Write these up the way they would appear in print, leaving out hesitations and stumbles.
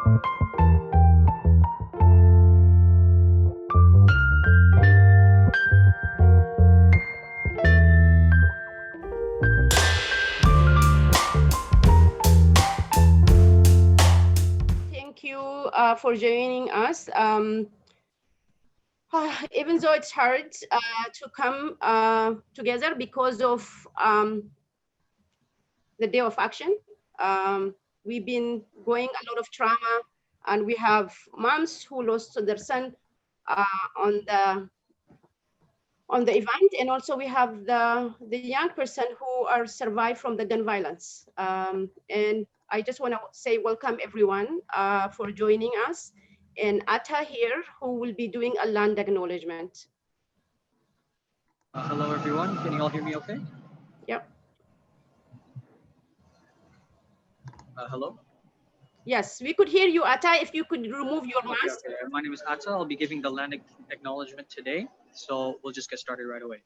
Thank you for joining us. Even though it's hard to come together because of the Day of Action, we've been going a lot of trauma, and we have moms who lost their son on the event, and also we have the young person who are survived from the gun violence. And I just want to say welcome everyone for joining us, and Atta here, who will be doing a land acknowledgement. Hello everyone, can you all hear me okay? Yep. Hello? Yes, we could hear you, Atta, if you could remove your mask. Okay. My name is Atta. I'll be giving the land acknowledgement today, so we'll just get started right away.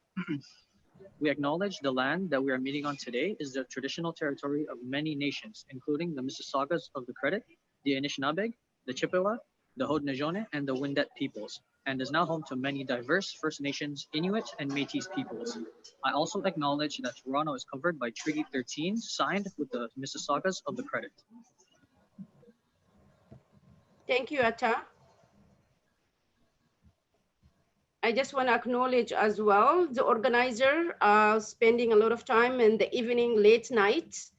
We acknowledge the land that we are meeting on today is the traditional territory of many nations, including the Mississaugas of the Credit, the Anishinaabe, the Chippewa, the Haudenosaunee, and the Wendat peoples, and is now home to many diverse First Nations, Inuit, and Métis peoples. I also acknowledge that Toronto is covered by Treaty 13 signed with the Mississaugas of the Credit. Thank you, Atta. I just want to acknowledge as well the organizer spending a lot of time in the evening, late night.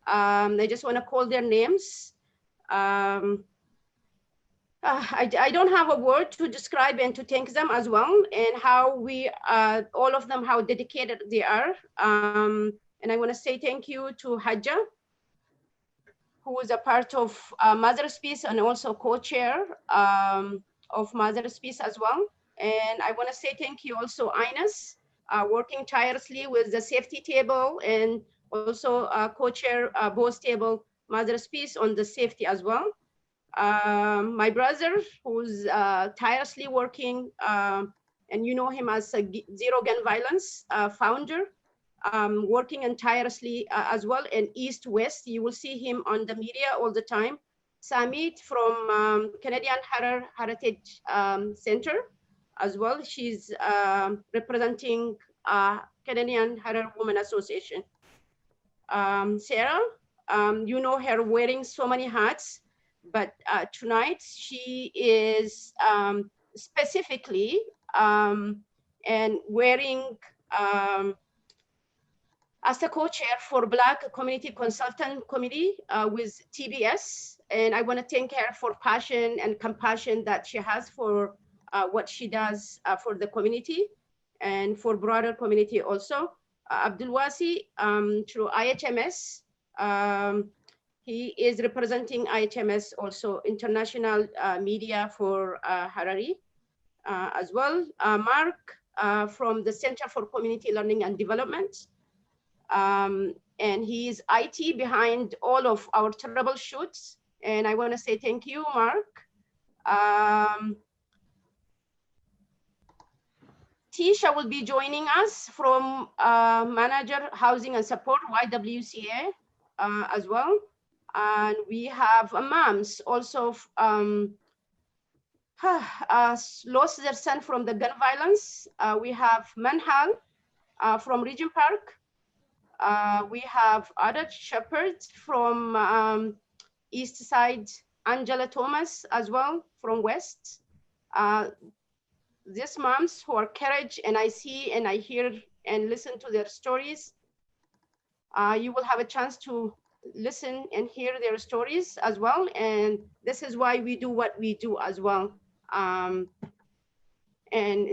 I just want to call their names. I don't have a word to describe and to thank them as well, and how we, all of them, how dedicated they are. And I want to say thank you to Hajja, who is a part of Mother's Peace and also co-chair of Mother's Peace as well. And I want to say thank you also, Ines, working tirelessly with the safety table, and also co-chair both table Mother's Peace on the safety as well. My brother, who's tirelessly working, and you know him as a Zero Gun Violence founder, working and tirelessly as well in East West. You will see him on the media all the time. Samit from Canadian Heritage Center as well. She's representing Canadian Harar Women Association. Sarah, you know her wearing so many hats, but tonight she is specifically and wearing as a co-chair for Black Community Consultant Committee with TBS. And I want to thank her for passion and compassion that she has for what she does for the community and for broader community also. Abdulwasi through IHMS. He is representing IHMS also international media for Harare as well. Mark from the Center for Community Learning and Development. And he is IT behind all of our troubleshoots. And I want to say thank you, Mark. Tisha will be joining us from Manager Housing and Support, YWCA as well. And we have moms also lost their son from the gun violence. We have Manhal from Regent Park. We have other shepherds from East Side, Angela Thomas as well from West. These moms who are courage, and I see and I hear and listen to their stories. You will have a chance to listen and hear their stories as well. And this is why we do what we do as well. And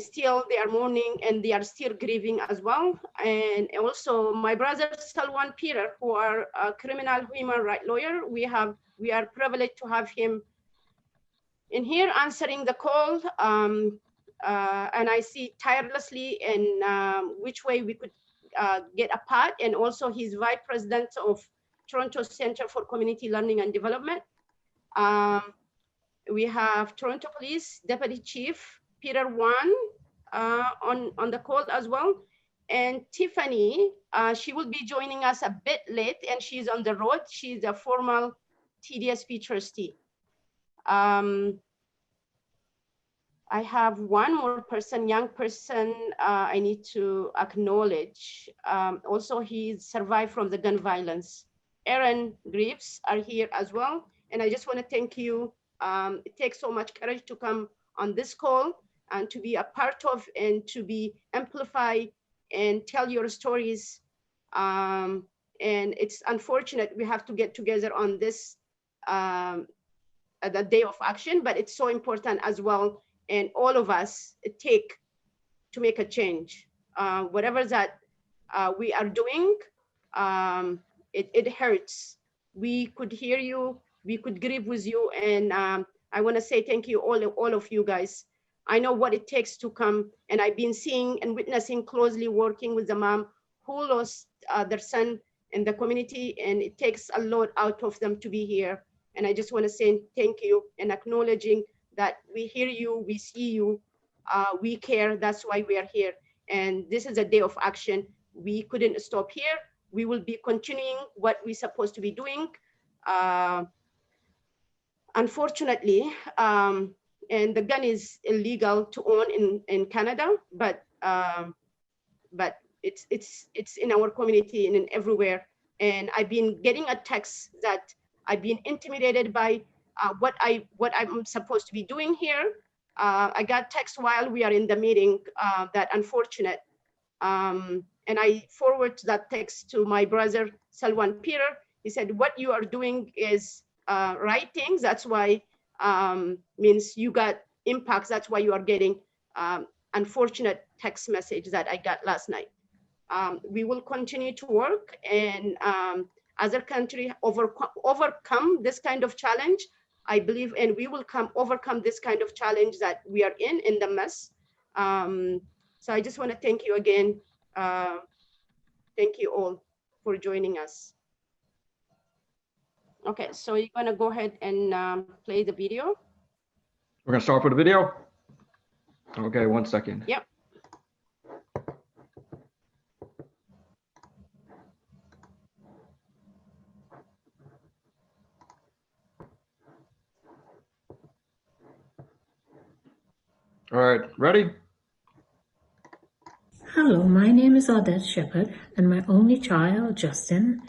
still they are mourning and they are still grieving as well. And also my brother Salwan Peter, who are a criminal human rights lawyer, we are privileged to have him in here answering the call. And I see tirelessly in which way we could get a part. And also he's vice president of Toronto Center for Community Learning and Development. We have Toronto Police Deputy Chief Peter Wan on the call as well. And Tiffany, she will be joining us a bit late and she's on the road. She's a former TDSP trustee. I have one more person, young person, I need to acknowledge. Also, he survived from the gun violence. Aaron Greaves are here as well. And I just want to thank you. It takes so much courage to come on this call and to be a part of and to be amplified and tell your stories. And it's unfortunate we have to get together on this the day of action, but it's so important as well. And all of us take to make a change. Whatever that we are doing, it hurts. We could hear you, we could grieve with you. And I wanna say thank you, all of you guys. I know what it takes to come, and I've been seeing and witnessing closely, working with the mom who lost their son in the community, and it takes a lot out of them to be here. And I just wanna say thank you and acknowledging that we hear you, we see you, we care, that's why we are here. And this is a day of action. We couldn't stop here. We will be continuing what we're supposed to be doing. Unfortunately, and the gun is illegal to own in Canada, but it's in our community and in everywhere. And I've been getting a text that I've been intimidated by what I'm supposed to be doing here. I got text while we are in the meeting that unfortunate. And I forward that text to my brother, Salwan Peter. He said, what you are doing is right things. That's why means you got impacts. That's why you are getting unfortunate text message that I got last night. We will continue to work and other country overcome this kind of challenge. I believe, and we will overcome this kind of challenge that we are in the mess. So I just want to thank you again. Thank you all for joining us. Okay, so you're gonna go ahead and play the video. We're gonna start with the video. Okay, 1 second. Yep. All right, ready? Hello, my name is Odette Shepherd, and my only child, Justin,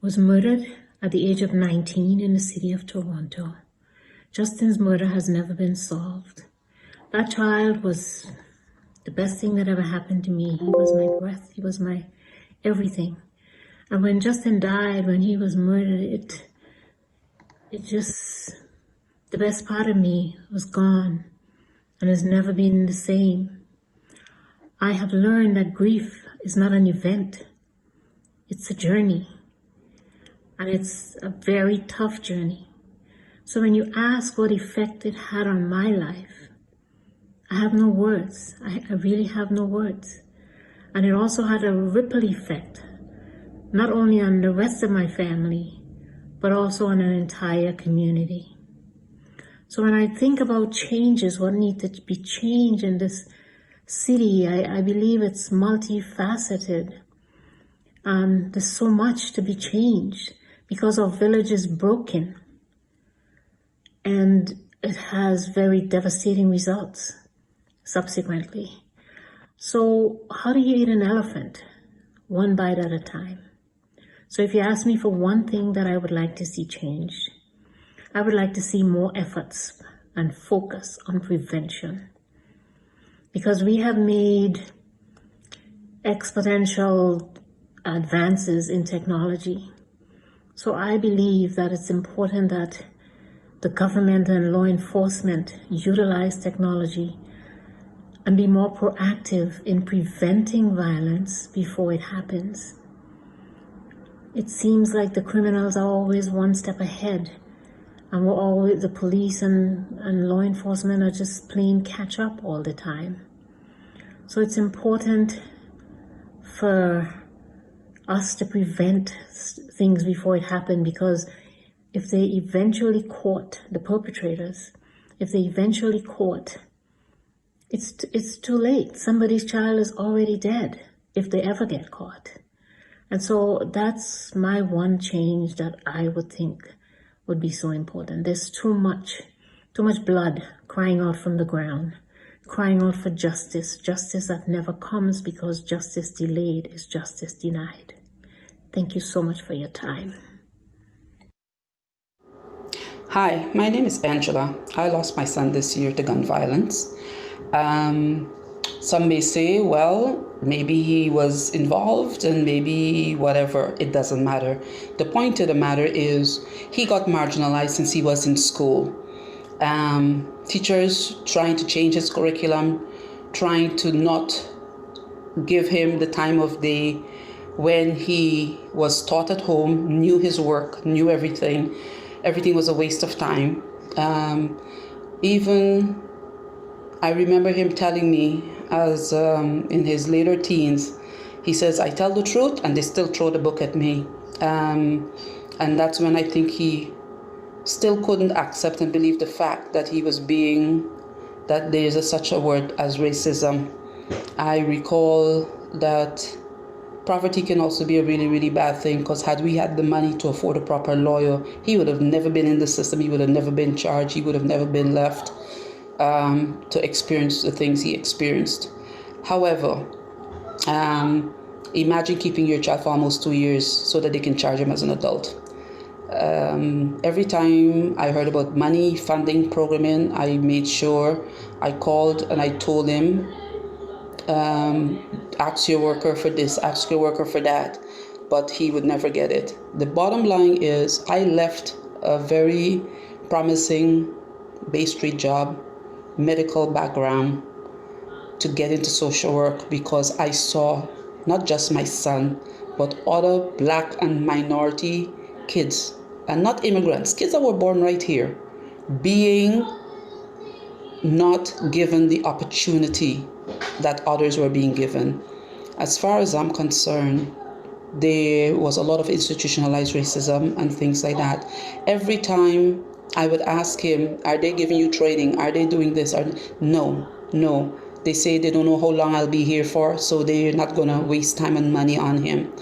was murdered at the age of 19 in the city of Toronto. Justin's murder has never been solved. That child was the best thing that ever happened to me. He was my breath, he was my everything. And when Justin died, when he was murdered, it just, the best part of me was gone and has never been the same. I have learned that grief is not an event, it's a journey. And it's a very tough journey. So when you ask what effect it had on my life, I have no words. I really have no words. And it also had a ripple effect, not only on the rest of my family, but also on an entire community. So when I think about changes, what needs to be changed in this city, I believe it's multifaceted. There's so much to be changed because our village is broken and it has very devastating results subsequently. So how do you eat an elephant? One bite at a time. So if you ask me for one thing that I would like to see changed, I would like to see more efforts and focus on prevention. Because we have made exponential advances in technology. So I believe that it's important that the government and law enforcement utilize technology and be more proactive in preventing violence before it happens. It seems like the criminals are always one step ahead, and the police and law enforcement are just playing catch up all the time. So it's important for us to prevent things before it happens, because if they eventually caught the perpetrators, if they eventually caught, it's too late. Somebody's child is already dead if they ever get caught. And so that's my one change that I would think would be so important. There's too much Too much blood crying out from the ground, crying out for justice, justice that never comes because justice delayed is justice denied. Thank you so much for your time. Hi, my name is Angela. I lost my son this year to gun violence. Some may say, well, maybe he was involved and maybe whatever, it doesn't matter. The point of the matter is he got marginalized since he was in school. Teachers trying to change his curriculum, trying to not give him the time of day when he was taught at home, knew his work, knew everything. Everything was a waste of time. Even I remember him telling me as in his later teens, he says, I tell the truth and they still throw the book at me. And that's when I think he still couldn't accept and believe the fact that he was that there is such a word as racism. I recall that poverty can also be a really, really bad thing, because had we had the money to afford a proper lawyer, he would have never been in the system, he would have never been charged, he would have never been left to experience the things he experienced. However, imagine keeping your child for almost 2 years so that they can charge him as an adult. Every time I heard about money, funding, programming, I made sure I called and I told him, ask your worker for this, ask your worker for that, but he would never get it. The bottom line is I left a very promising Bay Street job, medical background, to get into social work because I saw not just my son, but other Black and minority kids, and not immigrants, kids that were born right here, being not given the opportunity that others were being given. As far as I'm concerned, there was a lot of institutionalized racism and things like that. Every time I would ask him, are they giving you training? Are they doing this? No. They say they don't know how long I'll be here for, so they're not going to waste time and money on him.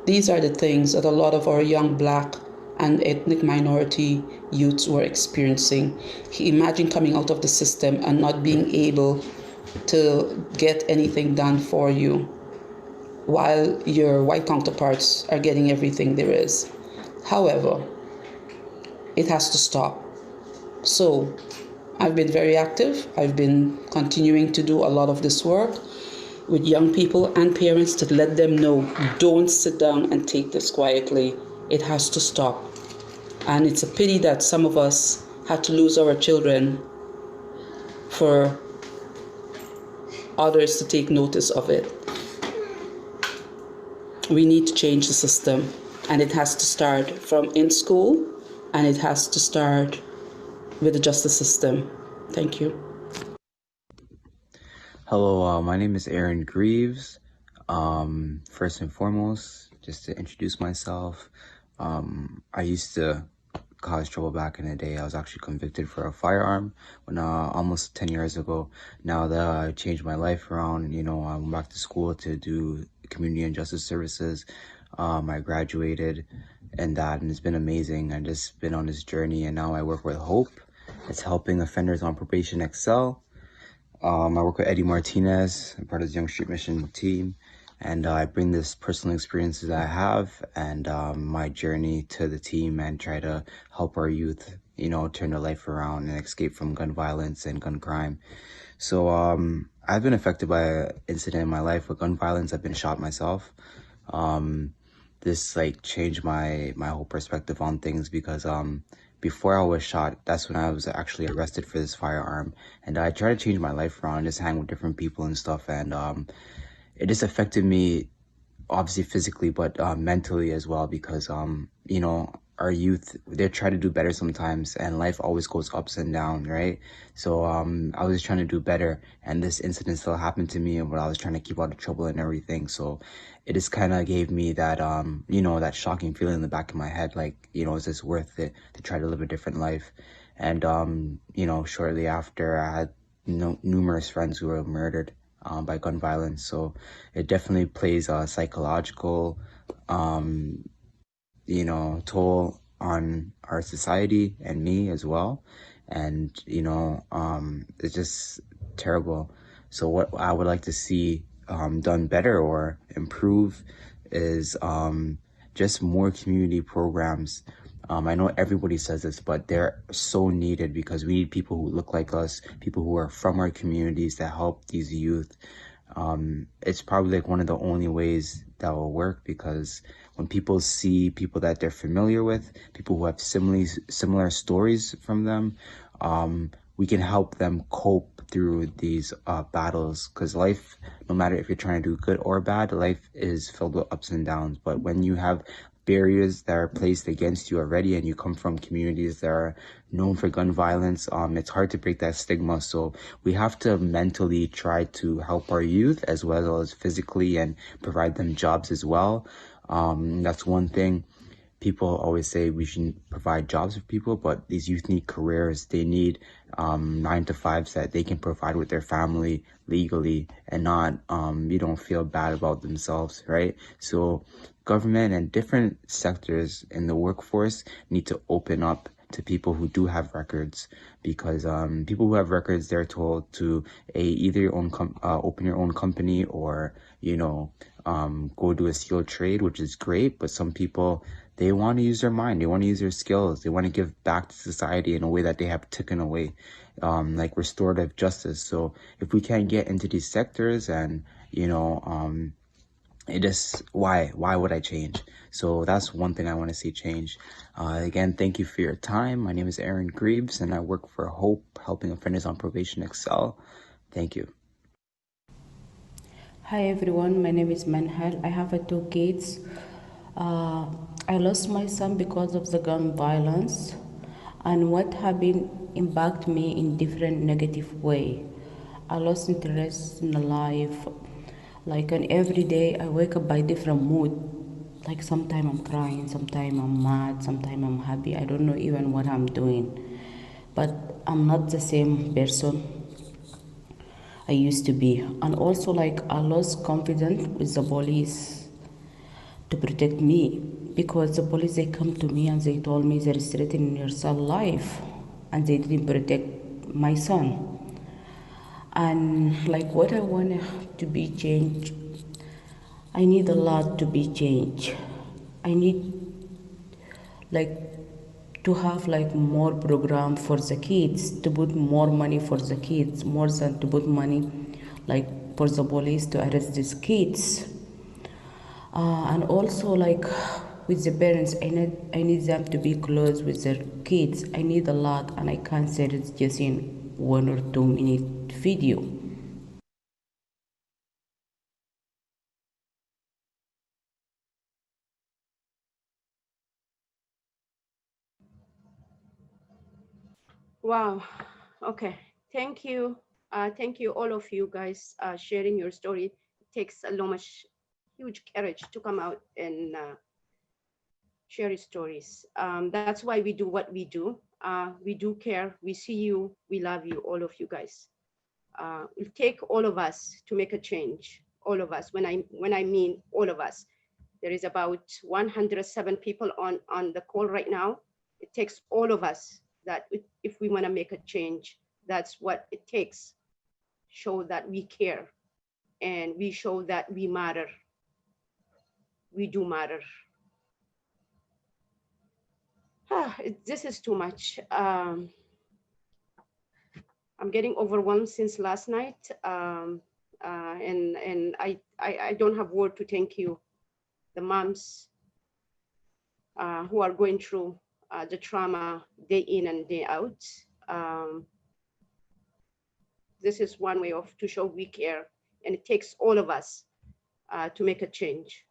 These are the things that a lot of our young Black and ethnic minority youths were experiencing. Imagine coming out of the system and not being able to get anything done for you, while your white counterparts are getting everything there is. However, it has to stop. So I've been very active. I've been continuing to do a lot of this work with young people and parents to let them know, don't sit down and take this quietly. It has to stop. And it's a pity that some of us had to lose our children for others to take notice of it. We need to change the system, and it has to start from in school, and it has to start with the justice system. Thank you. Hello, my name is Aaron Greaves. First and foremost, just to introduce myself, I used to cause trouble back in the day. I was actually convicted for a firearm when almost 10 years ago. Now that I changed my life around, I went back to school to do community and justice services. I graduated and it's been amazing. I've just been on this journey, and now I work with Hope. It's helping offenders on probation excel. I work with Eddie Martinez. I'm part of the Young Street Mission team, and I bring this personal experiences that I have and my journey to the team and try to help our youth, turn their life around and escape from gun violence and gun crime. So I've been affected by an incident in my life with gun violence. I've been shot myself. This changed my whole perspective on things because before I was shot, that's when I was actually arrested for this firearm, and I tried to change my life around, just hang with different people and stuff, and it just affected me, obviously physically, but mentally as well, because our youth, they try to do better sometimes, and life always goes ups and down, right? So I was just trying to do better, and this incident still happened to me, but I was trying to keep out of trouble and everything. So it just kind of gave me that that shocking feeling in the back of my head, is this worth it to try to live a different life? And shortly after, I had numerous friends who were murdered by gun violence. So it definitely plays a psychological toll on our society and me as well. And, you know, it's just terrible. So what I would like to see done better or improve is just more community programs. I know everybody says this, but they're so needed because we need people who look like us, people who are from our communities to help these youth. It's probably like one of the only ways that will work, because when people see people that they're familiar with, people who have similar stories from them, we can help them cope through these battles. Because life, no matter if you're trying to do good or bad, life is filled with ups and downs. But when you have barriers that are placed against you already and you come from communities that are known for gun violence, it's hard to break that stigma. So we have to mentally try to help our youth as well as physically, and provide them jobs as well. That's one thing. People always say we should provide jobs for people, but these youth need careers. They need 9-to-5s that they can provide with their family legally, and not you don't feel bad about themselves, right? So government and different sectors in the workforce need to open up to people who do have records, because people who have records, they're told to either your own open your own company, or you know, go do a skilled trade, which is great. But some people, they want to use their mind, they want to use their skills, they want to give back to society in a way that they have taken away, like restorative justice. So if we can't get into these sectors, and you know, it just, why would I change? So that's one thing I want to see change. Again, thank you for your time. My name is Aaron Greaves, and I work for Hope, helping offenders on probation excel. Thank you. Hi everyone, my name is Manhal. I have two kids. I lost my son because of the gun violence, and what happened impact me in different negative way. I lost interest in life. Like, and every day I wake up by different mood. Like, sometimes I'm crying, sometimes I'm mad, sometimes I'm happy. I don't know even what I'm doing. But I'm not the same person I used to be. And also, like, I lost confidence with the police to protect me, because the police, they come to me and they told me there is threatening your son's life, and they didn't protect my son. And like, what I want to be changed, I need a lot to be changed. I need, like, to have like more program for the kids, to put more money for the kids, more than to put money like for the police to arrest these kids. And also, like, with the parents, I need them to be close with their kids. I need a lot, and I can't say it just in 1 or 2 minute video. Wow. Okay. Thank you. Thank you, all of you guys, sharing your story. It takes a lot much huge courage to come out and share your stories. That's why we do what we do. We do care. We see you. We love you, all of you guys. It take all of us to make a change. All of us. When I mean all of us, there is about 107 people on the call right now. It takes all of us that if we want to make a change, that's what it takes. Show that we care, and we show that we matter. We do matter. This is too much. I'm getting overwhelmed since last night, and I don't have word to thank you, the moms who are going through the trauma day in and day out. This is one way to show we care, and it takes all of us to make a change.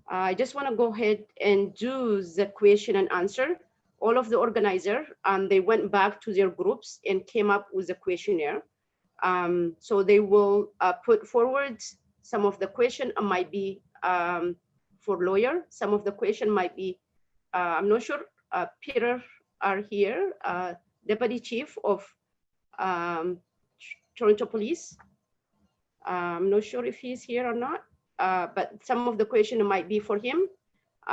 I just want to go ahead and do the question and answer. All of the organizers, they went back to their groups and came up with a questionnaire. So they will put forward some of the question might be for lawyer. Some of the question might be, I'm not sure, Peter are here, Deputy Chief of Toronto Police. I'm not sure if he's here or not, but some of the question might be for him.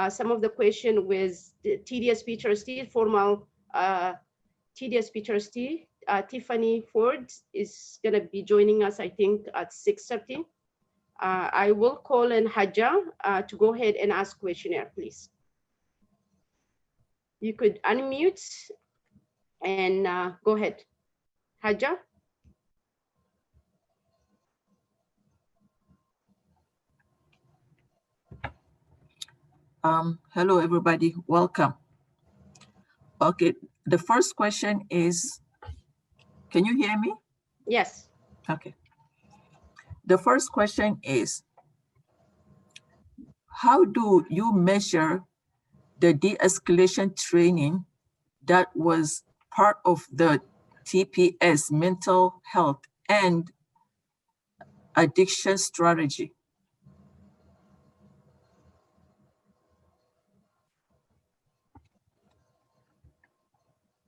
some of the question with the TDSP trustee, formal TDSP trustee, Tiffany Ford is gonna be joining us, I think, at 6:30. I will call in Haja to go ahead and ask questionnaire, please. You could unmute and go ahead. Haja? Hello, everybody. Welcome. Okay, the first question is, can you hear me? Yes. Okay. The first question is, how do you measure the de-escalation training that was part of the TPS mental health and addiction strategy?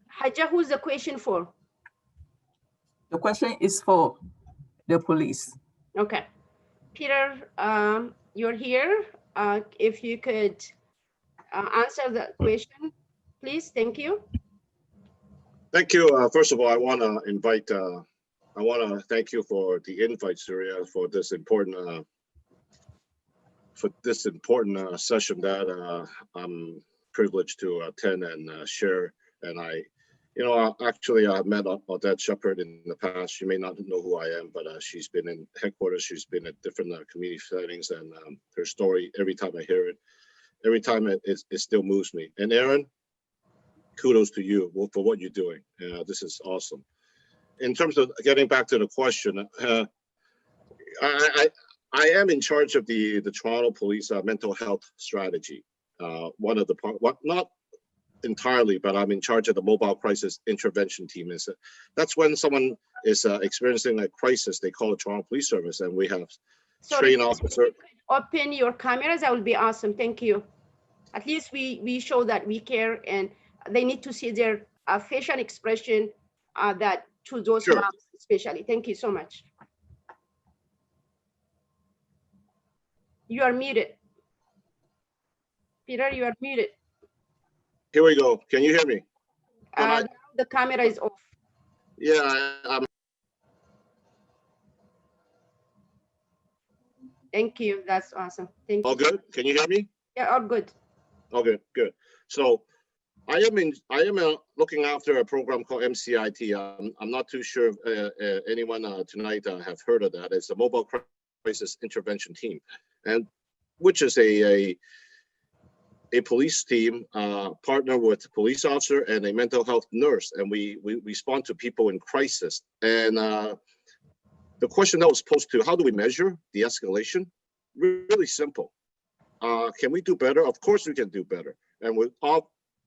Haja, who's the question for? The question is for the police. Okay. Peter, you're here. If you could answer the question, please. Thank you. Thank you. First of all, I want to invite, I want to thank you for the invite, Surya, for this important session that I'm privileged to attend and share. And actually, I met Odette Shepard in the past. She may not know who I am, but she's been in headquarters. She's been at different community settings, and her story, every time I hear it, every time it still moves me. And Aaron, kudos to you for what you're doing. This is awesome. In terms of getting back to the question, I am in charge of the Toronto Police mental health strategy. One of the not entirely, but I'm in charge of the mobile crisis intervention team. That's when someone is experiencing a crisis, they call the Toronto Police Service, and we have trained officers. Open your cameras, that would be awesome. Thank you. At least we show that we care, and they need to see their facial expression that to those Sure. moms especially. Thank you so much. You are muted. Peter, you are muted. Here we go. Can you hear me? Now the camera is off. Yeah, Thank you. That's awesome. Thank all you. good. Can you hear me? Yeah, all good. Okay, good. So I am looking after a program called MCIT. I'm not too sure if anyone tonight have heard of that. It's a mobile crisis intervention team, and which is a police team partner with a police officer and a mental health nurse, and we respond to people in crisis. And the question that was posed to, how do we measure the escalation? Really simple. Can we do better? Of course we can do better. And we're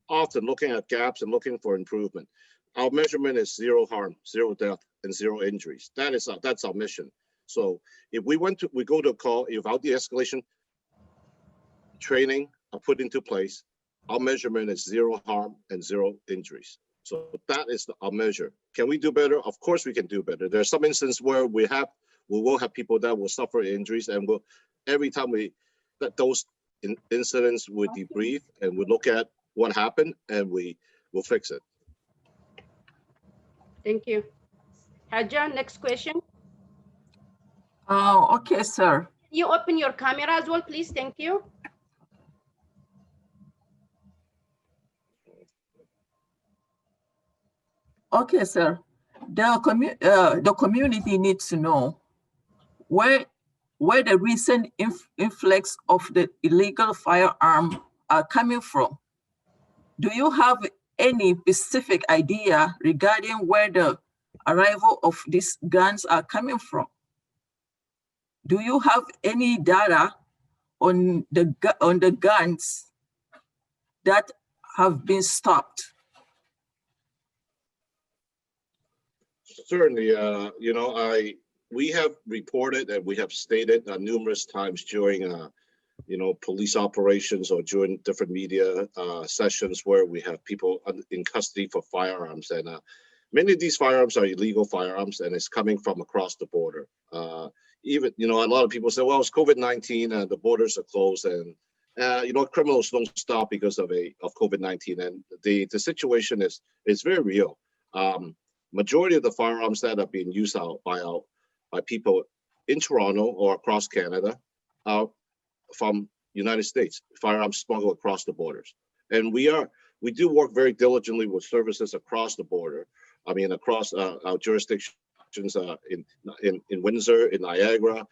often looking at gaps and looking for improvement. Our measurement is 0 harm, 0 death, and 0 injuries. That's our mission. So if we go to a call, if our de-escalation training are put into place, our measurement is 0 harm and 0 injuries. So that is our measure. Can we do better? Of course we can do better. There are some instances where we will have people that will suffer injuries, and every time those incidents we debrief and we look at what happened, and we will fix it. Thank you. Haja, next question. Okay, sir. Can you open your camera as well, please? Thank you. Okay, sir. The community needs to know where the recent influx of the illegal firearm are coming from. Do you have any specific idea regarding where the arrival of these guns are coming from? Do you have any data on the guns that have been stopped? Certainly, we have reported and we have stated numerous times during, police operations or during different media sessions where we have people in custody for firearms, and many of these firearms are illegal firearms, and it's coming from across the border. Even, a lot of people say, well, it's COVID-19 and the borders are closed, and criminals don't stop because of COVID-19, and the situation is very real. Majority of the firearms that are being used by people in Toronto or across Canada are from United States, firearms smuggled across the borders. And we do work very diligently with services across the border. I mean, across our jurisdictions in Windsor, in Niagara,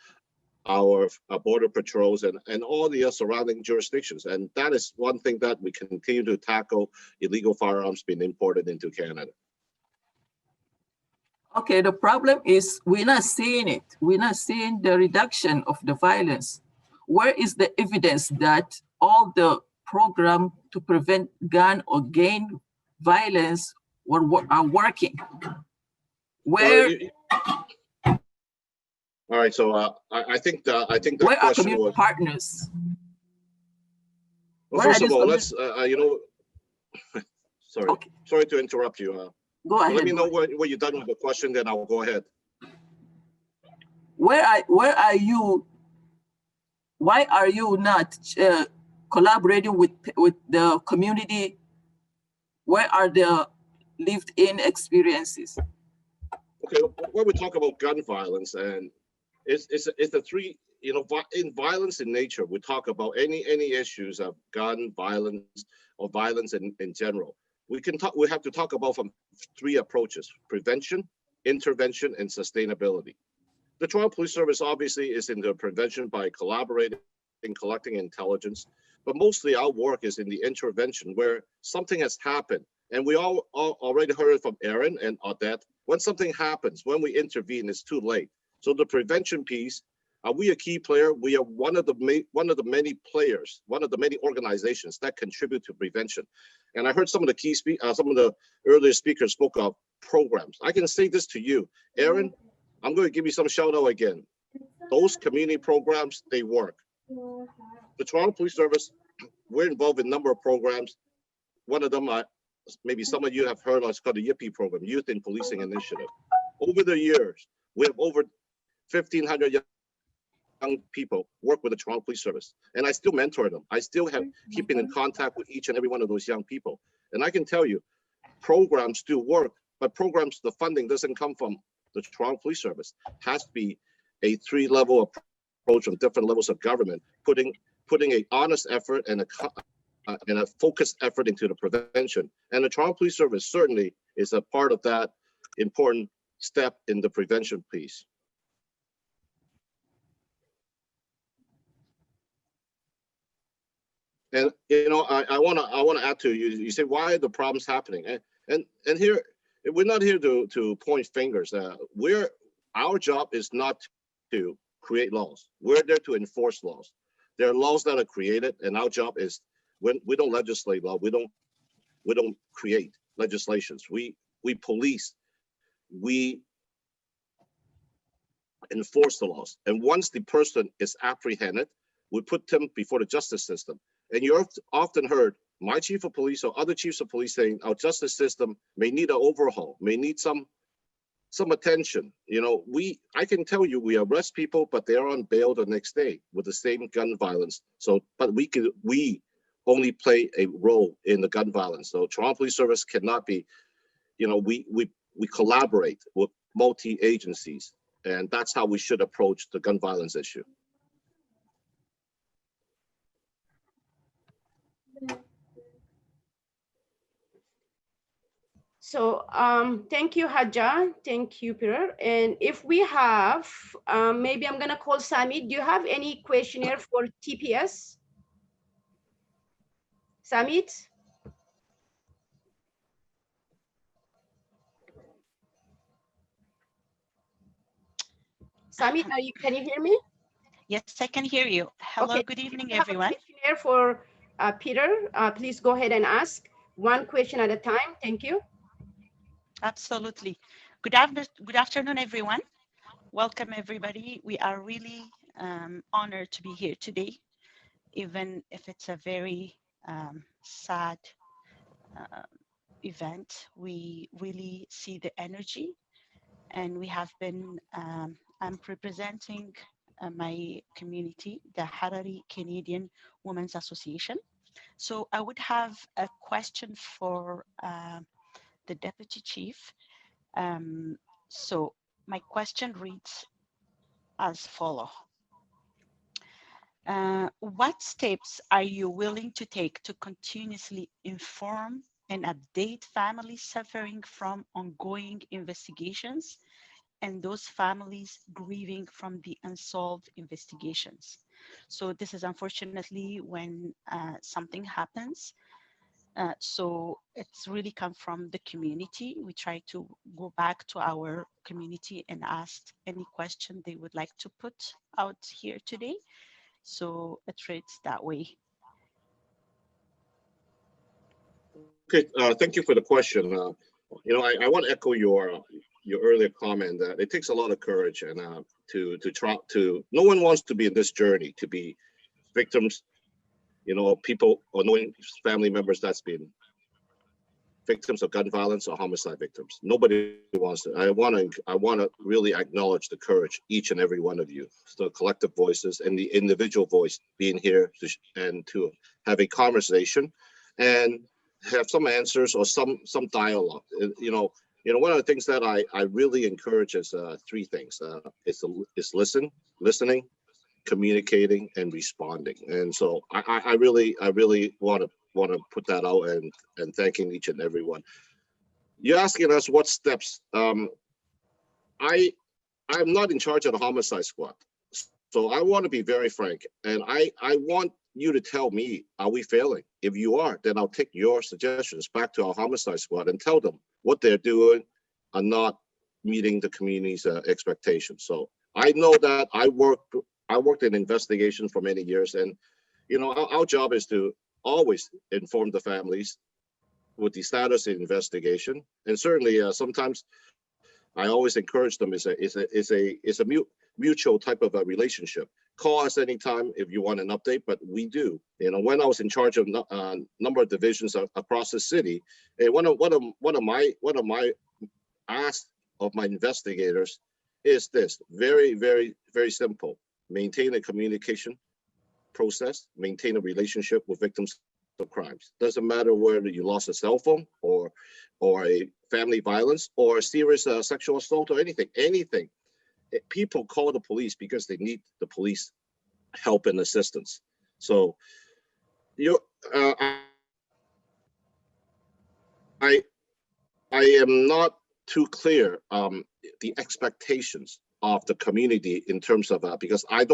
our border patrols, and all the surrounding jurisdictions. And that is one thing that we continue to tackle: illegal firearms being imported into Canada. Okay, the problem is we're not seeing it. We're not seeing the reduction of the violence. Where is the evidence that all the program to prevent gun or gang violence are working? Where? All right, so I think the where are question community was partners? Well, first of all, let's sorry, okay. Sorry to interrupt you. Go ahead. Let me know when you're done with the question, then I'll go ahead. Where are you? Why are you not collaborating with the community? Where are the lived-in experiences? Okay, when we talk about gun violence, and it's the three, in violence in nature, we talk about any issues of gun violence or violence in general. We have to talk about from three approaches: prevention, intervention, and sustainability. The Toronto Police Service obviously is in the prevention by collaborating, collecting intelligence, but mostly our work is in the intervention where something has happened. And we all already heard from Aaron and Odette. When something happens, when we intervene, it's too late. So the prevention piece, are we a key player? We are one of the many players, one of the many organizations that contribute to prevention. And I heard some of the earlier speakers spoke of programs. I can say this to you, Aaron. I'm going to give you some shout out again. Those community programs, they work. The Toronto Police Service, we're involved in a number of programs. One of them, maybe some of you have heard of, it's called the YIPI program, Youth in Policing Initiative. Over the years, we have over 1,500 young people work with the Toronto Police Service. And I still mentor them. I still have keeping in contact with each and every one of those young people. And I can tell you, programs do work, but programs, the funding doesn't come from the Toronto Police Service. It has to be a three-level approach from different levels of government, putting an honest effort and a focused effort into the prevention. And the Toronto Police Service certainly is a part of that important step in the prevention piece. And I want to add to you. You say, why are the problems happening? And here, we're not here to point fingers. Our job is not to create laws. We're there to enforce laws. There are laws that are created, and our job is, when we don't legislate law, we don't create legislations. We police, we enforce the laws. And once the person is apprehended, we put them before the justice system. And you've often heard my chief of police or other chiefs of police saying our justice system may need an overhaul, may need some attention. I can tell you, we arrest people, but they're on bail the next day with the same gun violence. So, but we only play a role in the gun violence. So Toronto Police Service cannot be, we collaborate with multi-agencies, and that's how we should approach the gun violence issue. So thank you, Haja. Thank you, Peter. And if we have, maybe I'm gonna call Sami. Do you have any questionnaire for TPS? Samit? Samit, can you hear me? Yes, I can hear you. Hello, okay. Good evening, If you have everyone. a questionnaire for Peter, please go ahead and ask one question at a time. Thank you. Absolutely. Good afternoon, everyone. Welcome, everybody. We are really honored to be here today, even if it's a very sad event. We really see the energy, and we have been, I'm representing my community, the Harari Canadian Women's Association. So I would have a question for the Deputy Chief. So my question reads as follows. What steps are you willing to take to continuously inform and update families suffering from ongoing investigations and those families grieving from the unsolved investigations? So this is unfortunately when something happens. So it's really come from the community. We try to go back to our community and ask any question they would like to put out here today. So it reads that way. Okay, thank you for the question. I want to echo your earlier comment that it takes a lot of courage and to try to. No one wants to be in this journey to be victims, people or knowing family members that's been victims of gun violence or homicide victims. Nobody wants to. I want to really acknowledge the courage, each and every one of you, the collective voices and the individual voice being here to have a conversation and have some answers or some dialogue. One of the things that I really encourage is three things. It's listening, communicating, and responding. And so I really want to put that out and thanking each and every one. You're asking us what steps. I'm not in charge of the homicide squad. So I want to be very frank, and I want you to tell me, are we failing? If you are, then I'll take your suggestions back to our homicide squad and tell them what they're doing are not meeting the community's expectations. So I know that I worked in investigations for many years, and our job is to always inform the families with the status of investigation, and certainly sometimes I always encourage them. It's a mutual type of a relationship. Call us anytime if you want an update, but we do. When I was in charge of a number of divisions across the city, one of my asks of my investigators is this: very, very, very simple. Maintain a communication process, maintain a relationship with victims of crimes. Doesn't matter whether you lost a cell phone or a family violence or a serious sexual assault or anything. People call the police because they need the police help and assistance. So I am not too clear the expectations of the community in terms of because I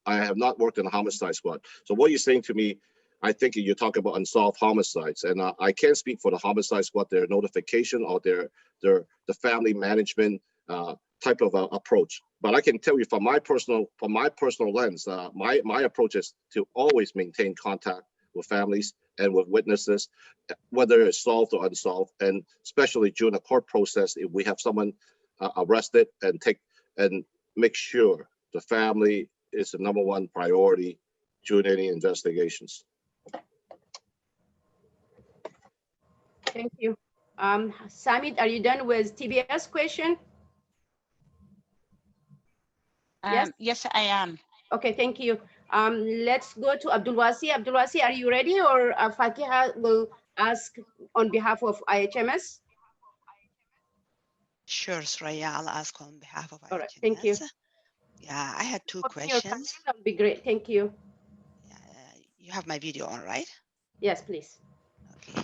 have not worked in a homicide squad. So what you're saying to me, I think you're talking about unsolved homicides, and I can't speak for the homicide squad, their notification or the family management type of approach. But I can tell you from my personal lens, my approach is to always maintain contact with families and with witnesses, whether it's solved or unsolved, and especially during the court process, if we have someone arrested, and make sure the family is the number one priority during any investigations. Thank you. Samit, are you done with TBS question? Yes? Yes, I am. Okay, thank you. Let's go to Abdulwasi. Abdulwasi, are you ready, or Fakiha will ask on behalf of IHMS? Sure, Soraya, I'll ask on behalf of IHMS. All right, thank you. Yeah, I had two Open your camera, questions. that would be great, thank you. You have my video on, right? Yes, please. Okay.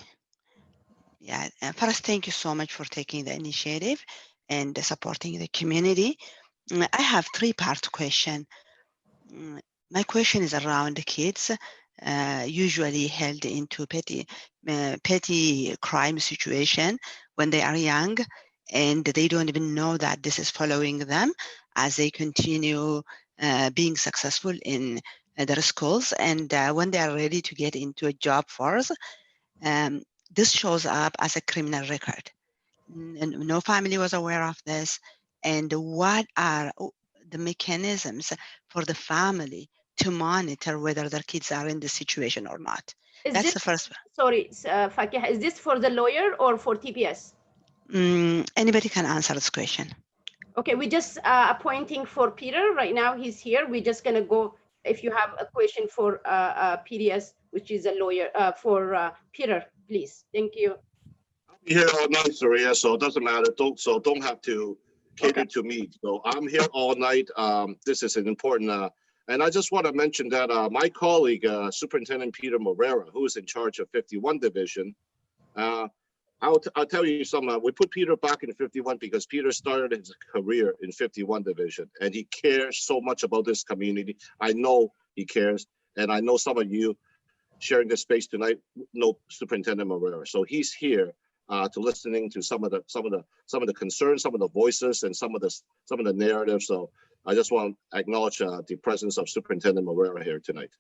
Yeah, and first, thank you so much for taking the initiative and supporting the community. I have three-part question. My question is around the kids, usually held into petty crime situation when they are young, and they don't even know that this is following them as they continue being successful in their schools. And when they are ready to get into a job force, this shows up as a criminal record. No family was aware of this. And what are the mechanisms for the family to monitor whether their kids are in this situation or not? That's the first one. Sorry, Fakiha, is this for the lawyer or for TPS? Anybody can answer this question. Okay, we're just appointing for Peter. Right now he's here. We're just gonna go, if you have a question for PDS, which is a lawyer, for Peter, please. Thank you. Here all night, Saria, so it doesn't matter. Don't have to cater to me. So I'm here all night. This is an important, and I just want to mention that my colleague, Superintendent Peter Morera, who is in charge of 51 Division, I'll tell you something. We put Peter back in 51 because Peter started his career in 51 Division, and he cares so much about this community. I know he cares, and I know some of you sharing this space tonight know Superintendent Morera. So he's here to listening to some of the concerns, some of the voices, and some of the narratives. So I just want to acknowledge the presence of Superintendent Morera here tonight.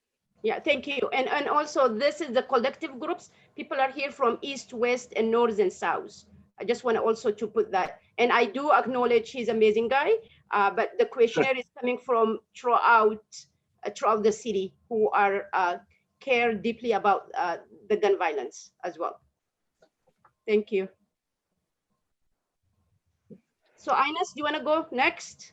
Yeah, thank you. And also, this is the collective groups. People are here from east, west, and north and south. I just want to also to put that. And I do acknowledge he's an amazing guy, but the questionnaire is coming from throughout the city who are care deeply about the gun violence as well. Thank you. So Ines, do you want to go next?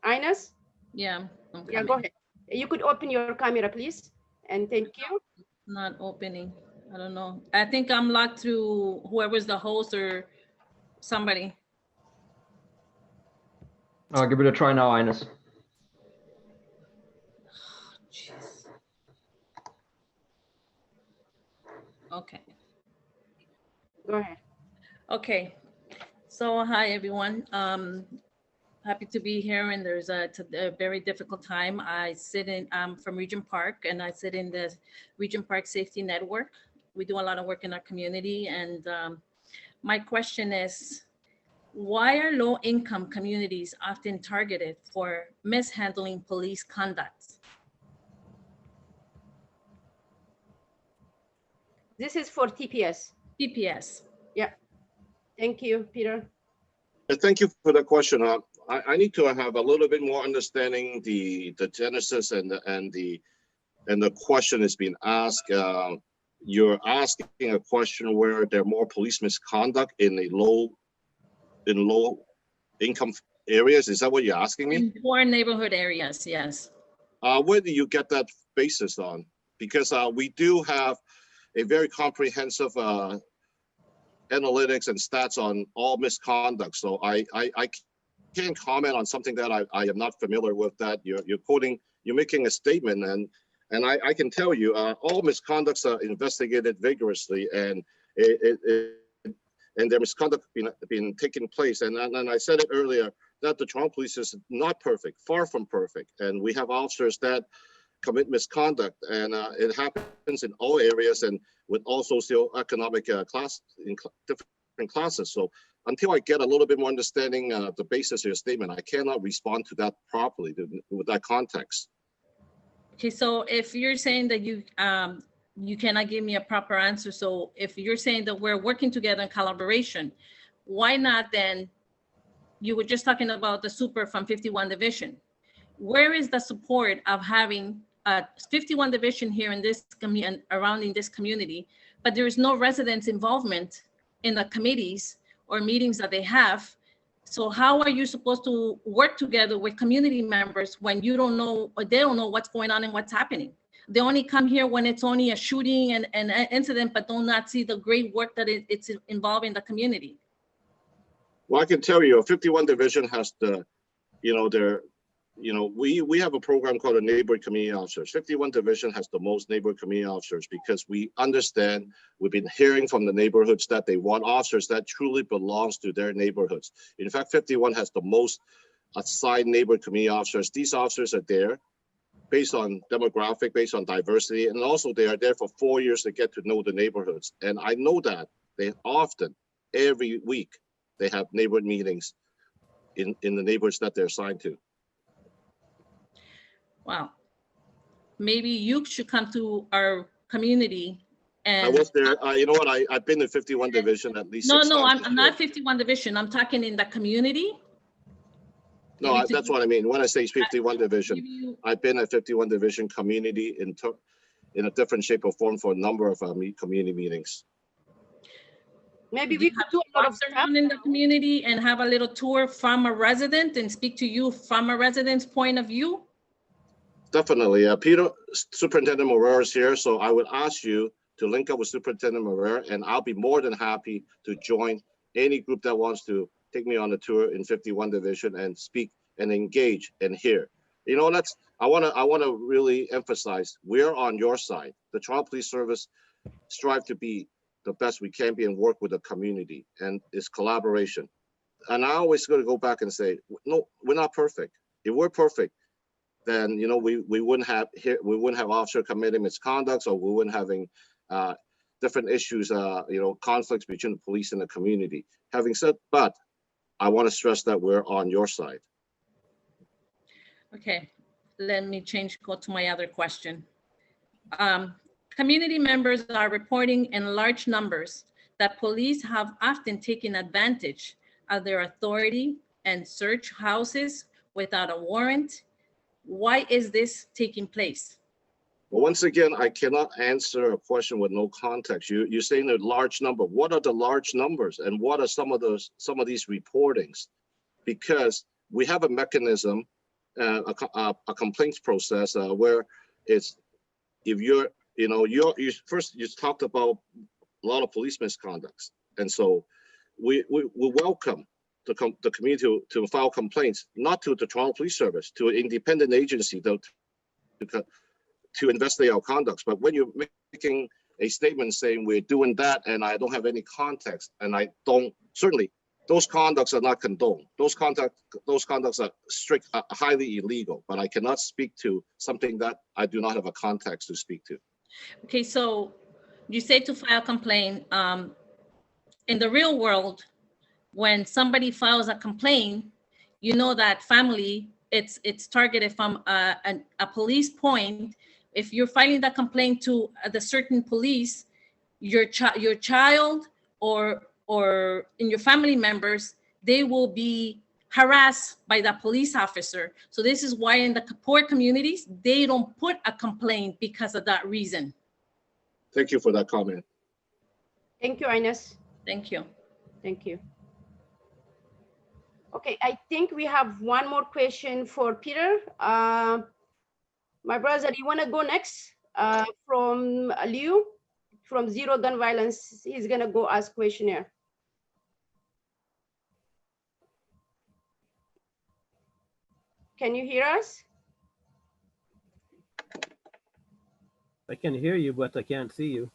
Ines? Yeah. Yeah, go ahead. You could open your camera, please. And thank you. Not opening. I don't know. I think I'm locked through whoever's the host or somebody. Give it a try now, Ines. Jeez. Okay. Go ahead. Okay. So hi everyone. Happy to be here, and there's a very difficult time. I'm from Regent Park, and I sit in the Regent Park Safety Network. We do a lot of work in our community, and my question is, why are low-income communities often targeted for mishandling police conduct? This is for TPS. TPS. Yeah. Thank you, Peter. Thank you for the question. I need to have a little bit more understanding the genesis and the question is being asked. You're asking a question where there are more police misconduct in low income areas. Is that what you're asking me? In poor neighborhood areas, yes. Where do you get that basis on? Because we do have a very comprehensive analytics and stats on all misconduct. So I can't comment on something that I am not familiar with. That you're quoting, you're making a statement, and I can tell you all misconducts are investigated vigorously, and their misconduct been taking place. And I said it earlier that the Toronto Police is not perfect, far from perfect, and we have officers that commit misconduct, and it happens in all areas and with all socioeconomic class in different classes. So until I get a little bit more understanding the basis of your statement, I cannot respond to that properly with that context. Okay, so if you're saying that you cannot give me a proper answer, so if you're saying that we're working together in collaboration, why not then? You were just talking about the super from 51 Division. Where is the support of having a 51 Division here in this community, around in this community, but there is no residents' involvement in the committees or meetings that they have? So how are you supposed to work together with community members when you don't know, or they don't know what's going on and what's happening? They only come here when it's only a shooting and an incident, but do not see the great work that it's involving the community. Well, I can tell you, 51 Division has the, we have a program called the Neighborhood Community Officers. 51 Division has the most neighborhood community officers because we understand, we've been hearing from the neighborhoods that they want officers that truly belongs to their neighborhoods. In fact, 51 has the most assigned neighborhood community officers. These officers are there based on demographic, based on diversity, and also they are there for 4 years to get to know the neighborhoods. And I know that they often, every week, they have neighborhood meetings in the neighborhoods that they're assigned to. Wow. Maybe you should come to our community and— I was there, you know what, I've been in 51 Division at least 6 times. No, I'm not 51 Division. I'm talking in the community. No, that's what I mean. When I say 51 Division, I've been at 51 Division community in a different shape or form for a number of community meetings. Maybe Do we you could have do a lot of walk stuff. around in the community and have a little tour from a resident and speak to you from a resident's point of view? Definitely. Peter, Superintendent Moreira is here, so I would ask you to link up with Superintendent Moreira, and I'll be more than happy to join any group that wants to take me on a tour in 51 Division and speak and engage and hear. You know, I want to really emphasize, we're on your side. The Toronto Police Service strive to be the best we can be and work with the community, and it's collaboration. And I always going to go back and say, no, we're not perfect. If we're perfect, then you know we wouldn't have officer committing misconducts, or we wouldn't having different issues, you know, conflicts between the police and the community. Having said, but I want to stress that we're on your side. Okay, let me go to my other question. Community members are reporting in large numbers that police have often taken advantage of their authority and search houses without a warrant. Why is this taking place? Well, once again, I cannot answer a question with no context. You're saying a large number. What are the large numbers, and what are some of these reportings? Because we have a mechanism, a complaints process where it's, if you talked about a lot of police misconducts, and so we welcome the community to file complaints, not to the Toronto Police Service, to an independent agency to investigate our conducts. But when you're making a statement saying we're doing that and I don't have any context, and I don't, certainly those conducts are not condoned. Those conducts are highly illegal, but I cannot speak to something that I do not have a context to speak to. Okay, so you say to file a complaint. In the real world, when somebody files a complaint, you know that family, it's targeted from a police point. If you're filing that complaint to the certain police, your child or in your family members, they will be harassed by the police officer. So this is why in the poor communities, they don't put a complaint because of that reason. Thank you for that comment. Thank you, Ines. Thank you. Thank you. Okay, I think we have one more question for Peter. My brother, you want to go next? From Liu, from Zero Gun Violence. He's going to go ask questionnaire. Can you hear us? I can hear you, but I can't see you.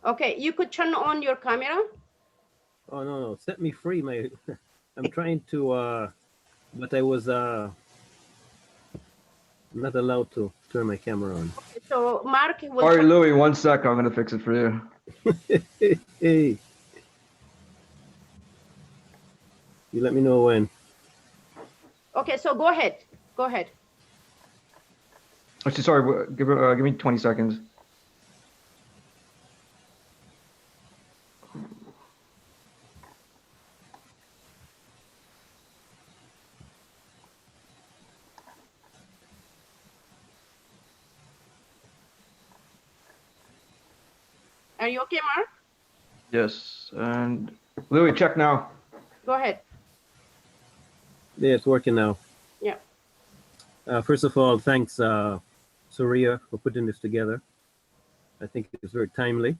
Okay, you could turn on your camera. Oh, no, set me free. I'm trying to, but I was not allowed to turn my camera on. Okay, so Mark will. Sorry, Louis, 1 sec. I'm going to fix it for you. Hey. You let me know when. Okay, so go ahead. Go ahead. Actually, sorry, give me 20 seconds. Are you okay, Mark? Yes, and Louis, check now. Go ahead. Yeah, it's working now. Yeah. First of all, thanks, Surya, for putting this together. I think it's very timely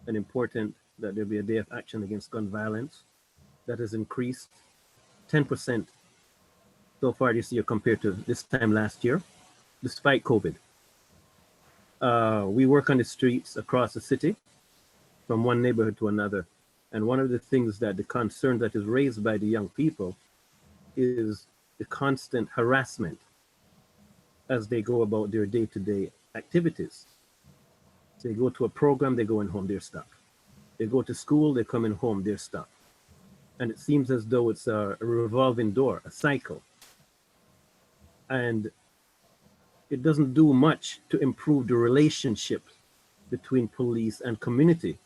and important that there be a day of action against gun violence that has increased 10% so far this year compared to this time last year, despite COVID. We work on the streets across the city from one neighborhood to another. And one of the things that the concern that is raised by the young people is the constant harassment as they go about their day-to-day activities. So they go to a program, they go in home, they're stuck. They go to school, they come in home, they're stuck. And it seems as though it's a revolving door, a cycle. And it doesn't do much to improve the relationship between police and community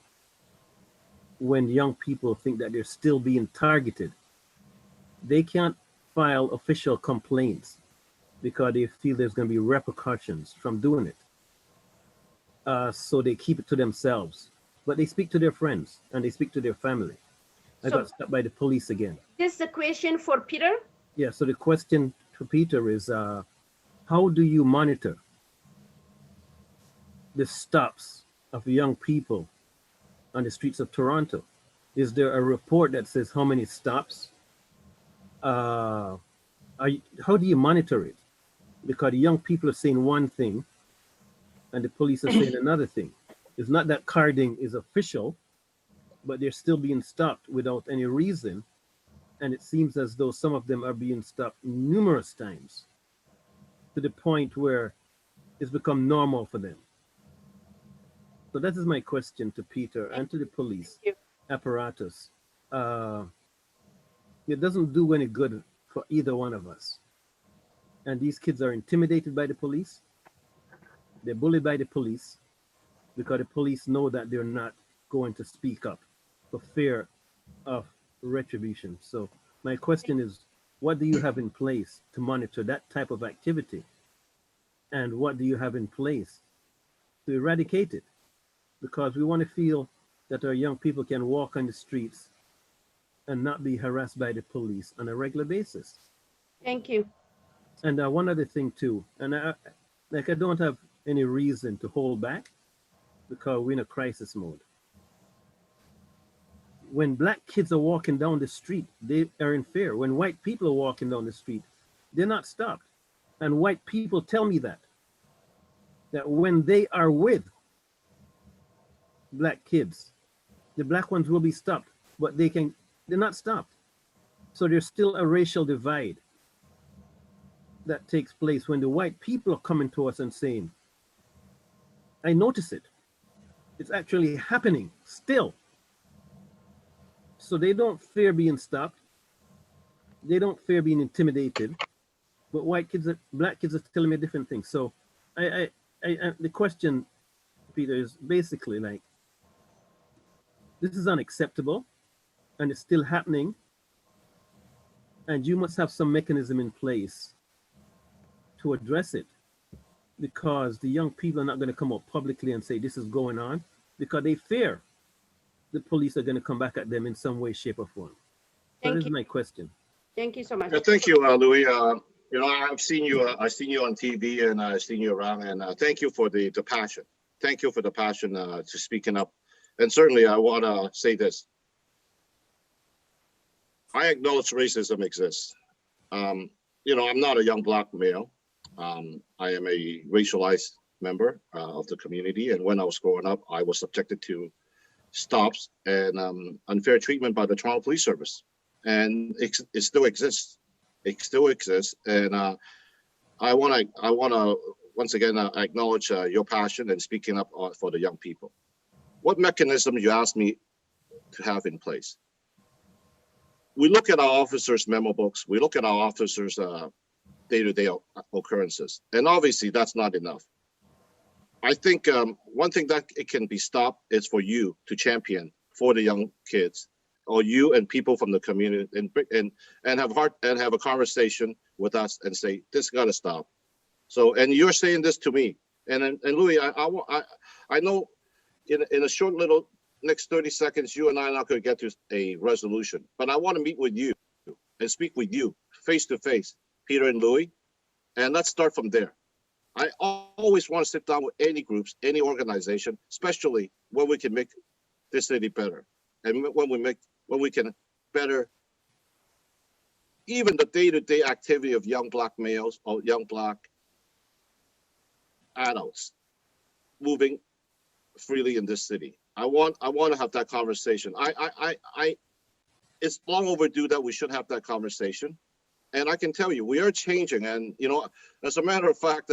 when young people think that they're still being targeted. They can't file official complaints because they feel there's going to be repercussions from doing it. so they keep it to themselves. But they speak to their friends and they speak to their family. I So got stopped by the police again. this is a question for Peter. Yeah, so the question to Peter is, how do you monitor the stops of young people on the streets of Toronto? Is there a report that says how many stops? How do you monitor it? Because the young people are saying one thing and the police are saying another thing. It's not that carding is official, but they're still being stopped without any reason. And it seems as though some of them are being stopped numerous times to the point where it's become normal for them. So that is my question to Peter and to the police apparatus. It doesn't do any good for either one of us. And these kids are intimidated by the police. They're bullied by the police because the police know that they're not going to speak up for fear of retribution. So my question is, what do you have in place to monitor that type of activity? And what do you have in place to eradicate it? Because we want to feel that our young people can walk on the streets and not be harassed by the police on a regular basis. Thank you. And one other thing too, and I don't have any reason to hold back because we're in a crisis mode. When black kids are walking down the street, they are in fear. When white people are walking down the street, they're not stopped. And white people tell me that when they are with black kids, the black ones will be stopped, but they're not stopped. So there's still a racial divide that takes place when the white people are coming to us and saying, I notice it. It's actually happening still. So they don't fear being stopped. They don't fear being intimidated. But black kids are telling me different things. So the question, Peter, is basically like, this is unacceptable and it's still happening. And you must have some mechanism in place to address it, because the young people are not going to come up publicly and say this is going on because they fear the police are going to come back at them in some way, shape, or form. So this is my question. Thank you so much. Thank you, Louis. You know, I've seen you on TV and I've seen you around, and thank you for the passion. Thank you for the passion to speaking up. And certainly I want to say this. I acknowledge racism exists. You know, I'm not a young black male. I am a racialized member of the community. And when I was growing up, I was subjected to stops and unfair treatment by the Toronto Police Service. And it still exists. It still exists. And I want to once again acknowledge your passion and speaking up for the young people. What mechanism you asked me to have in place? We look at our officers' memo books. We look at our officers' day-to-day occurrences. And obviously that's not enough. I think one thing that it can be stopped is for you to champion for the young kids, or you and people from the community, and have a conversation with us and say, this got to stop. So, and you're saying this to me. And Louis, I know in a short little next 30 seconds, you and I are not going to get to a resolution, but I want to meet with you and speak with you face to face, Peter and Louis, and let's start from there. I always want to sit down with any groups, any organization, especially when we can make this city better, and when we can better even the day-to-day activity of young black males or young black adults moving freely in this city. I want to have that conversation. It's long overdue that we should have that conversation. And I can tell you, we are changing. And, you know, as a matter of fact,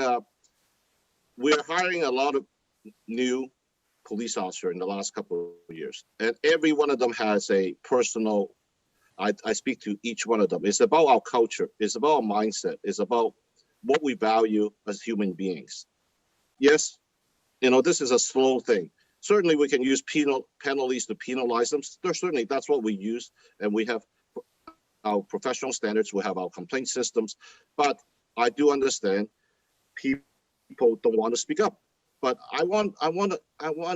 we are hiring a lot of new police officers in the last couple of years. And every one of them has a personal, I speak to each one of them. It's about our culture. It's about our mindset. It's about what we value as human beings. Yes, you know, this is a slow thing. Certainly we can use penalties to penalize them. Certainly that's what we use. And we have our professional standards. We have our complaint systems. But I do understand people don't want to speak up. but I want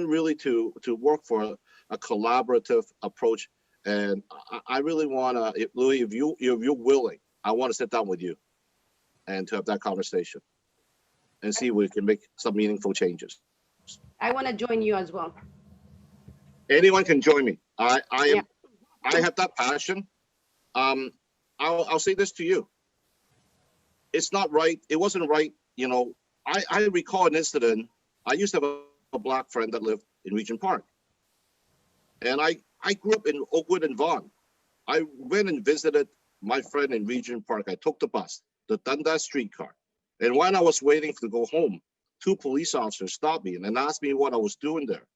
really to work for a collaborative approach. And I really want to, Louis, if you're willing, I want to sit down with you and to have that conversation and see if we can make some meaningful changes. I want to join you as well. Anyone can join me. I Yeah. have that passion. I'll say this to you. It's not right. It wasn't right. You know, I recall an incident. I used to have a black friend that lived in Regent Park. And I grew up in Oakwood and Vaughan. I went and visited my friend in Regent Park. I took the bus, the Dundas streetcar. And when I was waiting to go home, 2 police officers stopped me and asked me what I was doing there.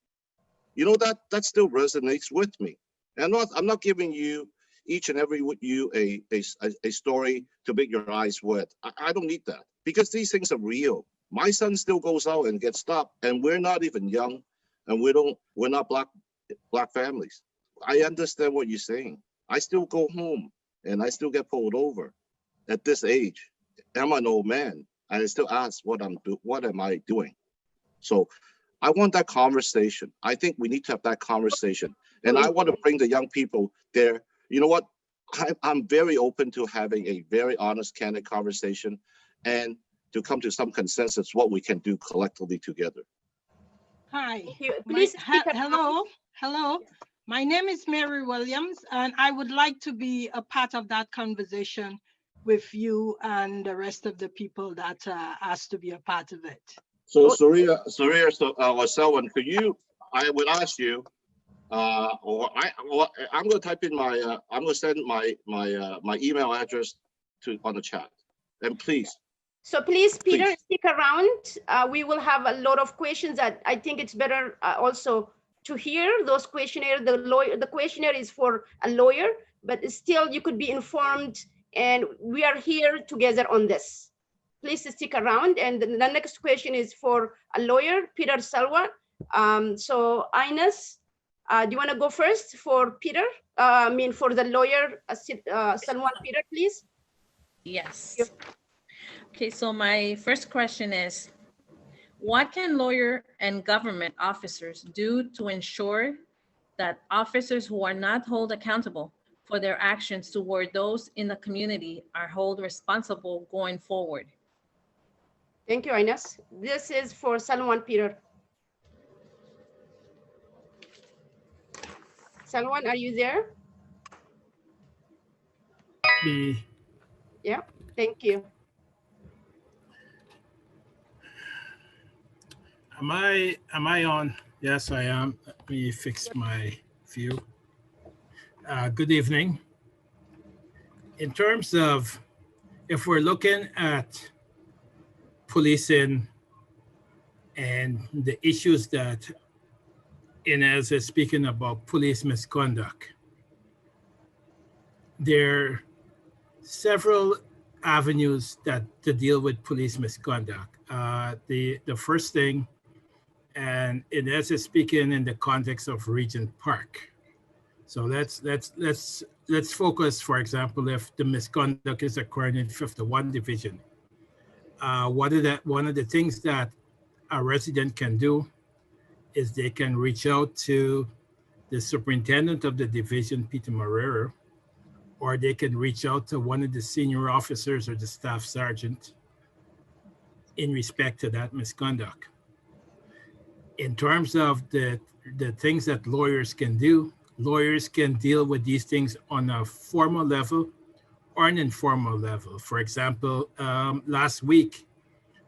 You know, that still resonates with me. And I'm not giving you each and every you a story to make your eyes wet. I don't need that, because these things are real. My son still goes out and gets stopped, and we're not even young, and we're not black families. I understand what you're saying. I still go home and I still get pulled over at this age. I'm an old man and I still ask what am I doing? So I want that conversation. I think we need to have that conversation. And I want to bring the young people there. You know what? I'm very open to having a very honest, candid conversation and to come to some consensus what we can do collectively together. Hi. Please speak up. Hello. My name is Mary Williams, and I would like to be a part of that conversation with you and the rest of the people that asked to be a part of it. So Surya, or Selwyn, could you? I would ask you, I'm going to type in my. I'm going to send my email address on the chat, and please. So please, Peter, stick around. We will have a lot of questions that I think it's better also to hear those questionnaires. The questionnaire is for a lawyer, but still you could be informed, and we are here together on this. Please stick around. And the next question is for a lawyer, Peter Salwa. So Ines, do you want to go first for Peter? For the lawyer, Salwan Peter, please. Yes. Okay, so my first question is, what can lawyer and government officers do to ensure that officers who are not held accountable for their actions toward those in the community are held responsible going forward? Thank you, Ines. This is for Salwan Peter. Salwan, are you there? Me. Yeah, thank you. Am I on? Yes, I am. Let me fix my view. Good evening. In terms of, if we're looking at policing and the issues that Inez is speaking about, police misconduct, there are several avenues to deal with police misconduct. The first thing, and Inez is speaking in the context of Regent Park. So let's focus, for example, if the misconduct is occurring in 51 Division. One of the things that a resident can do is they can reach out to the superintendent of the division, Peter Marrero, or they can reach out to one of the senior officers or the staff sergeant in respect to that misconduct. In terms of the things that lawyers can do, lawyers can deal with these things on a formal level or an informal level. For example, last week,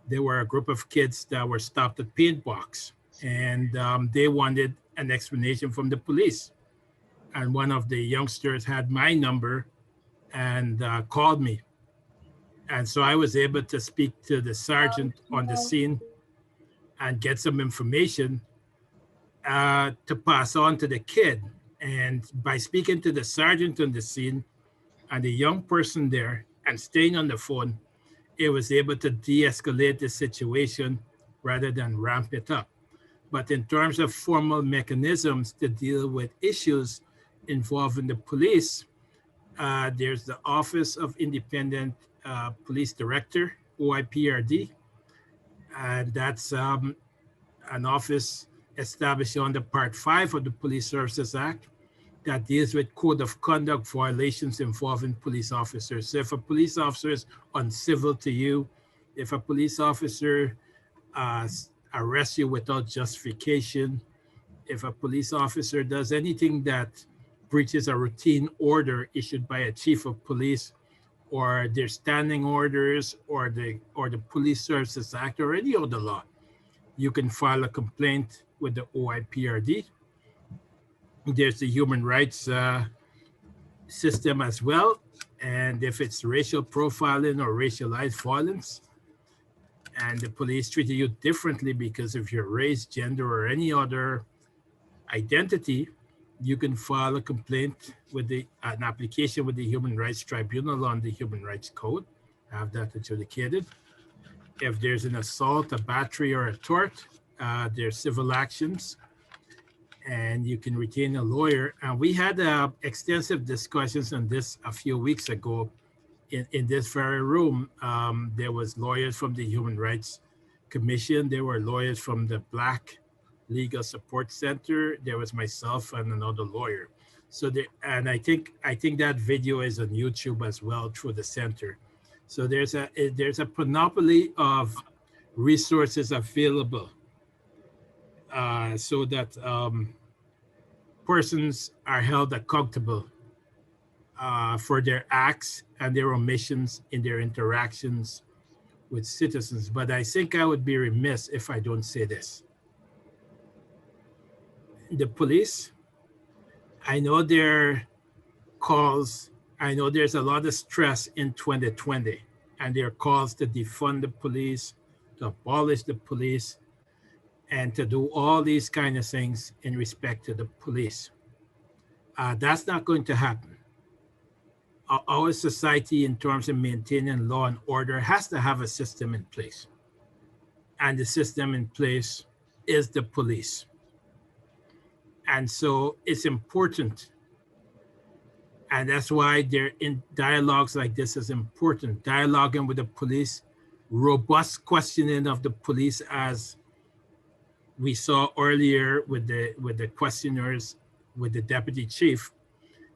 there were a group of kids that were stopped at Paint Box, and they wanted an explanation from the police. And one of the youngsters had my number and called me. And so I was able to speak to the sergeant on the scene and get some information to pass on to the kid. And by speaking to the sergeant on the scene and the young person there and staying on the phone, it was able to de-escalate the situation rather than ramp it up. But in terms of formal mechanisms to deal with issues involving the police, there's the Office of Independent Police Director, OIPRD, and that's an office established under Part 5 of the Police Services Act that deals with code of conduct violations involving police officers. So if a police officer is uncivil to you, if a police officer arrests you without justification, if a police officer does anything that breaches a routine order issued by a chief of police, or their standing orders, or the Police Services Act, or any other law, you can file a complaint with the OIPRD. There's the human rights system as well. And if it's racial profiling or racialized violence, and the police treated you differently because of your race, gender, or any other identity, you can file a complaint with an application with the Human Rights Tribunal on the Human Rights Code, have that adjudicated. If there's an assault, a battery, or a tort, there's civil actions, and you can retain a lawyer. And we had extensive discussions on this a few weeks ago in this very room. There was lawyers from the Human Rights Commission. There were lawyers from the Black Legal Support Center. There was myself and another lawyer. So and I think that video is on YouTube as well through the center. So there's a panoply of resources available so that persons are held accountable for their acts and their omissions in their interactions with citizens. But I think I would be remiss if I don't say this. The police, I know their calls, I know there's a lot of stress in 2020, and there are calls to defund the police, to abolish the police, and to do all these kind of things in respect to the police. That's not going to happen. Our society, in terms of maintaining law and order, has to have a system in place. And the system in place is the police. And so it's important. And that's why they're in dialogues like this is important. Dialoguing with the police, robust questioning of the police, as we saw earlier with the questioners, with the deputy chief.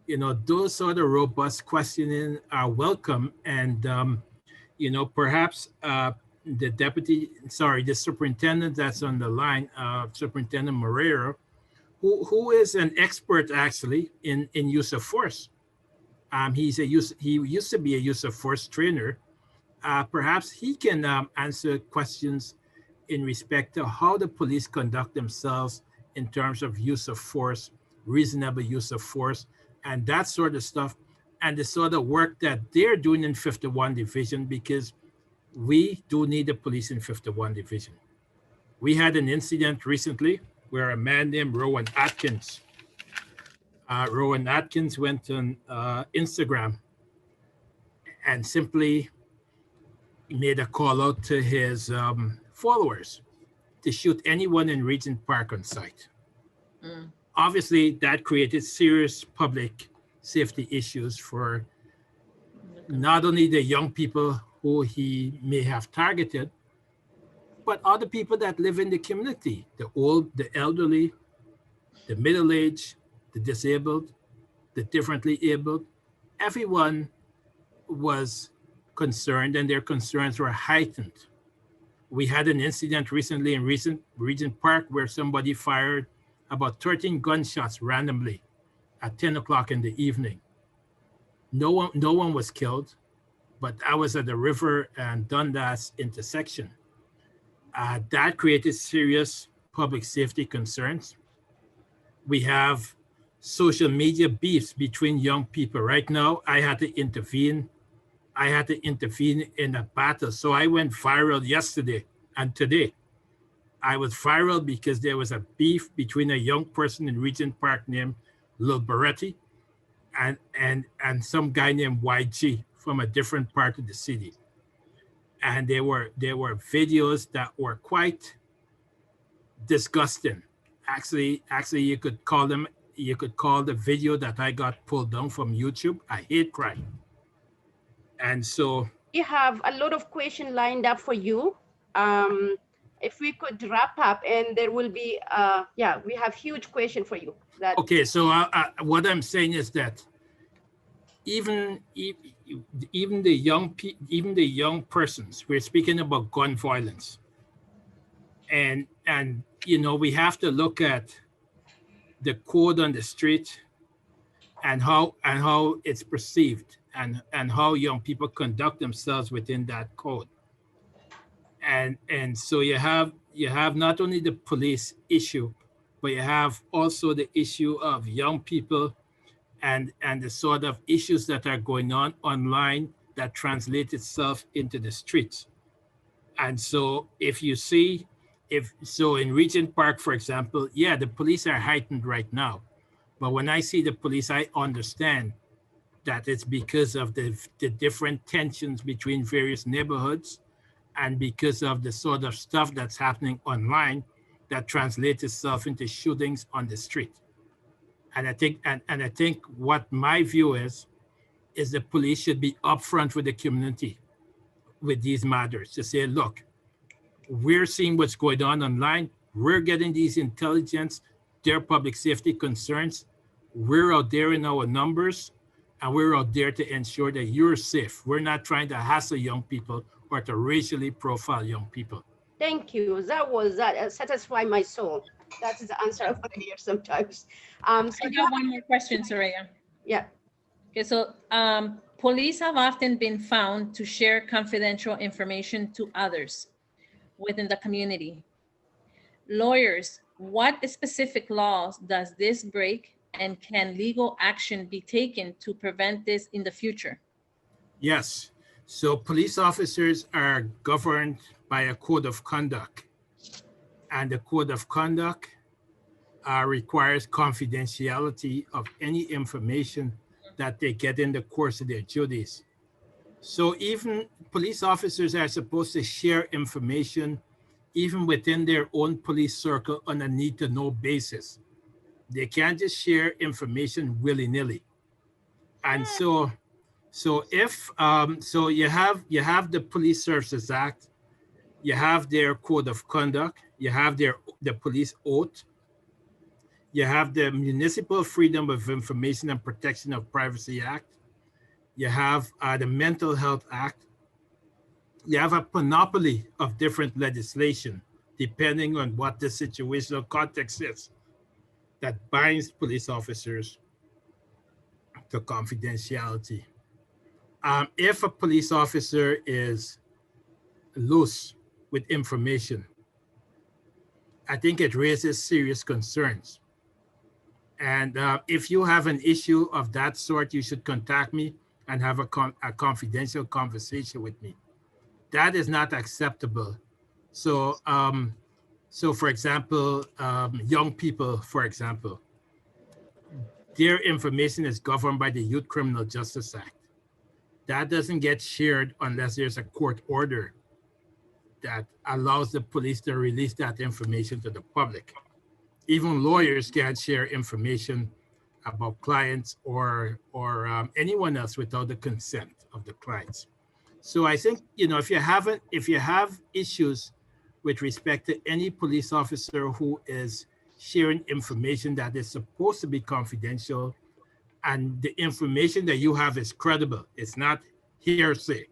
You know, those sort of robust questioning are welcome. And, you know, perhaps the superintendent that's on the line, Superintendent Moreira, who is an expert actually in use of force. He used to be a use of force trainer. Perhaps he can answer questions in respect to how the police conduct themselves in terms of use of force, reasonable use of force, and that sort of stuff, and the sort of work that they're doing in 51 Division, because we do need the police in 51 Division. We had an incident recently where a man named Rowan Atkins went on Instagram and simply made a call out to his followers to shoot anyone in Regent Park on sight. Obviously, that created serious public safety issues for not only the young people who he may have targeted, but other people that live in the community, the old, the elderly, the middle-aged, the disabled, the differently abled. Everyone was concerned, and their concerns were heightened. We had an incident recently in Regent Park where somebody fired about 13 gunshots randomly at 10 o'clock in the evening. No one was killed, but I was at the River and Dundas intersection. That created serious public safety concerns. We have social media beefs between young people. Right now, I had to intervene in a battle. So I went viral yesterday and today. I was viral because there was a beef between a young person in Regent Park named Lil Beretti and some guy named YG from a different part of the city. And there were videos that were quite disgusting. Actually, you could call the video that I got pulled down from YouTube a hate crime. And so we have a lot of questions lined up for you. if we could wrap up, and there will be, yeah, we have huge question for you. That Okay, so what I'm saying is that even the young persons, we're speaking about gun violence, and you know, we have to look at the code on the street and how it's perceived, and how young people conduct themselves within that code. And so you have not only the police issue, but you have also the issue of young people and the sort of issues that are going on online that translate itself into the streets. And so if you see, if so in Regent Park, for example, yeah, the police are heightened right now. But when I see the police, I understand that it's because of the different tensions between various neighborhoods, and because of the sort of stuff that's happening online that translates itself into shootings on the street. And I think, and I think what my view is the police should be upfront with the community with these matters to say, look, we're seeing what's going on online. We're getting these intelligence, their public safety concerns. We're out there in our numbers, and we're out there to ensure that you're safe. We're not trying to hassle young people or to racially profile young people. thank you. That satisfy my soul. That is the answer I want to hear sometimes. So I got one more question, Soraya. Yeah. Okay, so police have often been found to share confidential information to others within the community. Lawyers, what specific laws does this break, and can legal action be taken to prevent this in the future? Yes. So police officers are governed by a code of conduct, and the code of conduct requires confidentiality of any information that they get in the course of their duties. So even police officers are supposed to share information even within their own police circle on a need-to-know basis. They can't just share information willy-nilly. And so if so you have the Police Services Act, you have their code of conduct, you have the police oath, you have the Municipal Freedom of Information and Protection of Privacy Act, you have the Mental Health Act. You have a panoply of different legislation depending on what the situational context is that binds police officers to confidentiality. If a police officer is loose with information, I think it raises serious concerns. And if you have an issue of that sort, you should contact me and have a confidential conversation with me. That is not acceptable. So, so for example, young people, for example, their information is governed by the Youth Criminal Justice Act. That doesn't get shared unless there's a court order that allows the police to release that information to the public. Even lawyers can't share information about clients or anyone else without the consent of the clients. So I think, you know, if you have issues with respect to any police officer who is sharing information that is supposed to be confidential, and the information that you have is credible, it's not hearsay,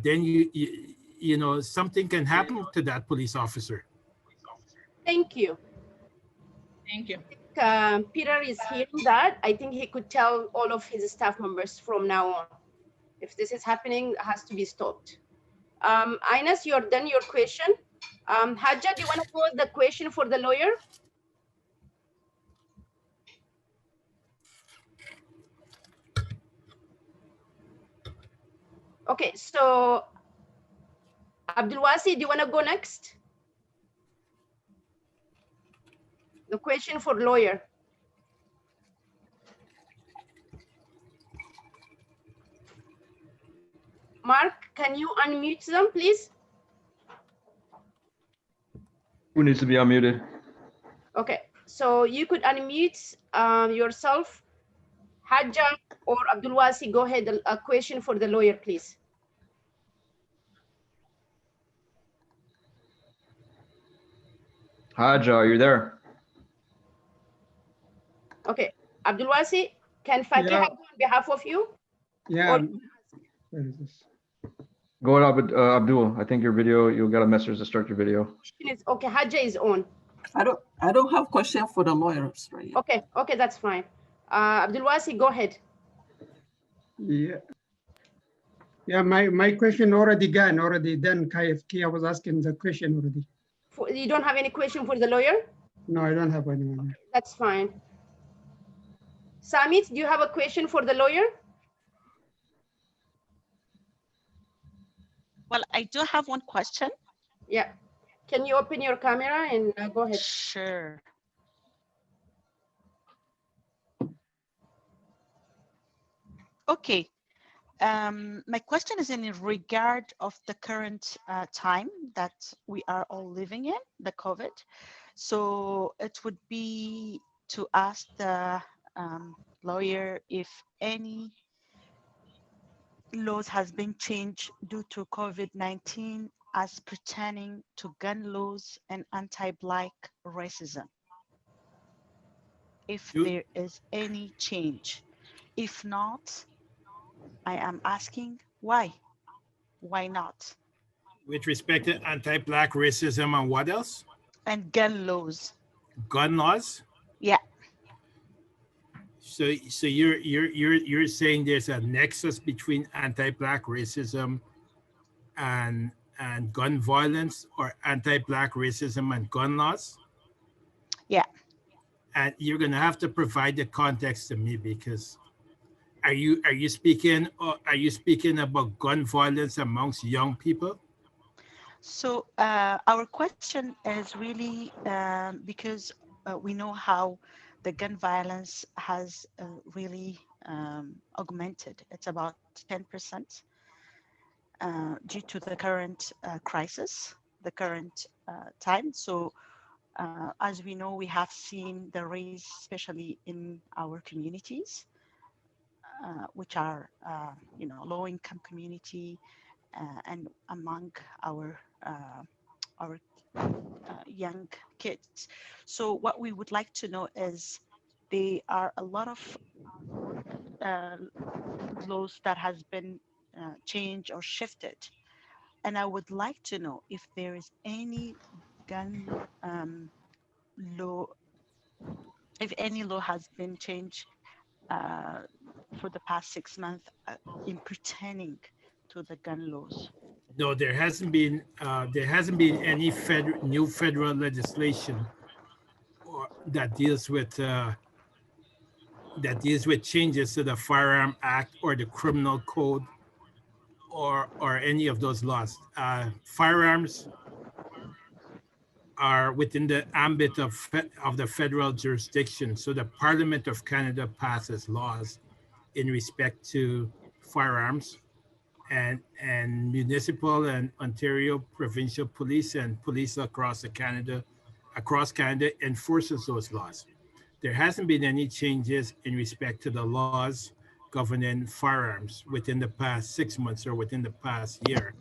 then you know, something can happen to that police officer. Thank you. Thank you. Peter is hearing that. I think he could tell all of his staff members from now on. If this is happening, it has to be stopped. Ines, you're done your question. Hajja, do you want to pose the question for the lawyer? Okay, so Abdulwasi, do you want to go next? The question for lawyer. Mark, can you unmute them, please? Who needs to be unmuted? Okay, so you could unmute yourself. Hajja or Abdulwasi, go ahead. A question for the lawyer, please. Haja, are you there? Okay, Abdulwasi, can Fatiha Yeah, go on behalf of you? yeah. Or Where is this? Go ahead, Abdul. I think your video, you got a message to start your video. it's okay, Haja is on. I don't have question for the lawyers right yet. Okay, okay, that's fine. Abdulwasi, go ahead. Yeah. Yeah, my question already done. Kia was asking the question already. You don't have any question for the lawyer? No, I don't have anyone. That's fine. Samit, do you have a question for the lawyer? Well, I do have one question. Yeah. Can you open your camera and go ahead? Sure. Okay. My question is in regard of the current time that we are all living in, the COVID. So it would be to ask the lawyer if any laws has been changed due to COVID-19 as pertaining to gun laws and anti-Black racism. If there is any change. If not, I am asking why? Why not? With respect to anti-Black racism and what else? And gun laws. Gun laws? Yeah. So you're saying there's a nexus between anti-Black racism and gun violence, or anti-Black racism and gun laws? Yeah. And you're gonna have to provide the context to me, because are you speaking about gun violence amongst young people? So our question is really because we know how the gun violence has really augmented. It's about 10% due to the current crisis, the current time. So as we know, we have seen the rise, especially in our communities, which are, low-income community and among our young kids. So what we would like to know is there are a lot of laws that has been changed or shifted. And I would like to know if there is any gun law, if any law has been changed for the past 6 months in pertaining to the gun laws. No, there hasn't been any new federal legislation that deals with changes to the Firearm Act or the Criminal Code or any of those laws. Firearms are within the ambit of the federal jurisdiction. So the Parliament of Canada passes laws in respect to firearms, and municipal and Ontario provincial police and police across Canada enforces those laws. There hasn't been any changes in respect to the laws governing firearms within the past 6 months or within the past year.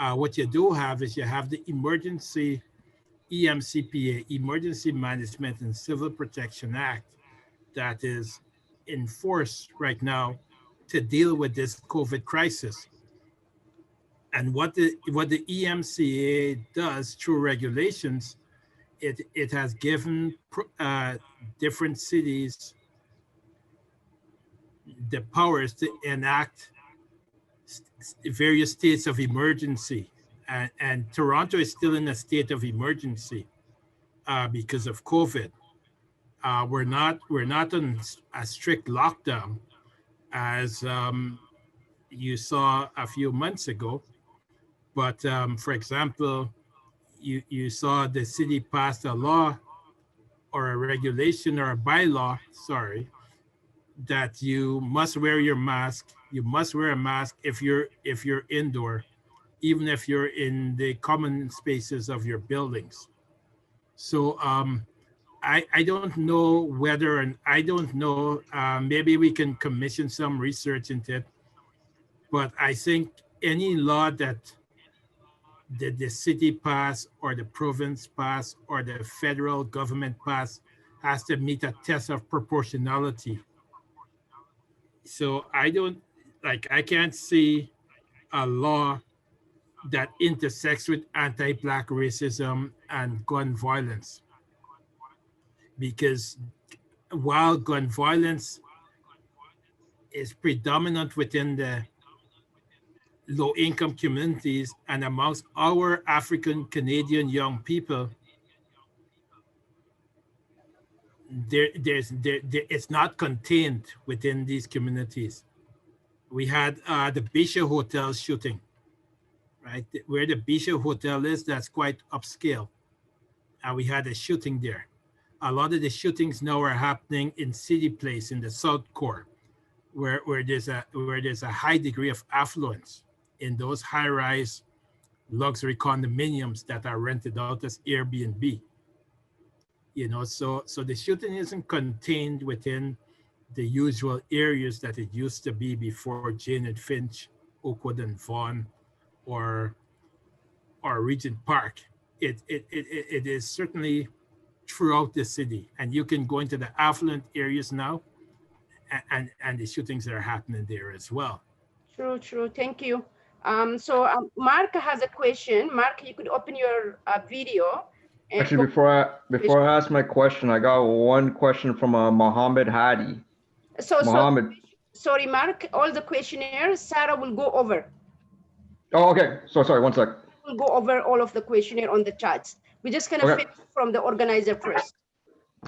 What you do have is you have the emergency EMCPA, Emergency Management and Civil Protection Act, that is in force right now to deal with this COVID crisis. And what the EMCA does through regulations, it has given different cities the powers to enact various states of emergency. And Toronto is still in a state of emergency because of COVID. We're not on a strict lockdown as you saw a few months ago. But for example, you saw the city passed a law or a regulation or a bylaw, sorry, that you must wear your mask. You must wear a mask if you're indoor, even if you're in the common spaces of your buildings. So I don't know whether, and I don't know, maybe we can commission some research into it, but I think any law that the city pass or the province pass or the federal government pass has to meet a test of proportionality. So I can't see a law that intersects with anti-Black racism and gun violence. Because while gun violence is predominant within the low-income communities and amongst our African Canadian young people, it's not contained within these communities. We had the Bisha Hotel shooting, right? Where the Bisha Hotel is, that's quite upscale. And we had a shooting there. A lot of the shootings now are happening in City Place in the South Core, where there's a high degree of affluence in those high-rise luxury condominiums that are rented out as Airbnb. You know, so the shooting isn't contained within the usual areas that it used to be before Jane and Finch, Oakwood and Vaughan, or Regent Park. It is certainly throughout the city, and you can go into the affluent areas now, and the shootings that are happening there as well. True, true. Thank you. Mark has a question. Mark, you could open your video. Actually, before I ask my question, I got one question from Mohammed Hadi. Mohammed. Sorry, Mark. All the questionnaires, Sarah will go over. Oh, okay. So sorry. One sec. We'll go over all of the questionnaire on the chats. We're just gonna finish from the organizer first.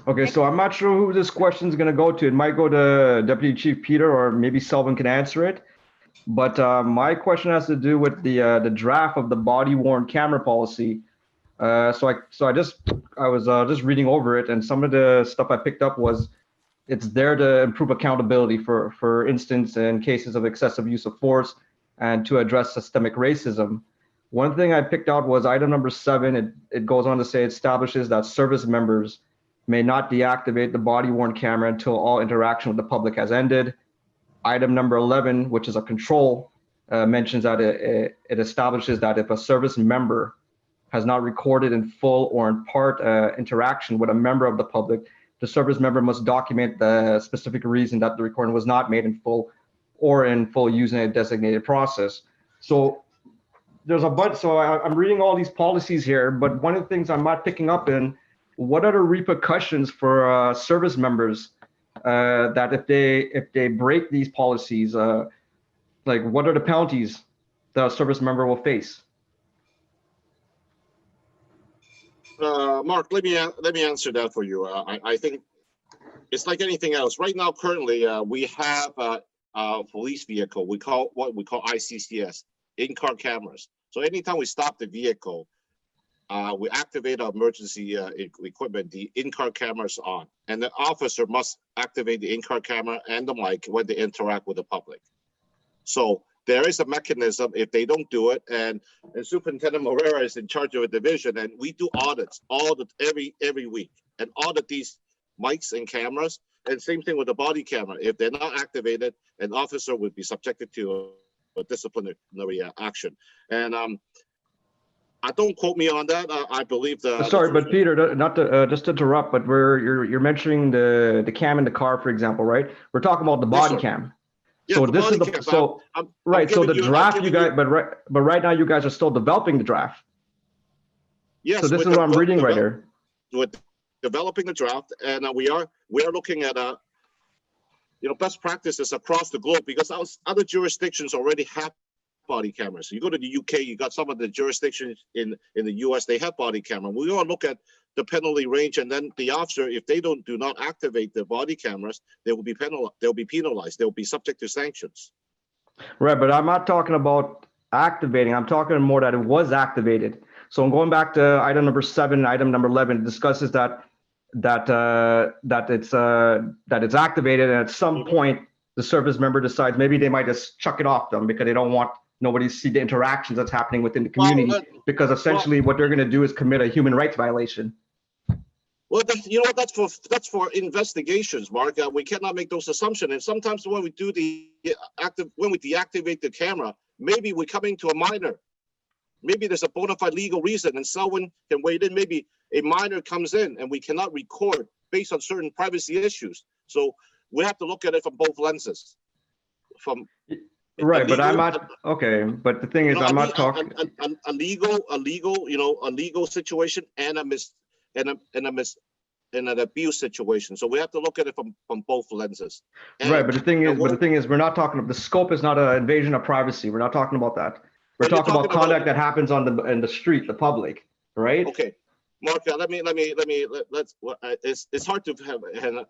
Okay, so I'm not sure who this question is going to go to. It might go to Deputy Chief Peter, or maybe Selvin can answer it. But my question has to do with the draft of the body-worn camera policy. I was just reading over it, and some of the stuff I picked up was it's there to improve accountability for instance in cases of excessive use of force and to address systemic racism. One thing I picked out was item number 7. It goes on to say it establishes that service members may not deactivate the body-worn camera until all interaction with the public has ended. Item number 11, which is a control, mentions that it establishes that if a service member has not recorded in full or in part interaction with a member of the public, the service member must document the specific reason that the recording was not made in full or in full using a designated process. So there's a bunch. So I'm reading all these policies here, but one of the things I'm not picking up in, what are the repercussions for service members that if they break these policies, like what are the penalties that a service member will face? Mark, let me answer that for you. I think it's like anything else. Right now, currently, we have a police vehicle. What we call ICCS, in-car cameras. So anytime we stop the vehicle, we activate our emergency equipment, the in-car cameras on, and the officer must activate the in-car camera and the mic when they interact with the public. So there is a mechanism if they don't do it, and Superintendent Morera is in charge of a division, and we do audits every week and audit these mics and cameras. And same thing with the body camera. If they're not activated, an officer would be subjected to a disciplinary action. And don't quote me on that. I believe the. Sorry, but Peter, not to just to interrupt, but you're mentioning the cam in the car, for example, right? We're talking about the body cam. Yeah, so this is the so right. So the draft you guys, but right now you guys are still developing the draft. Yes. So this is what I'm reading right here. With developing the draft, and we are looking at best practices across the globe, because other jurisdictions already have body cameras. You go to the UK, you got some of the jurisdictions in the US, they have body camera. We all look at the penalty range, and then the officer, if they do not activate the body cameras, they will be penalized. They'll be subject to sanctions. Right, but I'm not talking about activating. I'm talking more that it was activated. So I'm going back to item number 7, item number 11. It discusses that it's activated, and at some point the service member decides maybe they might just chuck it off them because they don't want nobody to see the interactions that's happening within the community, because essentially what they're going to do is commit a human rights violation. Well, that's for investigations, Mark. We cannot make those assumptions. And sometimes when we do when we deactivate the camera, maybe we're coming to a minor. Maybe there's a bona fide legal reason and someone can wait in. Maybe a minor comes in and we cannot record based on certain privacy issues. So we have to look at it from both lenses. From Right, but I'm legal, not okay. But the thing is, I'm not talking. a legal situation and an abuse situation. So we have to look at it from both lenses. And Right, but the thing is, we're not talking. The scope is not an invasion of privacy. We're not talking about that. We're talking about conduct that happens on in the street, the public, right? Okay, Mark, it's hard to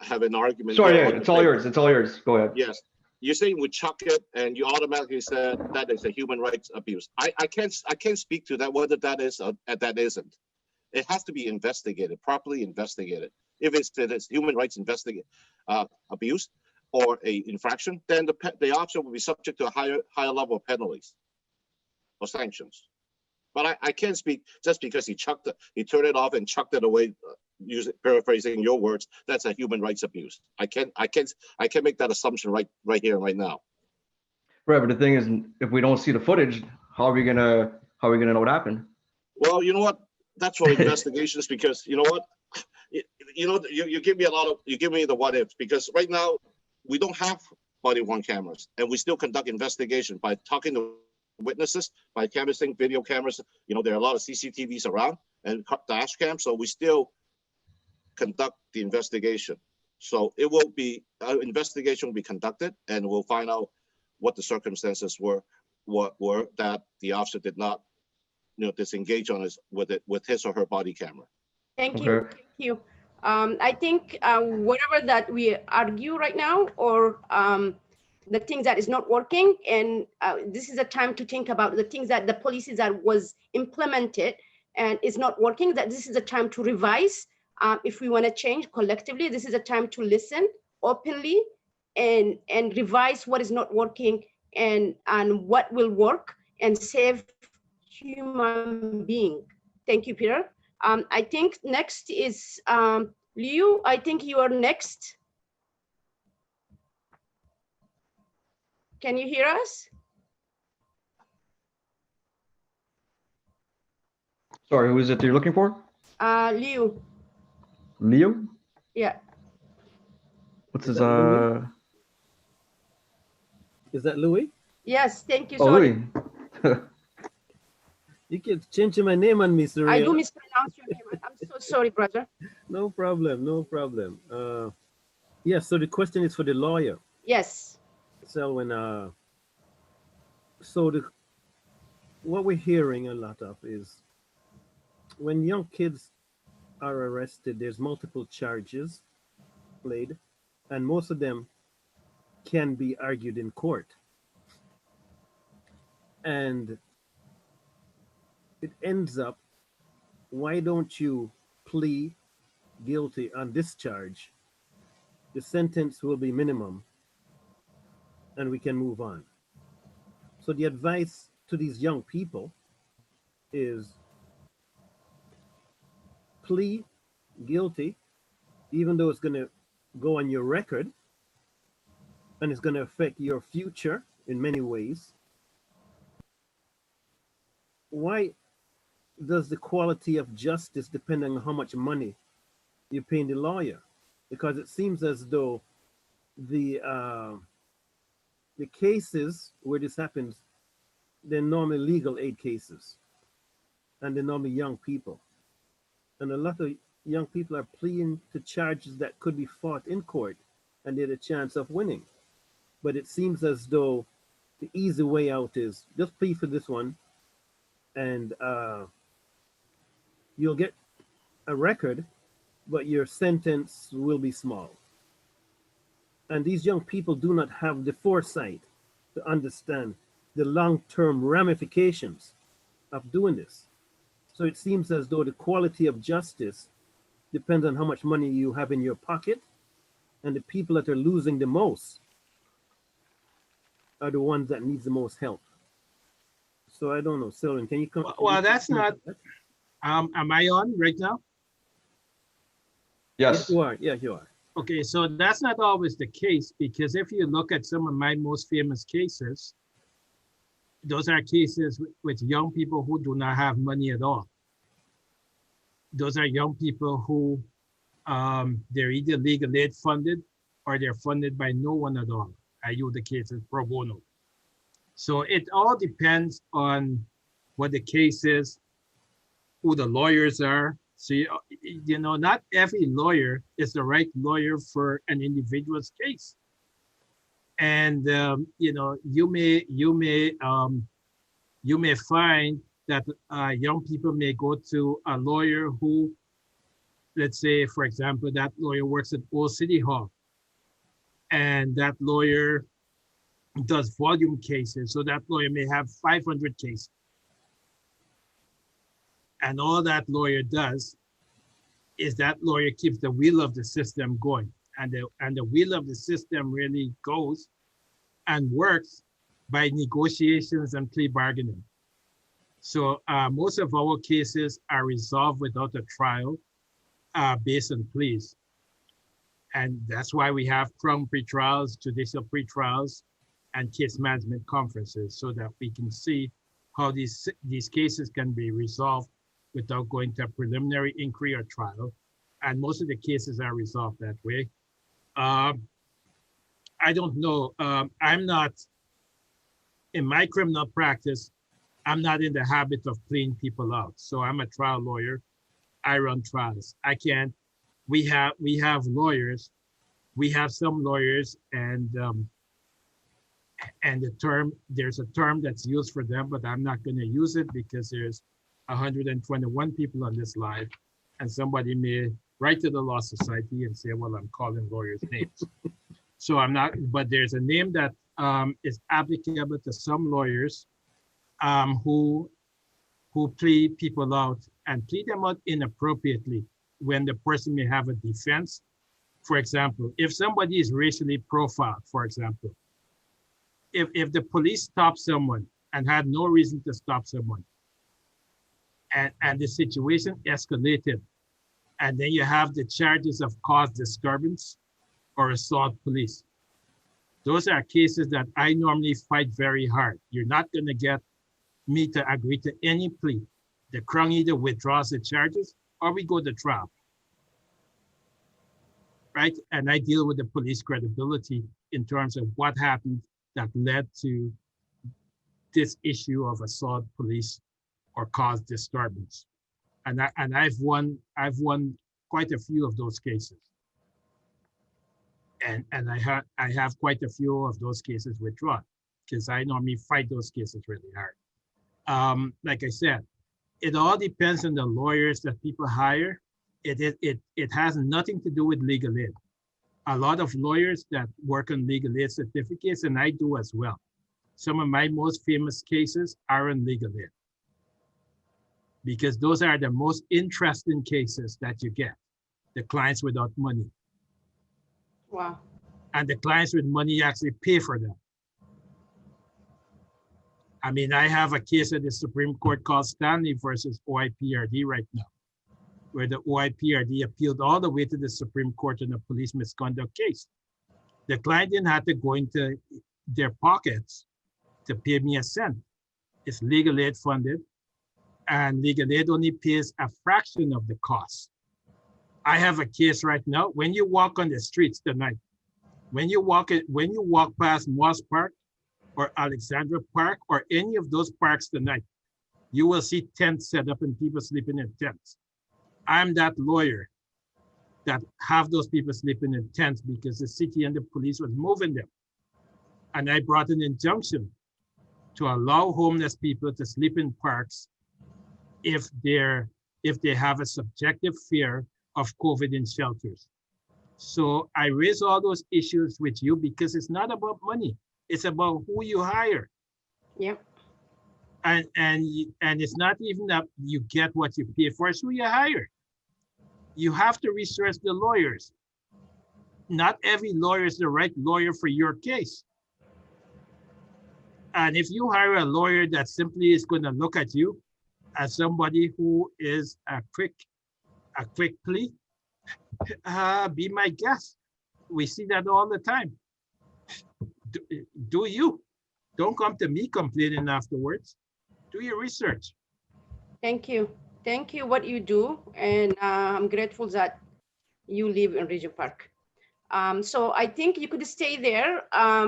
have an argument. Sorry, yeah, it's all yours. It's all yours. Go ahead. Yes, you're saying we chuck it, and you automatically said that is a human rights abuse. I can't speak to that, whether that is or that isn't. It has to be investigated, properly investigated. If it's human rights abuse or a infraction, then the officer will be subject to a higher level of penalties or sanctions. But I can't speak just because he turned it off and chucked it away. Paraphrasing your words, that's a human rights abuse. I can't make that assumption right here and right now. Right, but the thing is, if we don't see the footage, how are we gonna know what happened? Well, you know what? That's for investigations, because you know what? You give me the what ifs, because right now we don't have body-worn cameras, and we still conduct investigation by talking to witnesses, by canvassing video cameras. There are a lot of CCTVs around and dash cams, so we still conduct the investigation. So it will be investigation will be conducted, and we'll find out what the circumstances were that the officer did not disengage on with his or her body camera. Thank you. Thank you. I think whatever that we argue right now, or the things that is not working, and this is a time to think about the things that the policies that was implemented and is not working, that this is a time to revise. If we want to change collectively, this is a time to listen openly and revise what is not working and what will work and save human being. Thank you, Peter. I think next is Liu. I think you are next. Can you hear us? Sorry, who is it you're looking for? Liu. Leo? Yeah. What's his Is that Louis? Yes, thank you. Oh, Sorry. Louis. You can change my name on me, Surya. I do mispronounce your name. I'm so sorry, brother. No problem, no problem. Yes, so the question is for the lawyer. Yes. Selwyn, what we're hearing a lot of is when young kids are arrested, there's multiple charges laid, and most of them can be argued in court. And it ends up, why don't you plead guilty on this charge? The sentence will be minimum, and we can move on. So the advice to these young people is plead guilty, even though it's going to go on your record and it's going to affect your future in many ways. Why does the quality of justice depend on how much money you're paying the lawyer? Because it seems as though the cases where this happens, they're normally legal aid cases, and they're normally young people. And a lot of young people are pleading to charges that could be fought in court, and they had a chance of winning. But it seems as though the easy way out is just plead for this one, and you'll get a record, but your sentence will be small. And these young people do not have the foresight to understand the long-term ramifications of doing this. So it seems as though the quality of justice depends on how much money you have in your pocket, and the people that are losing the most are the ones that need the most help. So I don't know, Selwyn, can you come? Well, that's not, am I on right now? Yes. You are, yeah, you are. Okay, so that's not always the case, because if you look at some of my most famous cases, those are cases with young people who do not have money at all. Those are young people who they're either legal aid funded or they're funded by no one at all. I use the cases pro bono. So it all depends on what the case is, who the lawyers are. So, you know, not every lawyer is the right lawyer for an individual's case. And, you know, you may find that young people may go to a lawyer who, let's say, for example, that lawyer works at Old City Hall, and that lawyer does volume cases. So that lawyer may have 500 cases. And all that lawyer does is that lawyer keeps the wheel of the system going. And the wheel of the system really goes and works by negotiations and plea bargaining. So most of our cases are resolved without a trial based on pleas. And that's why we have Crown pre-trials, judicial pre-trials, and case management conferences, so that we can see how these cases can be resolved without going to a preliminary inquiry or trial. And most of the cases are resolved that way. I don't know, I'm not, in my criminal practice, I'm not in the habit of pleading people out. So I'm a trial lawyer, I run trials. I can't, we have lawyers, we have some lawyers, and the term, there's a term that's used for them, but I'm not gonna use it because there's 121 people on this live, and somebody may write to the Law Society and say, well, I'm calling lawyers names. So I'm not, but there's a name that is applicable to some lawyers who plead people out and plead them out inappropriately when the person may have a defense. For example, if somebody is racially profiled, for example, if the police stop someone and had no reason to stop someone, and the situation escalated, and then you have the charges of cause disturbance or assault police. Those are cases that I normally fight very hard. You're not gonna get me to agree to any plea. The Crown either withdraws the charges or we go to trial, right? And I deal with the police credibility in terms of what happened that led to this issue of assault police or cause disturbance. And I've won quite a few of those cases. And I have quite a few of those cases withdrawn because I normally fight those cases really hard. Like I said, it all depends on the lawyers that people hire. It has nothing to do with legal aid. A lot of lawyers that work on legal aid certificates, and I do as well. Some of my most famous cases are on legal aid because those are the most interesting cases that you get, the clients without money. Wow. And the clients with money actually pay for them. I mean, I have a case at the Supreme Court called Stanley versus OIPRD right now, where the OIPRD appealed all the way to the Supreme Court in a police misconduct case. The client didn't have to go into their pockets to pay me a cent. It's legal aid funded, and legal aid only pays a fraction of the cost. I have a case right now. When you walk on the streets tonight, when you walk past Moss Park or Alexandra Park or any of those parks tonight, you will see tents set up and people sleeping in tents. I'm that lawyer that have those people sleeping in tents because the city and the police was moving them. And I brought an injunction to allow homeless people to sleep in parks if they have a subjective fear of COVID in shelters. So I raise all those issues with you because it's not about money. It's about who you hire. Yep. And it's not even that you get what you pay for, it's who you hire. You have to research the lawyers. Not every lawyer is the right lawyer for your case. And if you hire a lawyer that simply is going to look at you as somebody who is a quick plea, be my guest. We see that all the time. Do you? Don't come to me complaining afterwards. Do your research. Thank you. Thank you what you do. And I'm grateful that you live in Regent Park. So I think you could stay there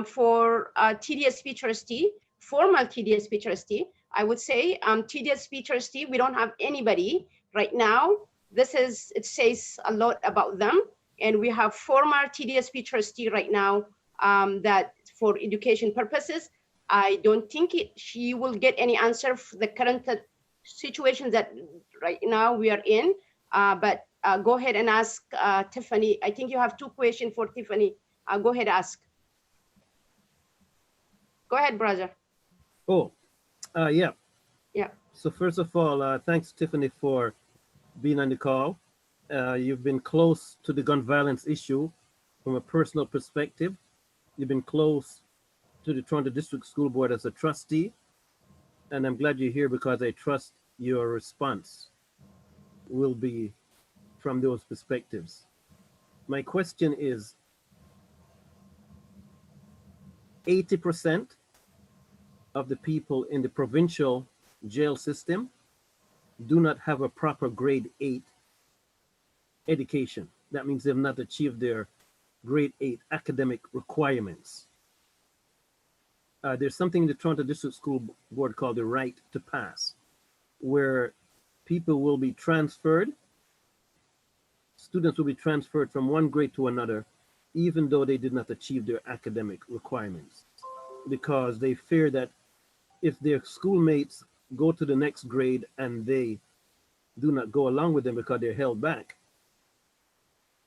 for TDSP trustee, formal TDSP trustee. I would say TDSP trustee, we don't have anybody right now. It says a lot about them. And we have former TDSP trustee right now that for education purposes, I don't think she will get any answer for the current situation that right now we are in. But go ahead and ask Tiffany. I think you have two questions for Tiffany. Go ahead, ask. Go ahead, brother. Oh, yeah. Yeah. So first of all, thanks, Tiffany, for being on the call. You've been close to the gun violence issue from a personal perspective. You've been close to the Toronto District School Board as a trustee. And I'm glad you're here because I trust your response will be from those perspectives. My question is, 80% of the people in the provincial jail system do not have a proper grade 8 education. That means they've not achieved their grade 8 academic requirements. There's something in the Toronto District School Board called the right to pass, where people will be transferred, students will be transferred from one grade to another, even though they did not achieve their academic requirements, because they fear that if their schoolmates go to the next grade and they do not go along with them because they're held back,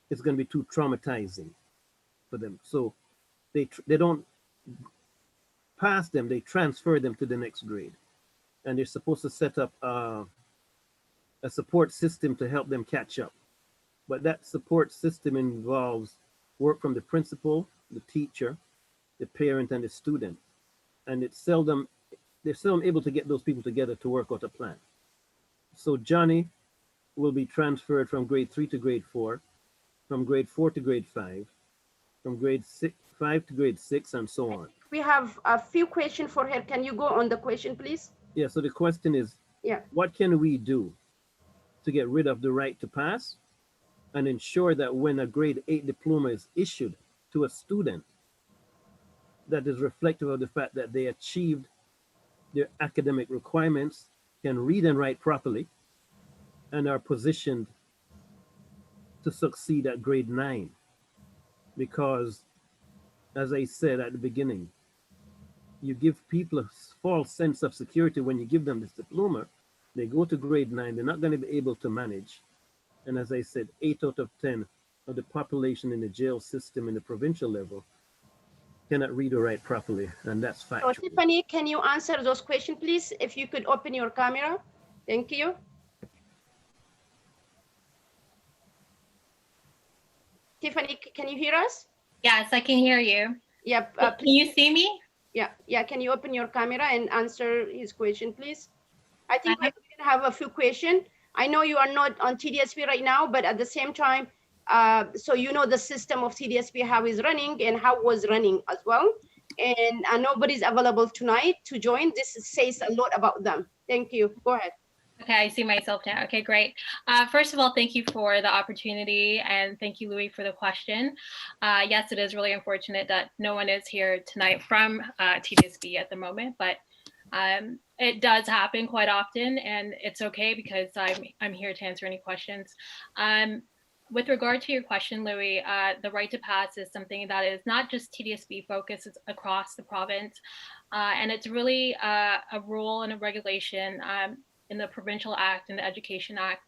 it's going to be too traumatizing for them. So they don't pass them, they transfer them to the next grade. And they're supposed to set up a support system to help them catch up. But that support system involves work from the principal, the teacher, the parent, and the student. And they're seldom able to get those people together to work out a plan. So Johnny will be transferred from grade 3 to grade 4, from grade 4 to grade 5, from grade 5 to grade 6, and so on. We have a few questions for her. Can you go on the question, please? Yeah, so the question is, what can we do to get rid of the right to pass and ensure that when a grade 8 diploma is issued to a student, that is reflective of the fact that they achieved their academic requirements, can read and write properly, and are positioned to succeed at grade 9. Because, as I said at the beginning, you give people a false sense of security when you give them this diploma. They go to grade 9, they're not going to be able to manage. And as I said, 8 out of 10 of the population in the jail system in the provincial level cannot read or write properly, and that's factual. So Tiffany, can you answer those questions, please? If you could open your camera. Thank you. Tiffany, can you hear us? Yes, I can hear you. Yep. Can you see me? Yeah. Can you open your camera and answer his question, please? I think we have a few questions. I know you are not on TDSP right now, but at the same time, so you know the system of TDSP, how is running and how was running as well. And nobody's available tonight to join. This says a lot about them. Thank you. Go ahead. Okay, I see myself now. Okay, great. First of all, thank you for the opportunity, and thank you, Louis, for the question. Yes, it is really unfortunate that no one is here tonight from TDSP at the moment, but it does happen quite often, and it's okay because I'm here to answer any questions. With regard to your question, Louis, the right to pass is something that is not just TDSP focused, it's across the province, and it's really a rule and a regulation in the Provincial Act and the Education Act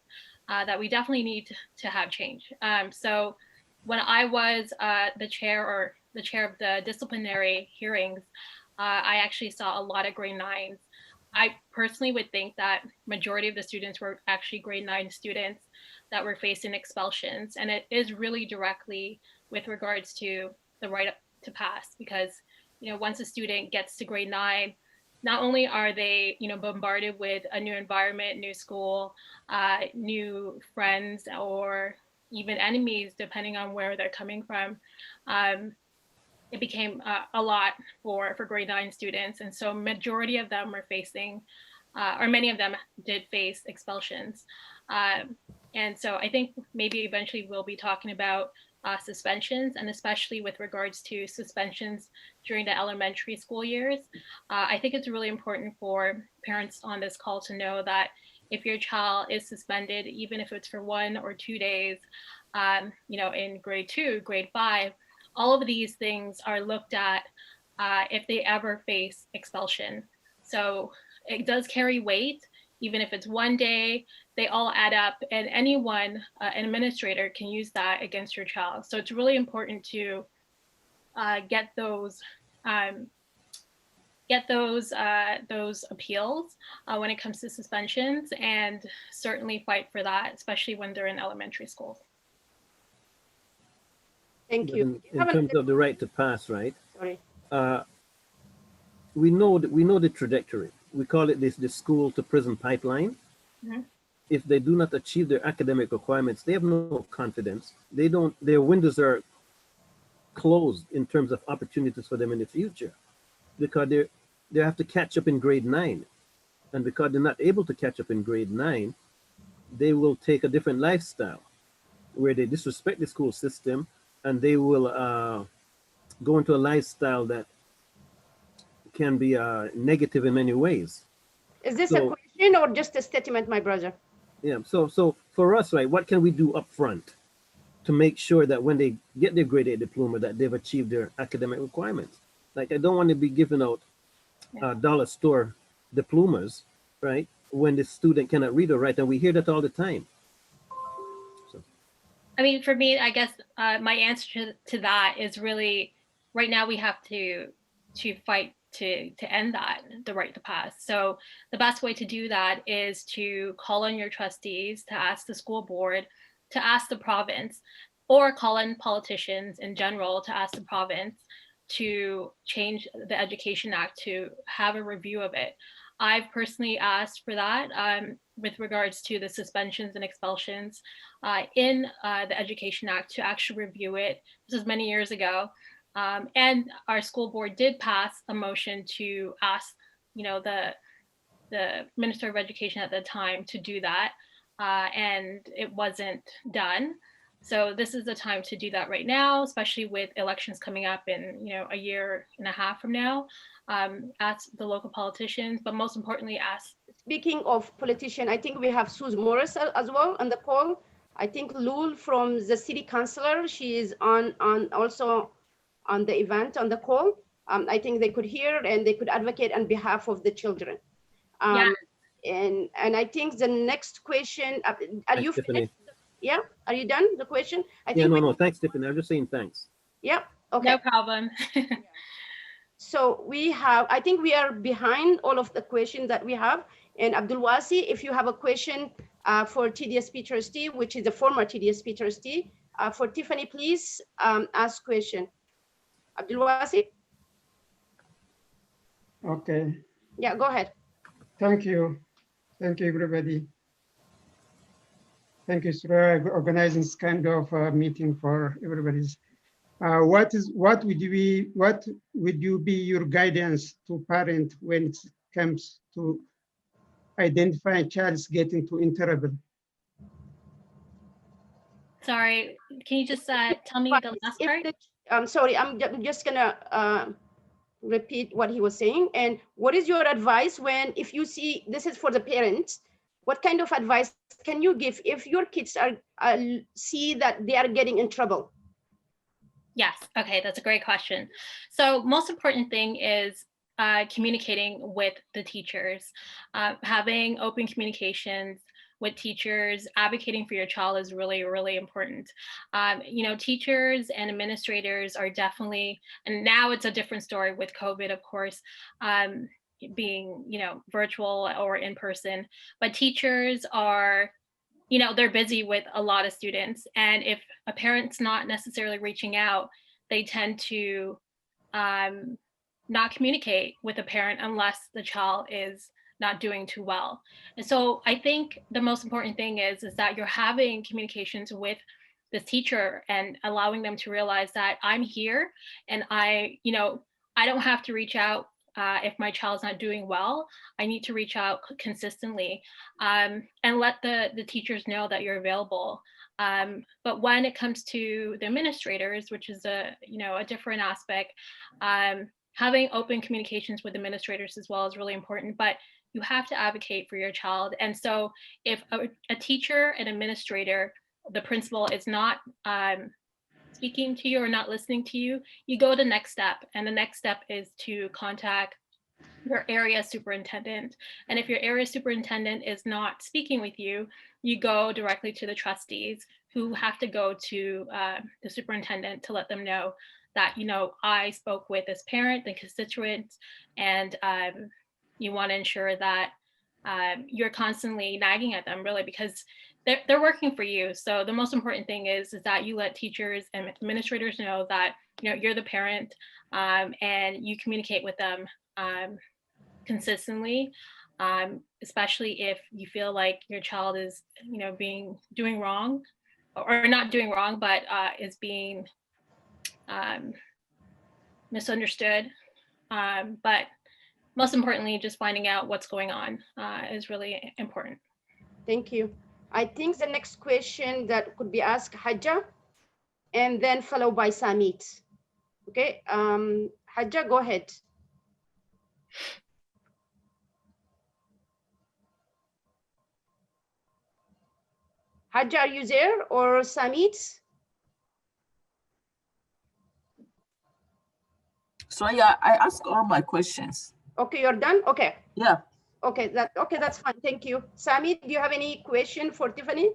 that we definitely need to have change. So when I was the chair of the disciplinary hearings, I actually saw a lot of grade 9s. I personally would think that majority of the students were actually grade 9 students that were facing expulsions. And it is really directly with regards to the right to pass, because, you know, once a student gets to grade 9, not only are they, you know, bombarded with a new environment, new school, new friends, or even enemies, depending on where they're coming from. it became a lot for grade 9 students. And so majority of them are facing, or many of them did face expulsions. And so I think maybe eventually we'll be talking about suspensions, and especially with regards to suspensions during the elementary school years. I think it's really important for parents on this call to know that if your child is suspended, even if it's for 1 or 2 days, in grade 2, grade 5, all of these things are looked at if they ever face expulsion. So it does carry weight, even if it's 1 day, they all add up, and anyone, an administrator, can use that against your child. So it's really important to get those appeals when it comes to suspensions, and certainly fight for that, especially when they're in elementary schools. Thank you. In terms of the right to pass, right? Sorry. We know the trajectory. We call it the school to prison pipeline. Mm-hmm. If they do not achieve their academic requirements, they have no confidence. Their windows are closed in terms of opportunities for them in the future, because they have to catch up in grade 9. And because they're not able to catch up in grade 9, they will take a different lifestyle where they disrespect the school system, and they will go into a lifestyle that can be negative in many ways. Is this a question or just a statement, my brother? Yeah, so for us, right, what can we do up front to make sure that when they get their grade 8 diploma that they've achieved their academic requirements? Like, I don't want to be giving out dollar store diplomas, right, when the student cannot read or write, and we hear that all the time. I mean, for me, I guess my answer to that is really, right now we have to fight to end that, the right to pass. So the best way to do that is to call on your trustees, to ask the school board, to ask the province, or call on politicians in general to ask the province to change the Education Act, to have a review of it. I've personally asked for that with regards to the suspensions and expulsions in the Education Act, to actually review it. This was many years ago. And our school board did pass a motion to ask, the Minister of Education at the time to do that, and it wasn't done. So this is the time to do that right now, especially with elections coming up in a year and a half from now. Ask the local politicians, but most importantly, ask. Speaking of politician, I think we have Suze Morris as well on the call. I think Lul from the city councilor, she is on also on the event, on the call. I think they could hear and they could advocate on behalf of the children. Yeah. And I think the next question, are you finished? Yeah, are you done, the question? I think no, thanks, Tiffany. I'm just saying thanks. Yeah, okay. No problem. So we have, I think we are behind all of the questions that we have. And Abdulwasi, if you have a question for TDSP trustee, which is the former TDSP trustee, for Tiffany, please ask question. Abdulwasi? Okay. Yeah, go ahead. Thank you. Thank you, everybody. Thank you for organizing this kind of meeting for everybody's. What would you be your guidance to parent when it comes to identifying child's getting to interable? Sorry, can you just tell me the last part? I'm sorry, I'm just gonna repeat what he was saying. And what is your advice if you see, this is for the parents, what kind of advice can you give if your kids see that they are getting in trouble? Yes, okay, that's a great question. So most important thing is communicating with the teachers, having open communications with teachers. Advocating for your child is really, really important. Teachers and administrators are definitely, and now it's a different story with COVID, of course, being, virtual or in person, but teachers are, they're busy with a lot of students. And if a parent's not necessarily reaching out, they tend to not communicate with a parent unless the child is not doing too well. And so I think the most important thing is that you're having communications with this teacher and allowing them to realize that I'm here and I don't have to reach out if my child's not doing well. I need to reach out consistently and let the teachers know that you're available. But when it comes to the administrators, which is a different aspect, having open communications with administrators as well is really important, but you have to advocate for your child. And so if a teacher, an administrator, the principal is not speaking to you or not listening to you, you go to the next step. And the next step is to contact your area superintendent. And if your area superintendent is not speaking with you, you go directly to the trustees, who have to go to the superintendent to let them know that, I spoke with this parent and constituents, and you want to ensure that you're constantly nagging at them, really, because they're working for you. So the most important thing is that you let teachers and administrators know that you're the parent, and you communicate with them consistently, especially if you feel like your child is doing wrong, or not doing wrong, but is being misunderstood. But most importantly, just finding out what's going on is really important. Thank you. I think the next question that could be asked, Hajja, and then followed by Samit. Okay, Hajja, go ahead. Hajja, are you there, or Samit? So yeah, I asked all my questions. Okay, you're done. Okay. Yeah. Okay, that's fine. Thank you. Samit, do you have any question for Tiffany?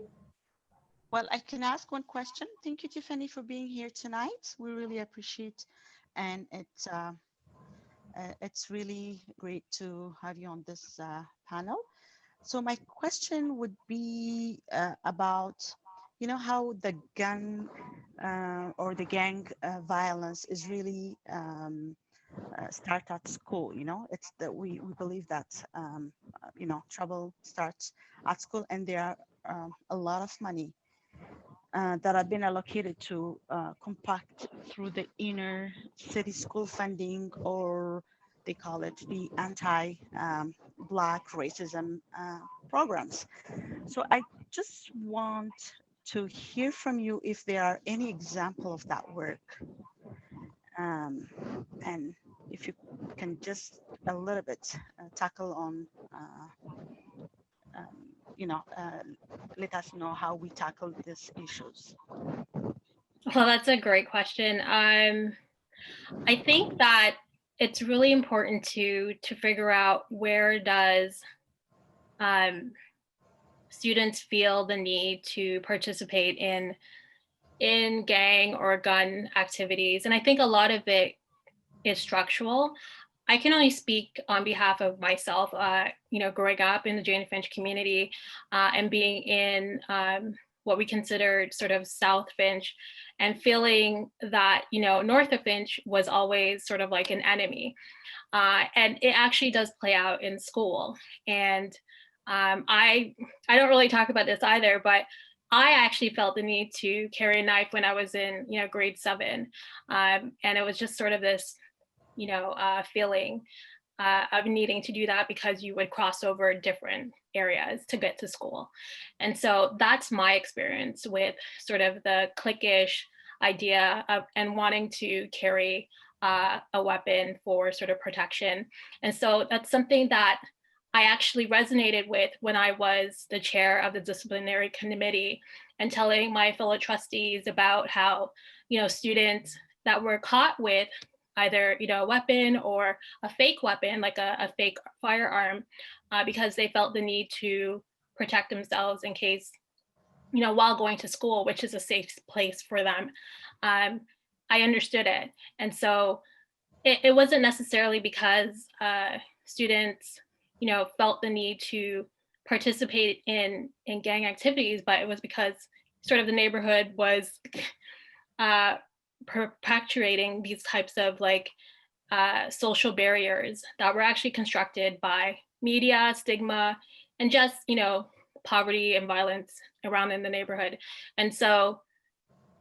Well, I can ask one question. Thank you, Tiffany, for being here tonight. We really appreciate, and it's really great to have you on this panel. So my question would be about, how the gun or the gang violence is really start at school. It's that we believe that trouble starts at school, and there are a lot of money that have been allocated to compact through the inner city school funding, or they call it the anti-Black racism programs. So I just want to hear from you if there are any example of that work. And if you can just a little bit tackle on, let us know how we tackle these issues. Well, that's a great question. I think that it's really important to figure out where does students feel the need to participate in gang or gun activities. And I think a lot of it is structural. I can only speak on behalf of myself, growing up in the Jane Finch community and being in what we considered sort of South Finch, and feeling that, North of Finch was always sort of like an enemy. And it actually does play out in school. And I don't really talk about this either, but I actually felt the need to carry a knife when I was in, grade 7. And it was just sort of this, feeling of needing to do that because you would cross over different areas to get to school. And so that's my experience with sort of the cliquish idea of and wanting to carry a weapon for sort of protection. And so that's something that I actually resonated with when I was the chair of the disciplinary committee, and telling my fellow trustees about how, students that were caught with either, a weapon or a fake weapon, like a fake firearm, because they felt the need to protect themselves in case, while going to school, which is a safe place for them. I understood it. And so it wasn't necessarily because students, felt the need to participate in gang activities, but it was because sort of the neighborhood was perpetuating these types of social barriers that were actually constructed by media, stigma, and just, poverty and violence around in the neighborhood. And so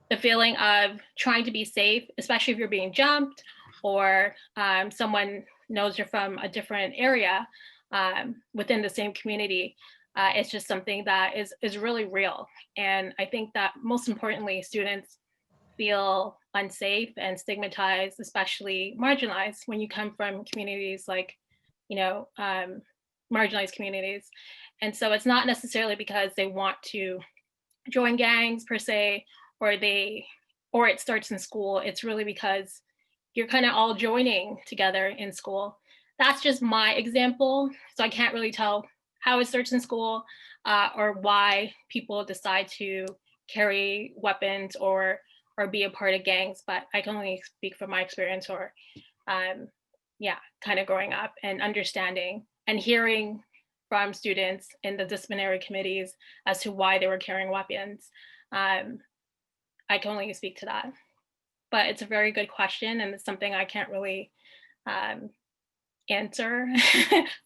the feeling of trying to be safe, especially if you're being jumped or someone knows you're from a different area within the same community. It's just something that is really real. And I think that most importantly, students feel unsafe and stigmatized, especially marginalized when you come from communities like, marginalized communities. And so it's not necessarily because they want to join gangs per se, or it starts in school. It's really because you're kind of all joining together in school. That's just my example. So I can't really tell how it starts in school or why people decide to carry weapons or be a part of gangs, but I can only speak from my experience or kind of growing up and understanding and hearing from students in the disciplinary committees as to why they were carrying weapons. I can only speak to that, but it's a very good question and it's something I can't really answer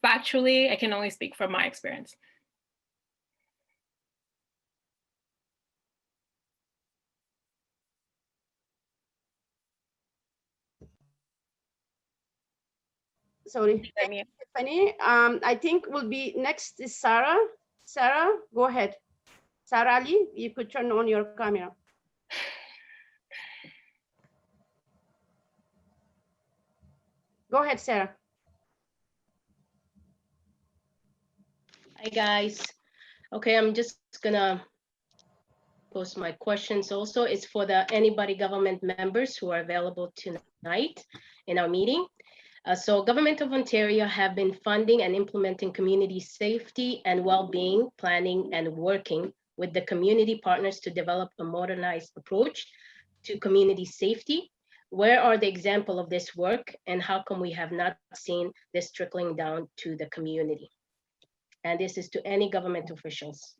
factually. I can only speak from my experience. Sorry, Tiffany. I think will be next is Sarah. Sarah, go ahead. Sarah Ali, you could turn on your camera. Go ahead, Sarah. Hi guys. Okay, I'm just gonna post my questions also. It's for anybody government members who are available tonight in our meeting. So Government of Ontario have been funding and implementing community safety and well-being planning and working with the community partners to develop a modernized approach to community safety. Where are the example of this work and how come we have not seen this trickling down to the community? And this is to any government officials.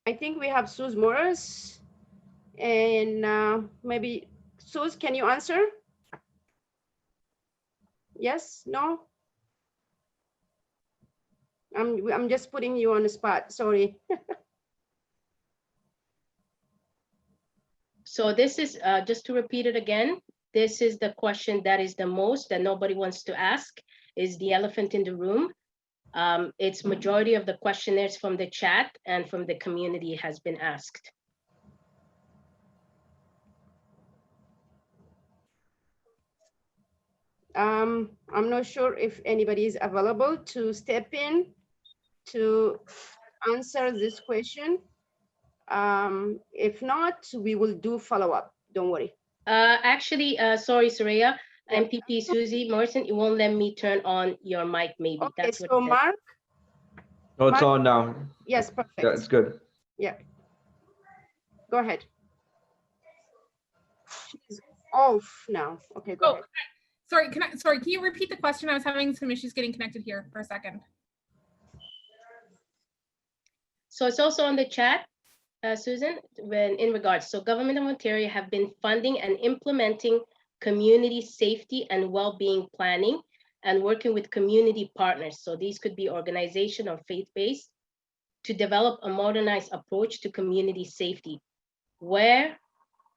I think we have Suze Morris and maybe Suze, can you answer? Yes, no? I'm just putting you on the spot, sorry. So this is, just to repeat it again, this is the question that is the most that nobody wants to ask, is the elephant in the room. It's majority of the questionnaires from the chat and from the community has been asked. I'm not sure if anybody is available to step in to answer this question. If not, we will do follow-up, don't worry. Actually, sorry, Soraya, MPP Susie Morrison, it won't let me turn on your mic maybe. Okay, that's what so Mark? Oh, it's Mark? on now. Yes, perfect. Yeah, it's good. Yeah. Go ahead. She's off now. Okay, go ahead. Sorry, can you repeat the question? I was having some issues getting connected here for a second. So it's also on the chat, Susan, in regards. So Government of Ontario have been funding and implementing community safety and well-being planning and working with community partners. So these could be organization or faith-based to develop a modernized approach to community safety. Where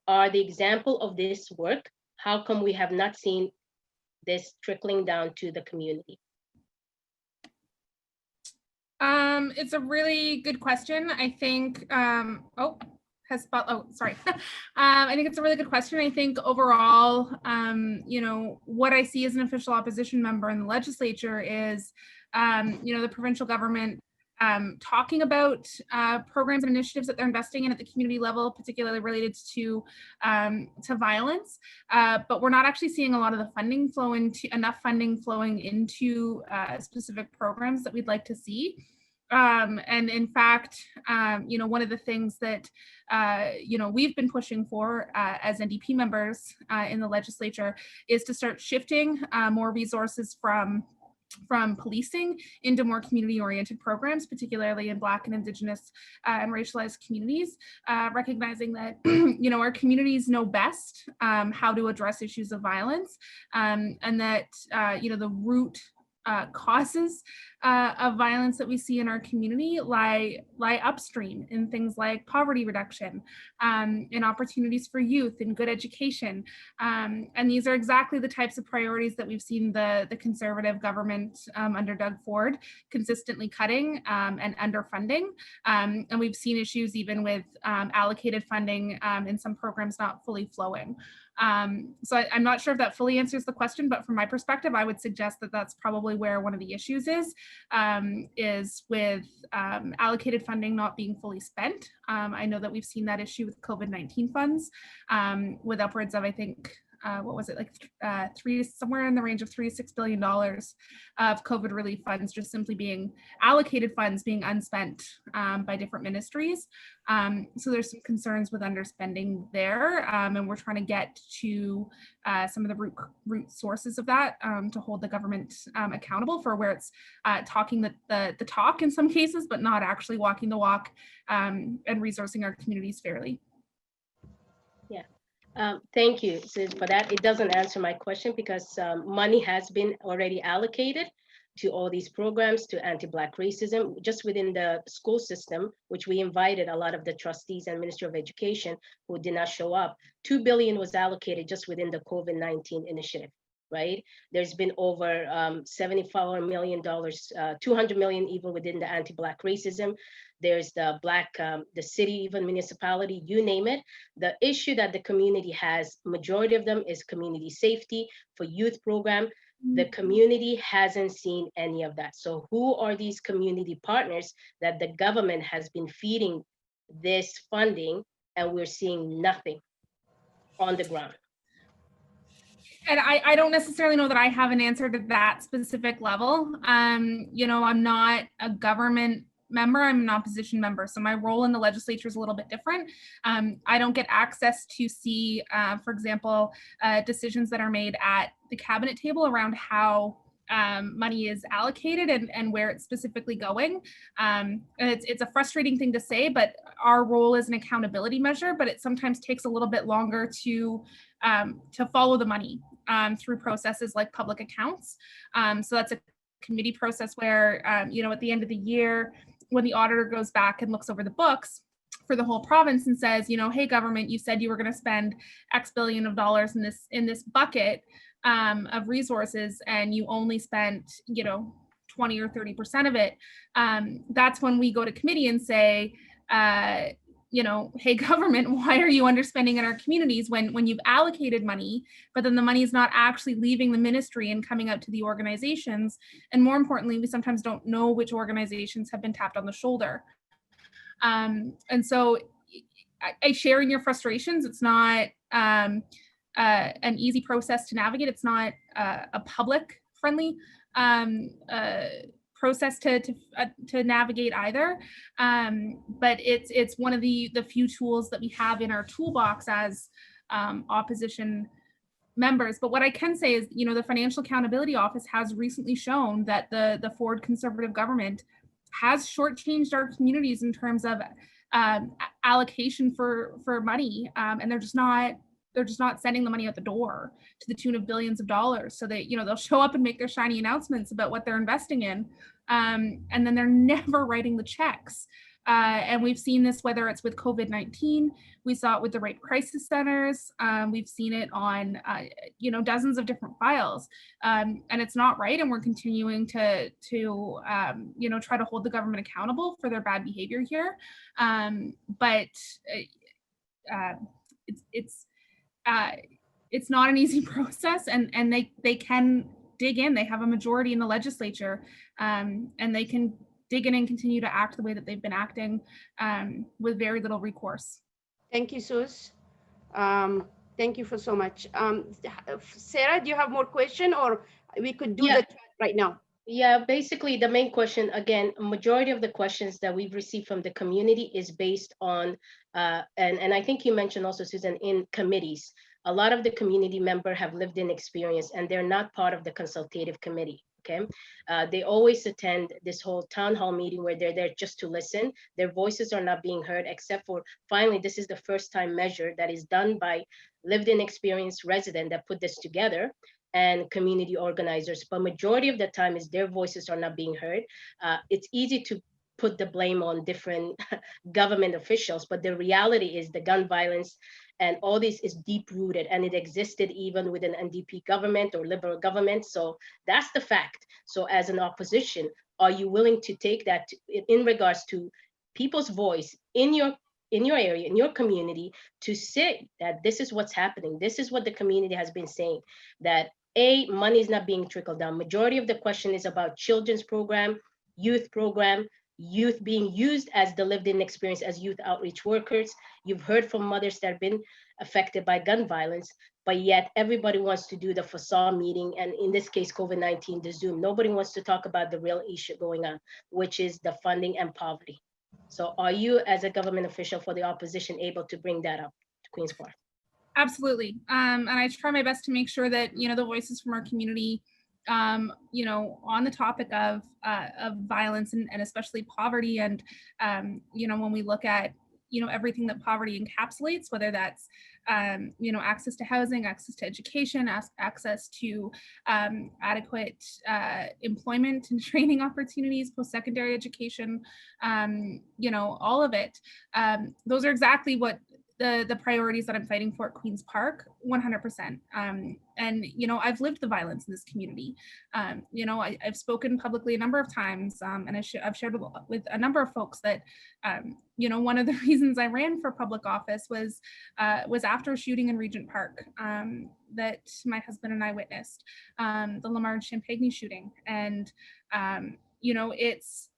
are the example of this work? How come we have not seen this trickling down to the community? It's a really good question. I think, I think it's a really good question. I think overall, what I see as an official opposition member in the legislature is, the provincial government talking about programs and initiatives that they're investing in at the community level, particularly related to violence, but we're not actually seeing a lot of the funding enough funding flowing into specific programs that we'd like to see. And in fact, one of the things that, we've been pushing for as NDP members in the legislature is to start shifting more resources from policing into more community-oriented programs, particularly in Black and Indigenous and racialized communities, recognizing that, our communities know best how to address issues of violence, and that, the root causes of violence that we see in our community lie upstream in things like poverty reduction, in opportunities for youth, in good education. And these are exactly the types of priorities that we've seen the Conservative government under Doug Ford consistently cutting and underfunding. And we've seen issues even with allocated funding in some programs not fully flowing. So I'm not sure if that fully answers the question, but from my perspective, I would suggest that that's probably where one of the issues is with allocated funding not being fully spent. I know that we've seen that issue with COVID-19 funds with upwards of, I think, what was it, like somewhere in the range of $3 to $6 billion of COVID relief funds just simply being allocated funds being unspent by different ministries. So there's some concerns with underspending there, and we're trying to get to some of the root sources of that to hold the government accountable for where it's talking the talk in some cases, but not actually walking the walk and resourcing our communities fairly. Yeah. Thank you for that. It doesn't answer my question because money has been already allocated to all these programs, to anti-Black racism, just within the school system, which we invited a lot of the trustees and Ministry of Education who did not show up. $2 billion was allocated just within the COVID-19 initiative, right? There's been over $74 million, $200 million even within the anti-Black racism. There's the the city, even municipality, you name it. The issue that the community has, majority of them is community safety for youth program. The community hasn't seen any of that. So who are these community partners that the government has been feeding this funding and we're seeing nothing on the ground? And I don't necessarily know that I have an answer to that specific level. You know, I'm not a government member, I'm an opposition member. So my role in the legislature is a little bit different. I don't get access to see, for example, decisions that are made at the cabinet table around how money is allocated and where it's specifically going. And it's a frustrating thing to say, but our role is an accountability measure, but it sometimes takes a little bit longer to follow the money through processes like public accounts. So that's a committee process where, you know, at the end of the year, when the auditor goes back and looks over the books for the whole province and says, you know, hey, government, you said you were going to spend X billion of dollars in this bucket of resources, and you only spent, you know, 20 or 30% of it. That's when we go to committee and say, you know, hey, government, why are you underspending in our communities when you've allocated money, but then the money is not actually leaving the ministry and coming out to the organizations? And more importantly, we sometimes don't know which organizations have been tapped on the shoulder. And so I share in your frustrations. It's not an easy process to navigate. It's not a public friendly process to navigate either, but it's one of the few tools that we have in our toolbox as opposition members. But what I can say is, you know, the Financial Accountability Office has recently shown that the Ford Conservative government has shortchanged our communities in terms of allocation for money, and they're just not sending the money out the door to the tune of billions of dollars. So that, you know, they'll show up and make their shiny announcements about what they're investing in, and then they're never writing the checks. And we've seen this, whether it's with COVID-19, we saw it with the rape crisis centers, we've seen it on, you know, dozens of different files, and it's not right. And we're continuing to you know, try to hold the government accountable for their bad behavior here. But it's not an easy process, and they can dig in. They have a majority in the legislature, and they can dig in and continue to act the way that they've been acting with very little recourse. Thank you, Sus. Thank you for so much. Sarah, do you have more question, or we could do the chat right now? Yeah, basically the main question, again, a majority of the questions that we've received from the community is based on, and I think you mentioned also, Susan, in committees. A lot of the community members have lived in experience and they're not part of the consultative committee, okay? They always attend this whole town hall meeting where they're there just to listen. Their voices are not being heard, except for, finally, this is the first time measure that is done by lived in experience resident that put this together. and community organizers, but majority of the time is their voices are not being heard. It's easy to put the blame on different government officials, but the reality is the gun violence and all this is deep rooted, and it existed even with an NDP government or liberal government. So that's the fact. So as an opposition, are you willing to take that in regards to people's voice in your area, in your community, to say that this is what's happening? This is what the community has been saying, that money is not being trickled down. Majority of the question is about children's program, youth program, youth being used as the lived-in experience as youth outreach workers. You've heard from mothers that have been affected by gun violence, but yet everybody wants to do the facade meeting, and in this case, COVID-19, the Zoom. Nobody wants to talk about the real issue going on, which is the funding and poverty. So are you, as a government official for the opposition, able to bring that up to Queen's Park? Absolutely. And I try my best to make sure that, the voices from our community, on the topic of violence and especially poverty, and, when we look at, everything that poverty encapsulates, whether that's, access to housing, access to education, access to adequate employment and training opportunities, post-secondary education, all of it. Those are exactly what the priorities that I'm fighting for at Queen's Park, 100%. And, I've lived the violence in this community. I've spoken publicly a number of times, and I've shared with a number of folks that, one of the reasons I ran for public office was after a shooting in Regent Park that my husband and I witnessed, the Lamar and Champagne shooting. And, it's,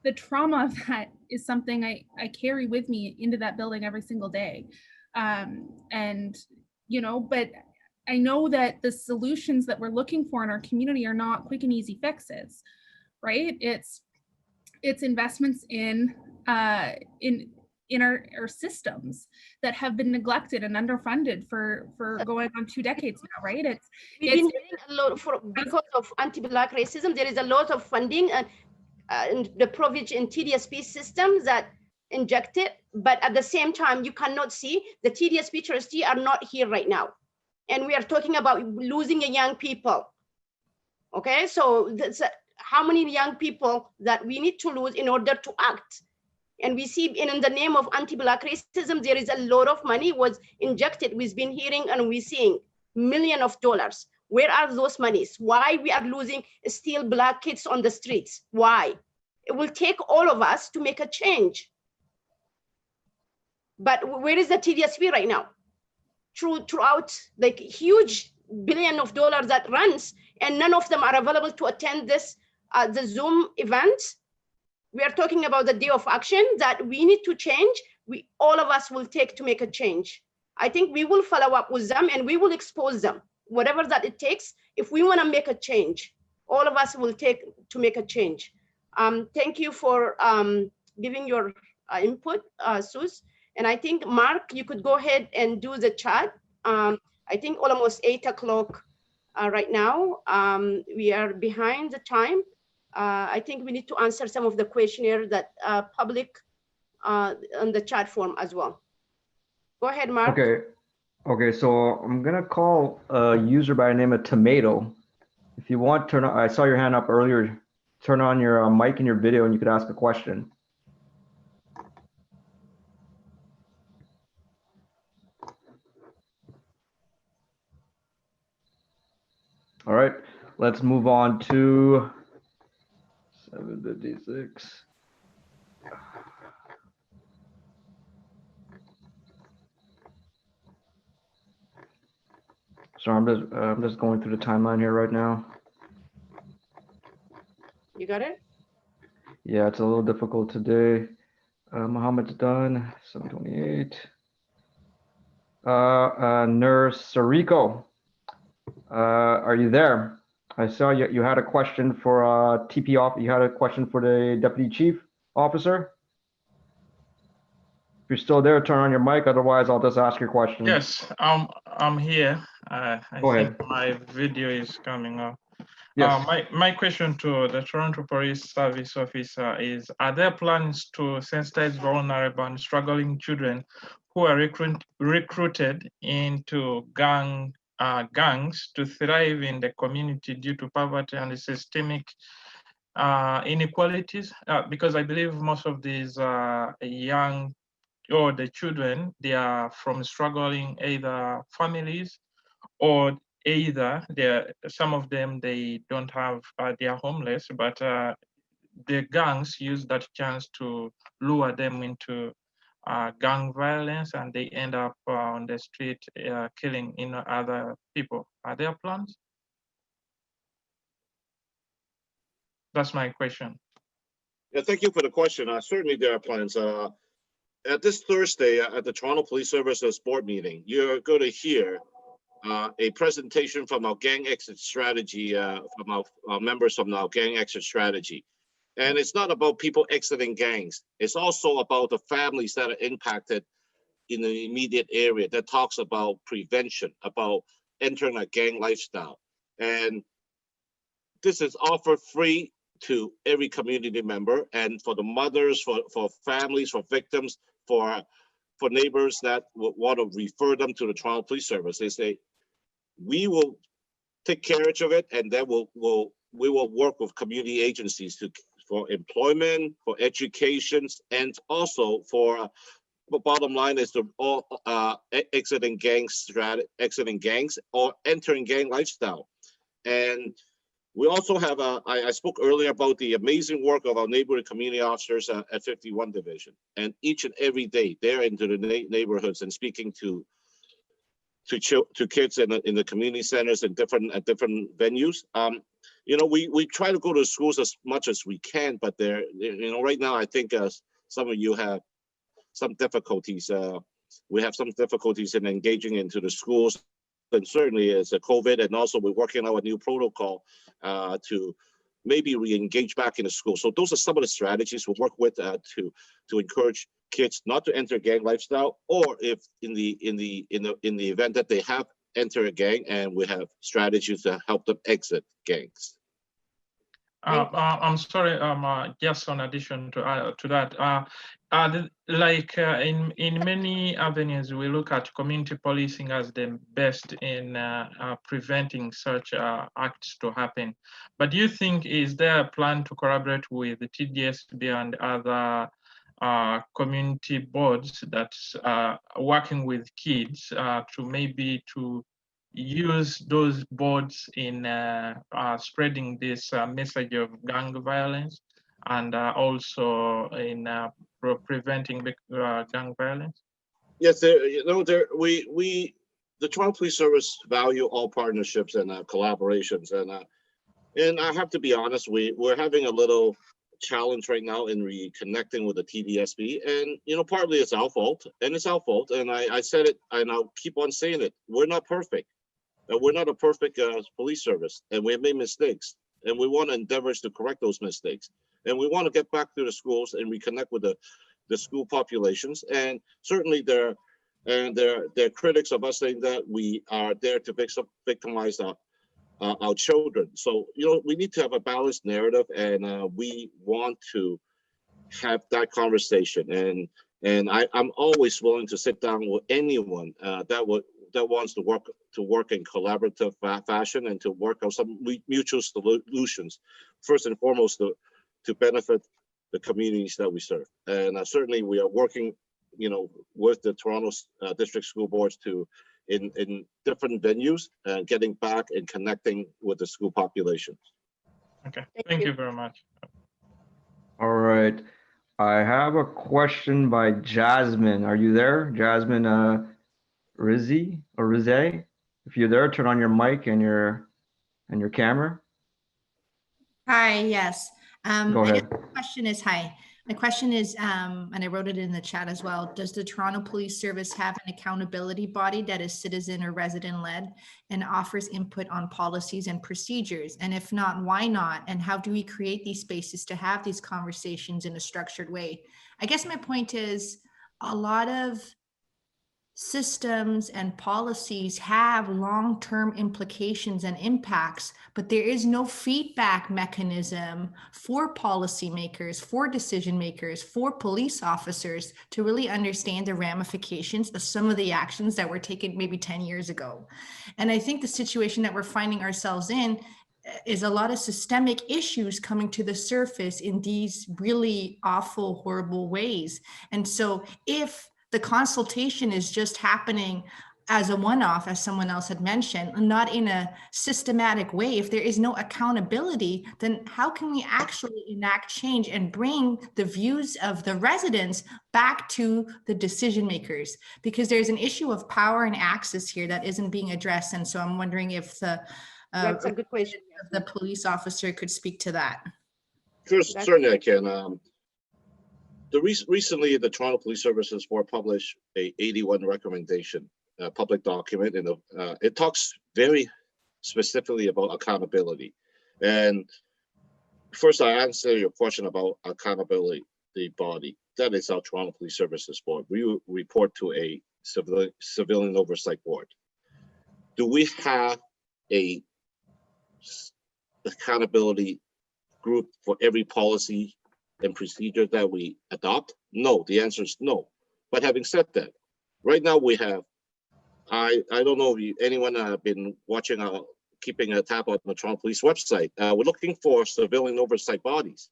the trauma of that is something I carry with me into that building every single day. But I know that the solutions that we're looking for in our community are not quick and easy fixes, right? It's investments in our systems that have been neglected and underfunded for going on 2 decades now, right? We've been hearing a lot because of anti-Black racism. There is a lot of funding and the provision in TDSP systems that injected, but at the same time, you cannot see the TDSP trustee are not here right now. And we are talking about losing young people. Okay, so that's how many young people that we need to lose in order to act. And we see in the name of anti-Black racism, there is a lot of money was injected. We've been hearing and we're seeing millions of dollars. Where are those monies? Why we are losing still Black kids on the streets? Why? It will take all of us to make a change. But where is the TDSP right now? Throughout like huge billion of dollars that runs, and none of them are available to attend this the Zoom event. We are talking about the day of action that we need to change. All of us will take to make a change. I think we will follow up with them and we will expose them, whatever that it takes. If we want to make a change, all of us will take to make a change. Thank you for giving your input, Sus. And I think, Mark, you could go ahead and do the chat. I think almost 8 o'clock right now. We are behind the time. I think we need to answer some of the questionnaire that public on the chat form as well. Go ahead, Mark. Okay, so I'm gonna call a user by the name of Tomato. If you want, turn on, I saw your hand up earlier. Turn on your mic and your video and you could ask a question. All right, let's move on to 756. So I'm just going through the timeline here right now. You got it? Yeah, it's a little difficult today. Mohammed's done, 728. Nurse Sariko, are you there? I saw you had a question for TP off. You had a question for the Deputy Chief Officer. If you're still there, turn on your mic. Otherwise, I'll just ask your question. Yes, I'm here. I think my video is coming up. Yes. My question to the Toronto Police Service officer is, are there plans to sensitize vulnerable and struggling children who are recruited into gang gangs to thrive in the community due to poverty and systemic inequalities? Because I believe most of these young or the children, they are from struggling either families or either some of them, they don't have, they are homeless, but the gangs use that chance to lure them into gang violence, and they end up on the street killing other people. Are there plans? That's my question. Yeah, thank you for the question. Certainly there are plans. At this Thursday at the Toronto Police Services board meeting, you're going to hear a presentation from our gang exit strategy, from our members from our gang exit strategy. And it's not about people exiting gangs. It's also about the families that are impacted in the immediate area that talks about prevention, about entering a gang lifestyle. And this is offered free to every community member, and for the mothers, for families, for victims, for neighbors that want to refer them to the Toronto Police Service. They say, we will take care of it, and then we will work with community agencies for employment, for education, and also for the bottom line is to all exiting gangs or entering gang lifestyle. And we also have I spoke earlier about the amazing work of our neighborhood community officers at 51 Division, and each and every day they're into the neighborhoods and speaking to kids in the community centers and at different venues. You know, we try to go to schools as much as we can, but right now I think some of you have some difficulties. We have some difficulties in engaging into the schools, and certainly it's a COVID, and also we're working on a new protocol to maybe re-engage back in the school. So those are some of the strategies we work with to encourage kids not to enter gang lifestyle, or if in the event that they have entered a gang, and we have strategies to help them exit gangs. I'm sorry, just in addition to that, in many avenues, we look at community policing as the best in preventing such acts to happen. But do you think, is there a plan to collaborate with the TDSB and other community boards that's working with kids to use those boards in spreading this message of gang violence, and also in preventing gang violence? Yes, the Toronto Police Service value all partnerships and collaborations, and I have to be honest, we're having a little challenge right now in reconnecting with the TDSB, and partly it's our fault, and I said it, and I'll keep on saying it. We're not perfect. We're not a perfect police service, and we have made mistakes, and we want to endeavor to correct those mistakes, and we want to get back to the schools and reconnect with the school populations. And certainly they're critics of us, saying that we are there to victimize our children. So we need to have a balanced narrative, and we want to have that conversation. And I'm always willing to sit down with anyone that wants to work in collaborative fashion, and to work on some mutual solutions, first and foremost to benefit the communities that we serve. And certainly we are working, with the Toronto District School Boards in different venues, getting back and connecting with the school population. Okay, thank you very much. All right. I have a question by Jasmine. Are you there, Jasmine? Rizzi or Rizze, if you're there, turn on your mic and your camera. Hi, yes. Go ahead. My question is, my question is, and I wrote it in the chat as well, does the Toronto Police Service have an accountability body that is citizen or resident led and offers input on policies and procedures? And if not, why not? And how do we create these spaces to have these conversations in a structured way? I guess my point is, a lot of systems and policies have long-term implications and impacts, but there is no feedback mechanism for policymakers, for decision makers, for police officers to really understand the ramifications of some of the actions that were taken maybe 10 years ago. And I think the situation that we're finding ourselves in is a lot of systemic issues coming to the surface in these really awful, horrible ways. And so if the consultation is just happening as a one-off, as someone else had mentioned, not in a systematic way, if there is no accountability, then how can we actually enact change and bring the views of the residents back to the decision makers? Because there's an issue of power and access here that isn't being addressed. And so I'm wondering if the That's a good question. the police officer could speak to that. First, certainly I can. Recently, the Toronto Police Services Board published a 81 recommendation public document, and it talks very specifically about accountability. And first, I answer your question about accountability, the body. That is our Toronto Police Services Board. We report to a civilian oversight board. Do we have a accountability group for every policy and procedure that we adopt? No, the answer is no. But having said that, right now we have, I don't know if anyone been watching, keeping a tab on the Toronto Police website. We're looking for civilian oversight bodies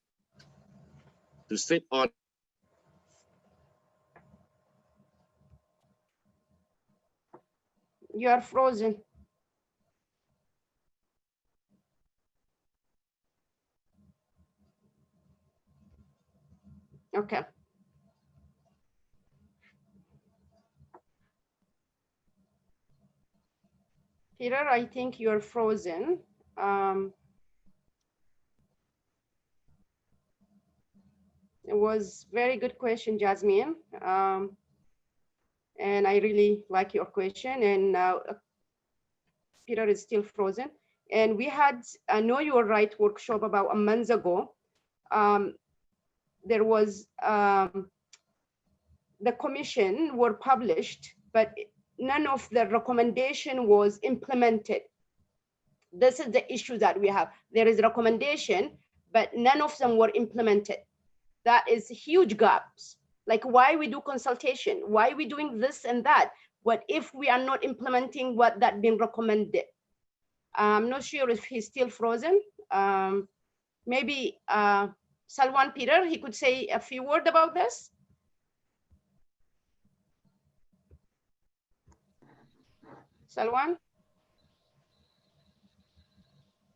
to sit on. You are frozen. Okay. Peter, I think you're frozen. It was very good question, Jasmine. And I really like your question. And Peter is still frozen. And we had a Know Your Right workshop about a month ago. There was the commission were published, but none of the recommendation was implemented. This is the issue that we have. There is a recommendation, but none of them were implemented. That is huge gaps. Like, why we do consultation? Why we doing this and that? What if we are not implementing what that been recommended? I'm not sure if he's still frozen. Maybe Salwan Peter, he could say a few words about this. Salwan?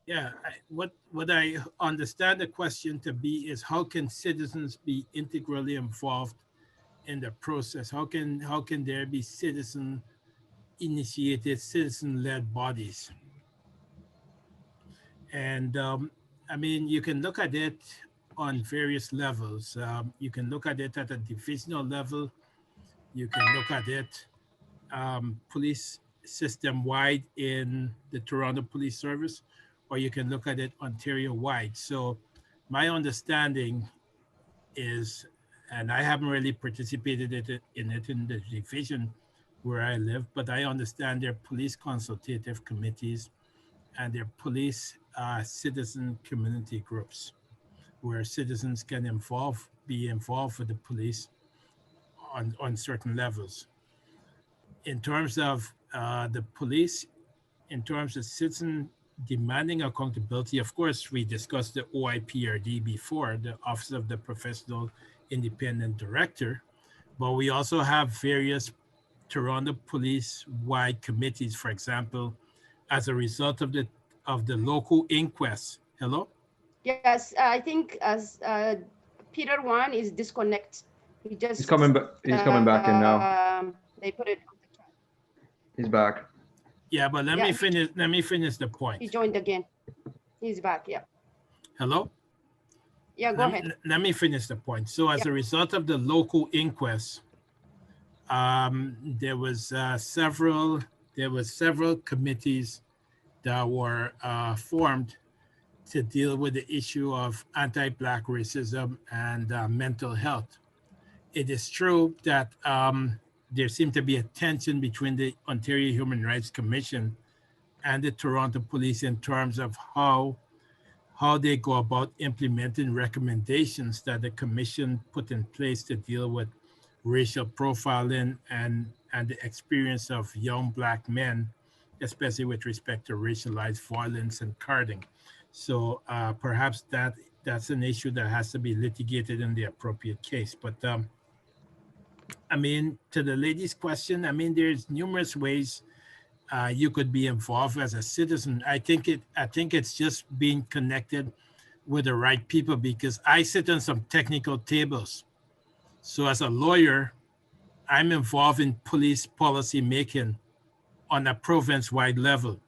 Yeah, what I understand the question to be is, how can citizens be integrally involved in the process? How can there be citizen-initiated, citizen-led bodies? And I mean, you can look at it on various levels. You can look at it at a divisional level. You can look at it police system-wide in the Toronto Police Service, or you can look at it Ontario-wide. So my understanding is, and I haven't really participated in the division where I live, but I understand there are police consultative committees and there are police citizen community groups where citizens can be involved with the police on certain levels. In terms of the police, in terms of citizen demanding accountability, of course, we discussed the OIPRD before, the Office of the Professional Independent Director, but we also have various Toronto police-wide committees, for example, as a result of the local inquests. Hello? Yes, I think as Peter one is disconnect. He's coming back. He's coming back in now. They put it on the chat. He's back. Yeah, but let me finish the point. He joined again. He's back. Yeah. Hello? Yeah, go ahead. Let me finish the point. So as a result of the local inquests, there was several committees that were formed to deal with the issue of anti-Black racism and mental health. It is true that there seemed to be a tension between the Ontario Human Rights Commission and the Toronto Police in terms of how they go about implementing recommendations that the commission put in place to deal with racial profiling and the experience of young Black men, especially with respect to racialized violence and carding. So perhaps that's an issue that has to be litigated in the appropriate case. But I mean, to the lady's question, I mean, there's numerous ways you could be involved as a citizen. I think it's just being connected with the right people, because I sit on some technical tables. So as a lawyer, I'm involved in police policy making on a province-wide level.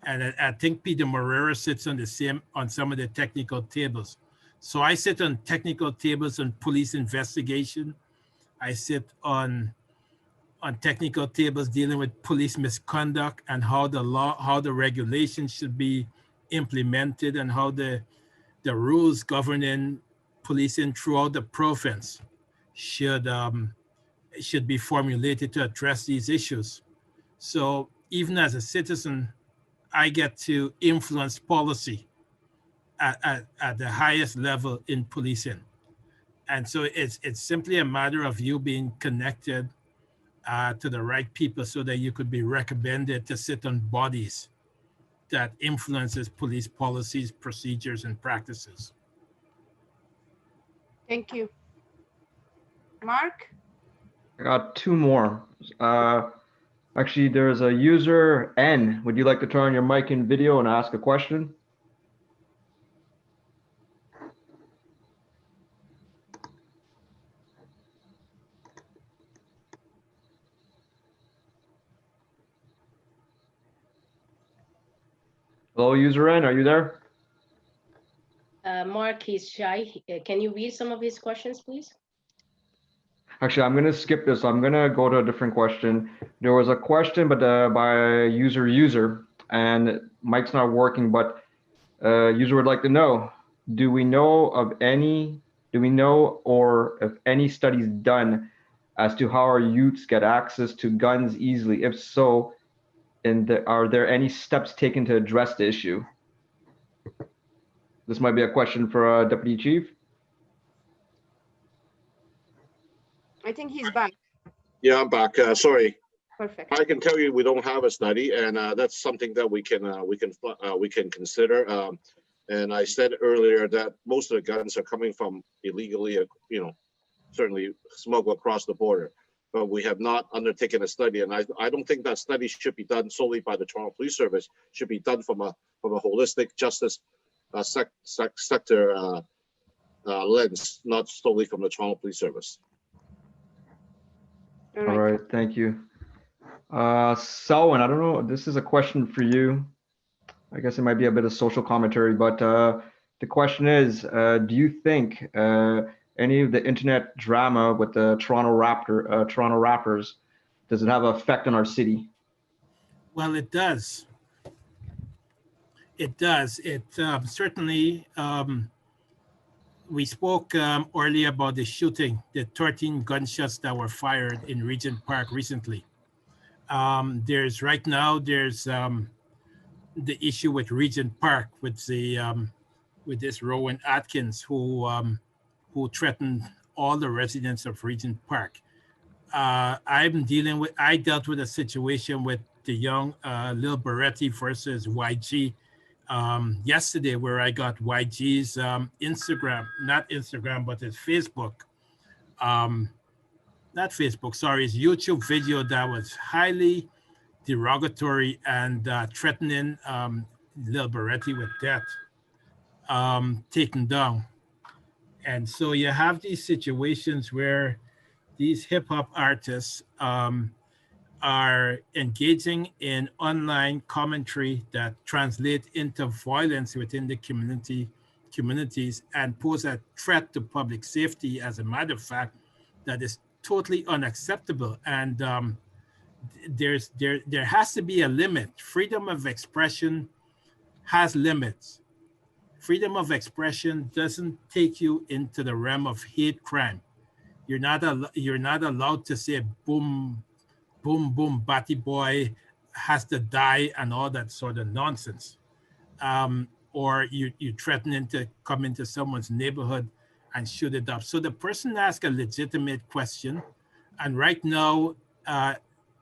And I think Peter Morera sits on some of the technical tables. So I sit on technical tables on police investigation. I sit on technical tables dealing with police misconduct and how the regulations should be implemented, and how the rules governing policing throughout the province should be formulated to address these issues. So even as a citizen, I get to influence policy at the highest level in policing. And so it's simply a matter of you being connected to the right people so that you could be recommended to sit on bodies that influences police policies, procedures, and practices. Thank you. Mark? I got two more. Actually, there's a user, N. Would you like to turn on your mic and video and ask a question? Hello, user N, are you there? Mark, he's shy. Can you read some of his questions, please? Actually, I'm going to skip this. I'm going to go to a different question. There was a question by user, and mic's not working, but user would like to know, do we know or if any studies done as to how our youths get access to guns easily? If so, are there any steps taken to address the issue? This might be a question for Deputy Chief. I think he's back. Yeah, I'm back. Sorry. Perfect. I can tell you we don't have a study, and that's something that we can consider. And I said earlier that most of the guns are coming from illegally, certainly smuggled across the border. But we have not undertaken a study, and I don't think that study should be done solely by the Toronto Police Service. It should be done from a holistic justice sector lens, not solely from the Toronto Police Service. All right, thank you. Selwyn, I don't know, this is a question for you. I guess it might be a bit of social commentary, but the question is, do you think any of the internet drama with the Toronto rappers, does it have an effect on our city? Well, it does. It does. It certainly, we spoke earlier about the shooting, the 13 gunshots that were fired in Regent Park recently. There's the issue with Regent Park with this Rowan Atkins who threatened all the residents of Regent Park. I dealt with a situation with the young Lil Beretti versus YG yesterday, where I got YG's but his Facebook, his YouTube video that was highly derogatory and threatening Lil Beretti with death, taken down. And so you have these situations where these hip hop artists are engaging in online commentary that translate into violence within the communities and pose a threat to public safety. As a matter of fact, that is totally unacceptable. And there has to be a limit. Freedom of expression has limits. Freedom of expression doesn't take you into the realm of hate crime. You're not allowed to say boom, boom, boom, batty boy has to die and all that sort of nonsense. Or you threatening to come into someone's neighborhood and shoot it up. So the person asked a legitimate question. And right now, I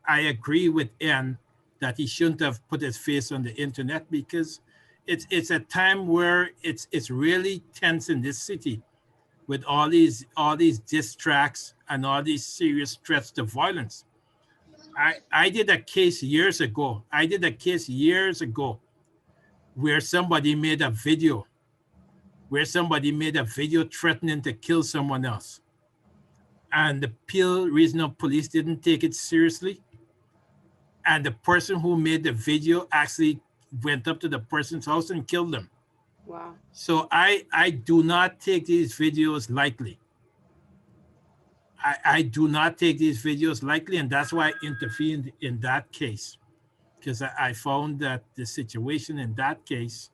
agree with Ian that he shouldn't have put his face on the internet, because it's a time where it's really tense in this city with all these diss tracks and all these serious threats to violence. I did a case years ago. Where somebody made a video threatening to kill someone else. And the Peel Regional Police didn't take it seriously. And the person who made the video actually went up to the person's house and killed them. Wow. So I do not take these videos lightly. I do not take these videos lightly, and that's why I intervened in that case, because I found that the situation in that case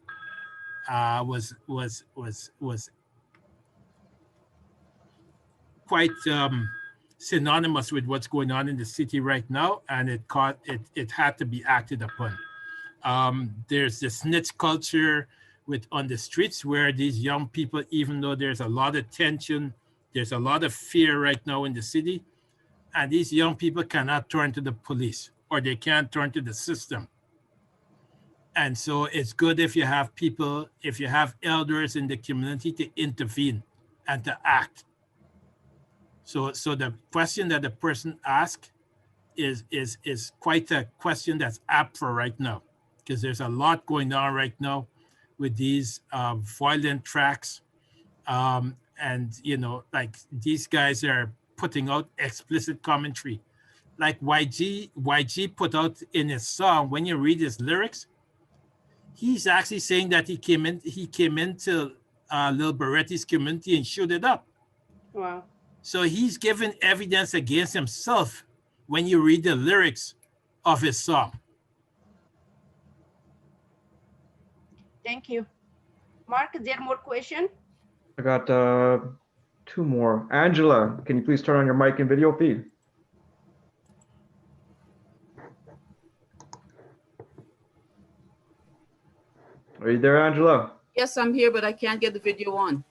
was quite synonymous with what's going on in the city right now, and it had to be acted upon. There's this snitch culture on the streets where these young people, even though there's a lot of tension, there's a lot of fear right now in the city, and these young people cannot turn to the police, or they can't turn to the system. And so it's good if you have elders in the community to intervene and to act. So the question that the person asked is quite a question that's apt for right now, because there's a lot going on right now with these violent tracks. And, like, these guys are putting out explicit commentary. Like YG put out in his song, when you read his lyrics, he's actually saying that he came into Lil Baretti's community and shoot it up. Wow. So he's given evidence against himself when you read the lyrics of his song. Thank you. Mark, is there more question? I got 2 more. Angela, can you please turn on your mic and video feed? Are you there, Angela? Yes, I'm here, but I can't get the video on.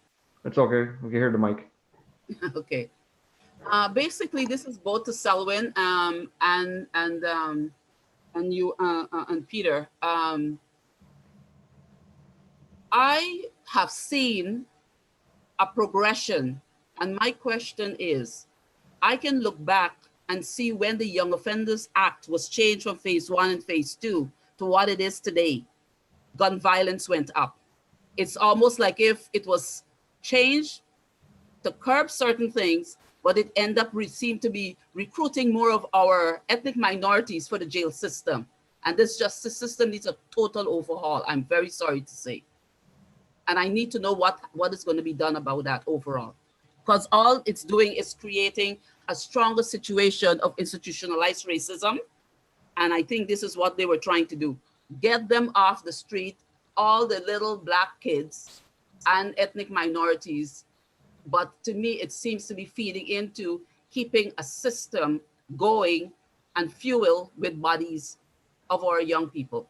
It's okay. We can hear the mic. Okay. Basically, this is both to Selwyn and you and Peter. I have seen a progression, and my question is, I can look back and see when the Young Offenders Act was changed from phase 1 and phase 2 to what it is today. Gun violence went up. It's almost like if it was changed to curb certain things, but it seemed to be recruiting more of our ethnic minorities for the jail system. And this justice system needs a total overhaul, I'm very sorry to say. And I need to know what is going to be done about that overall. Because all it's doing is creating a stronger situation of institutionalized racism. And I think this is what they were trying to do. Get them off the street, all the little Black kids and ethnic minorities. But to me, it seems to be feeding into keeping a system going and fuel with bodies of our young people.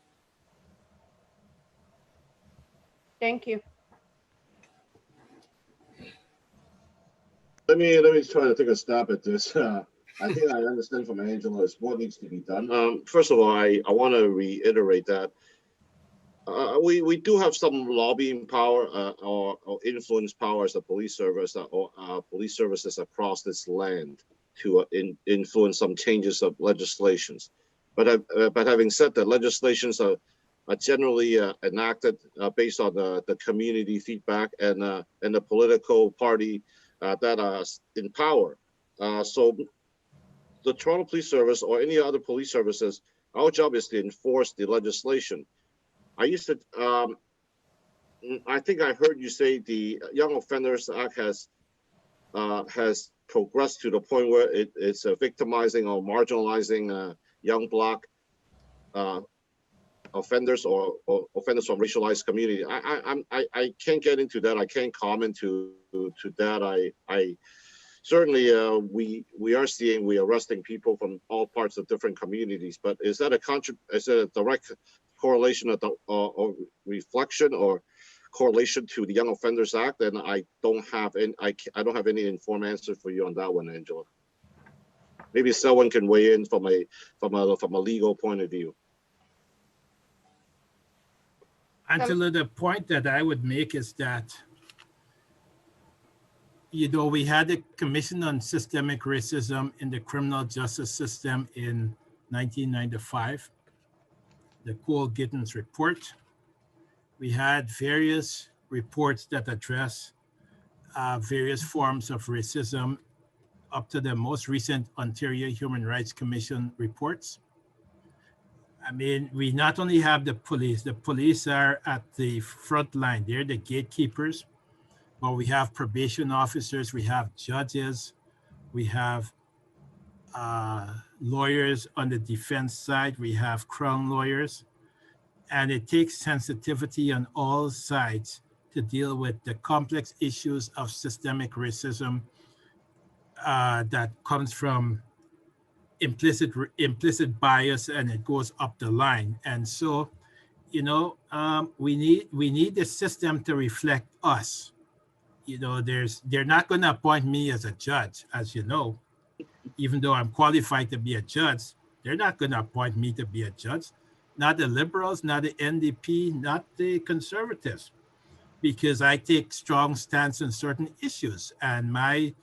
Thank you. Let me try to take a stab at this. I think I understand from Angela is what needs to be done. First of all, I want to reiterate that we do have some lobbying power or influence power as a police service or police services across this land to influence some changes of legislations. But having said that, legislations are generally enacted based on the community feedback and the political party that are in power. So the Toronto Police Service or any other police services, our job is to enforce the legislation. I used to, I think I heard you say the Young Offenders Act has progressed to the point where it's victimizing or marginalizing young Black offenders or offenders from racialized community. I can't get into that. I can't comment to that. certainly we are seeing, we are arresting people from all parts of different communities, but is that a direct correlation or reflection or correlation to the Young Offenders Act? And I don't have any informed answer for you on that one, Angela. Maybe someone can weigh in from a legal point of view. Angela, the point that I would make is that, you know, we had a Commission on Systemic Racism in the criminal justice system in 1995, the Cole-Gittins report. We had various reports that address various forms of racism up to the most recent Ontario Human Rights Commission reports. I mean, we not only have the police are at the front line, they're the gatekeepers, but we have probation officers, we have judges, we have lawyers on the defense side, we have Crown lawyers, and it takes sensitivity on all sides to deal with the complex issues of systemic racism that comes from implicit bias, and it goes up the line. And so, you know, we need the system to reflect us. You know, they're not going to appoint me as a judge, as you know, even though I'm qualified to be a judge. They're not going to appoint me to be a judge. Not the Liberals, not the NDP, not the Conservatives, because I take strong stance on certain issues, and my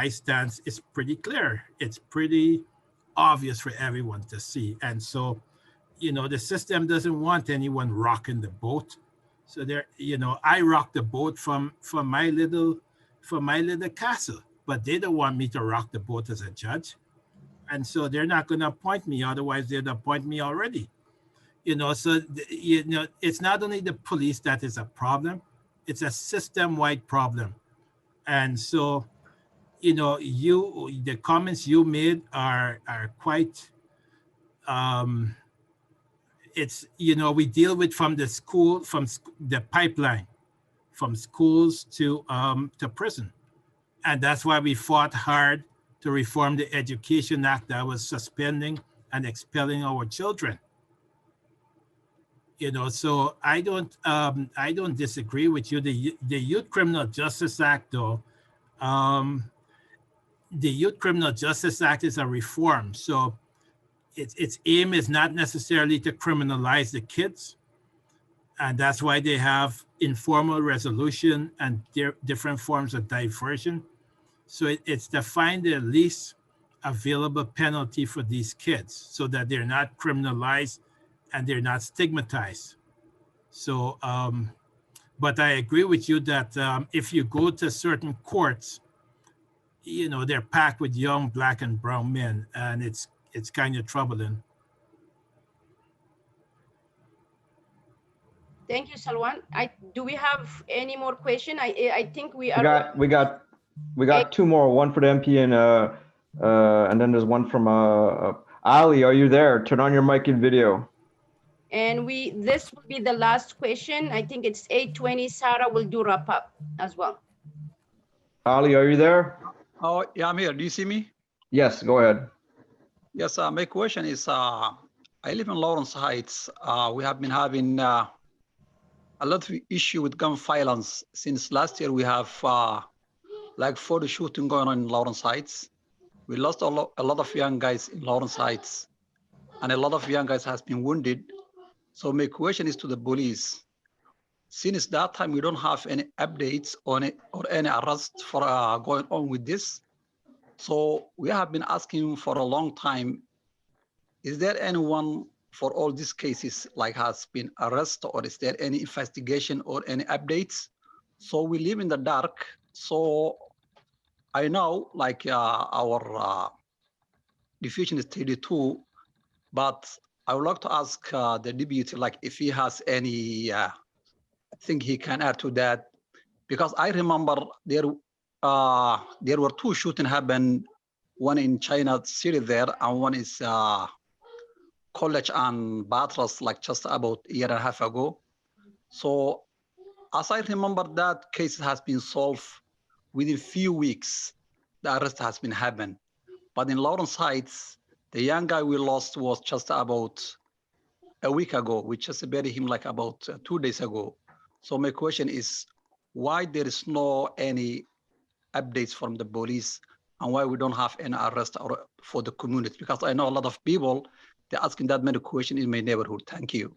stance is pretty clear. It's pretty obvious for everyone to see. And so, you know, the system doesn't want anyone rocking the boat. So there, you know, I rock the boat from my little castle, but they don't want me to rock the boat as a judge. And so they're not going to appoint me. Otherwise, they'd appoint me already. You know, so, you know, it's not only the police that is a problem, it's a system-wide problem. And so, you know, the comments you made are quite, it's, you know, we deal with from the pipeline, from schools to prison. And that's why we fought hard to reform the Education Act that was suspending and expelling our children. You know, so I don't disagree with you. The Youth Criminal Justice Act, though, the Youth Criminal Justice Act is a reform. So its aim is not necessarily to criminalize the kids. And that's why they have informal resolution and different forms of diversion. So it's to find the least available penalty for these kids so that they're not criminalized and they're not stigmatized. So, but I agree with you that if you go to certain courts, you know, they're packed with young Black and brown men, and it's kind of troubling. Thank you, Salwan. Do we have any more question? I think we are. We got two more. One for the MP and then there's one from Ali. Are you there? Turn on your mic and video. And this will be the last question. I think it's 8:20. Sarah will do wrap up as well. Ali, are you there? Oh, yeah, I'm here. Do you see me? Yes, go ahead. Yes, my question is, I live in Lawrence Heights. We have been having a lot of issue with gun violence. Since last year, we have like 40 shooting going on in Lawrence Heights. We lost a lot of young guys in Lawrence Heights, and a lot of young guys has been wounded. So my question is to the police. Since that time, we don't have any updates on it or any arrests for going on with this. So we have been asking for a long time, is there anyone for all these cases like has been arrested, or is there any investigation or any updates? So we live in the dark. So I know like our division is 32, but I would like to ask the deputy, like if he has any thing he can add to that, because I remember there were two shootings happened, one in China City there, and one is College and Bathurst, like just about a year and a half ago. So as I remember, that case has been solved within few weeks. the arrest has been happened. But in Lawrence Heights, the young guy we lost was just about a week ago. We just buried him like about 2 days ago. So my question is, why there is no any updates from the police, and why we don't have any arrest for the community? Because I know a lot of people, they're asking that many questions in my neighborhood. Thank you.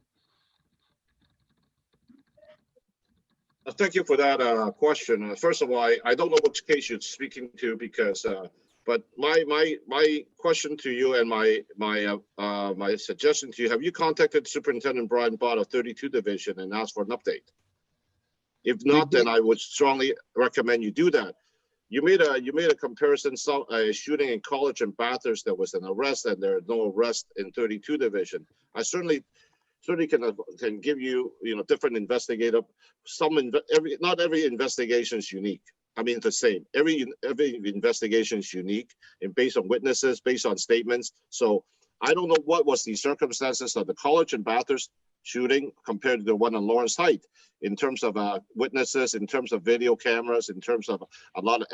Thank you for that question. First of all, I don't know which case you're speaking to, because but my question to you and my suggestion to you: have you contacted Superintendent Brian Bott of 32 Division and asked for an update? If not, then I would strongly recommend you do that. You made a comparison, a shooting in College and Bathurst, there was an arrest, and there are no arrest in 32 Division. I certainly can give you different investigative. Not every investigation is unique. I mean, it's the same. Every investigation is unique and based on witnesses, based on statements. So I don't know what was the circumstances of the College and Bathurst shooting compared to the one in Lawrence Heights, in terms of witnesses, in terms of video cameras, in terms of a lot of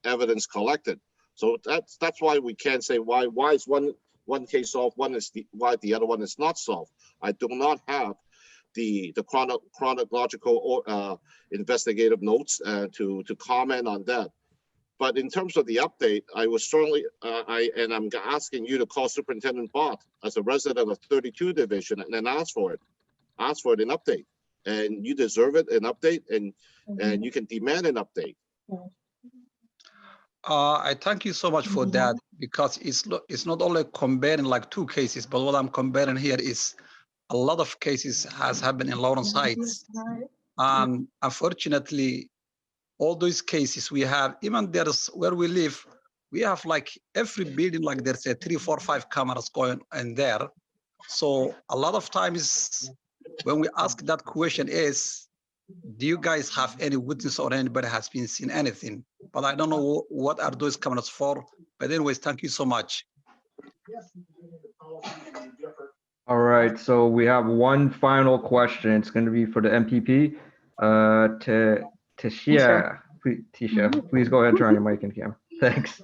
evidence collected. So that's why we can't say why is one case solved, why the other one is not solved. I do not have the chronological or investigative notes to comment on that. But in terms of the update, I was strongly I'm asking you to call Superintendent Bott as a resident of 32 Division and ask for it an update, and you deserve it, an update, and you can demand an update. I thank you so much for that, because it's not only comparing like two cases, but what I'm comparing here is a lot of cases has happened in Lawrence Heights. Unfortunately, all those cases we have, even there's where we live, we have like every building, like there's a 3, 4, 5 cameras going in there. So a lot of times when we ask that question is, do you guys have any witness or anybody has been seen anything? But I don't know what are those cameras for. But anyways, thank you so much. All right, so we have one final question. It's going to be for the MPP. Tisha, please go ahead and turn on your mic and camera. Thanks.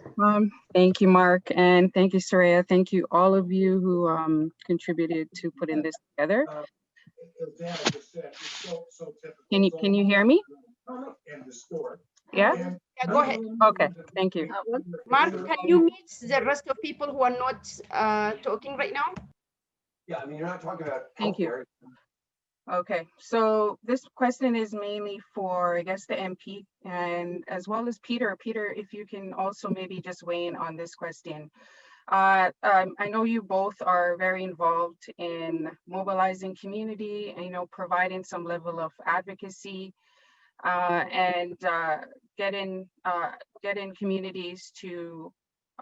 Thank you, Mark, and thank you, Soraya. Thank you, all of you who contributed to putting this together. Can you hear me? Yeah? Yeah, go ahead. Okay, thank you. Mark, can you mute the rest of people who are not talking right now? Yeah, I mean, you're not talking about. Thank you. Okay, so this question is mainly for, I guess, the MP and as well as Peter. Peter, if you can also maybe just weigh in on this question. I know you both are very involved in mobilizing community and, providing some level of advocacy and getting communities to,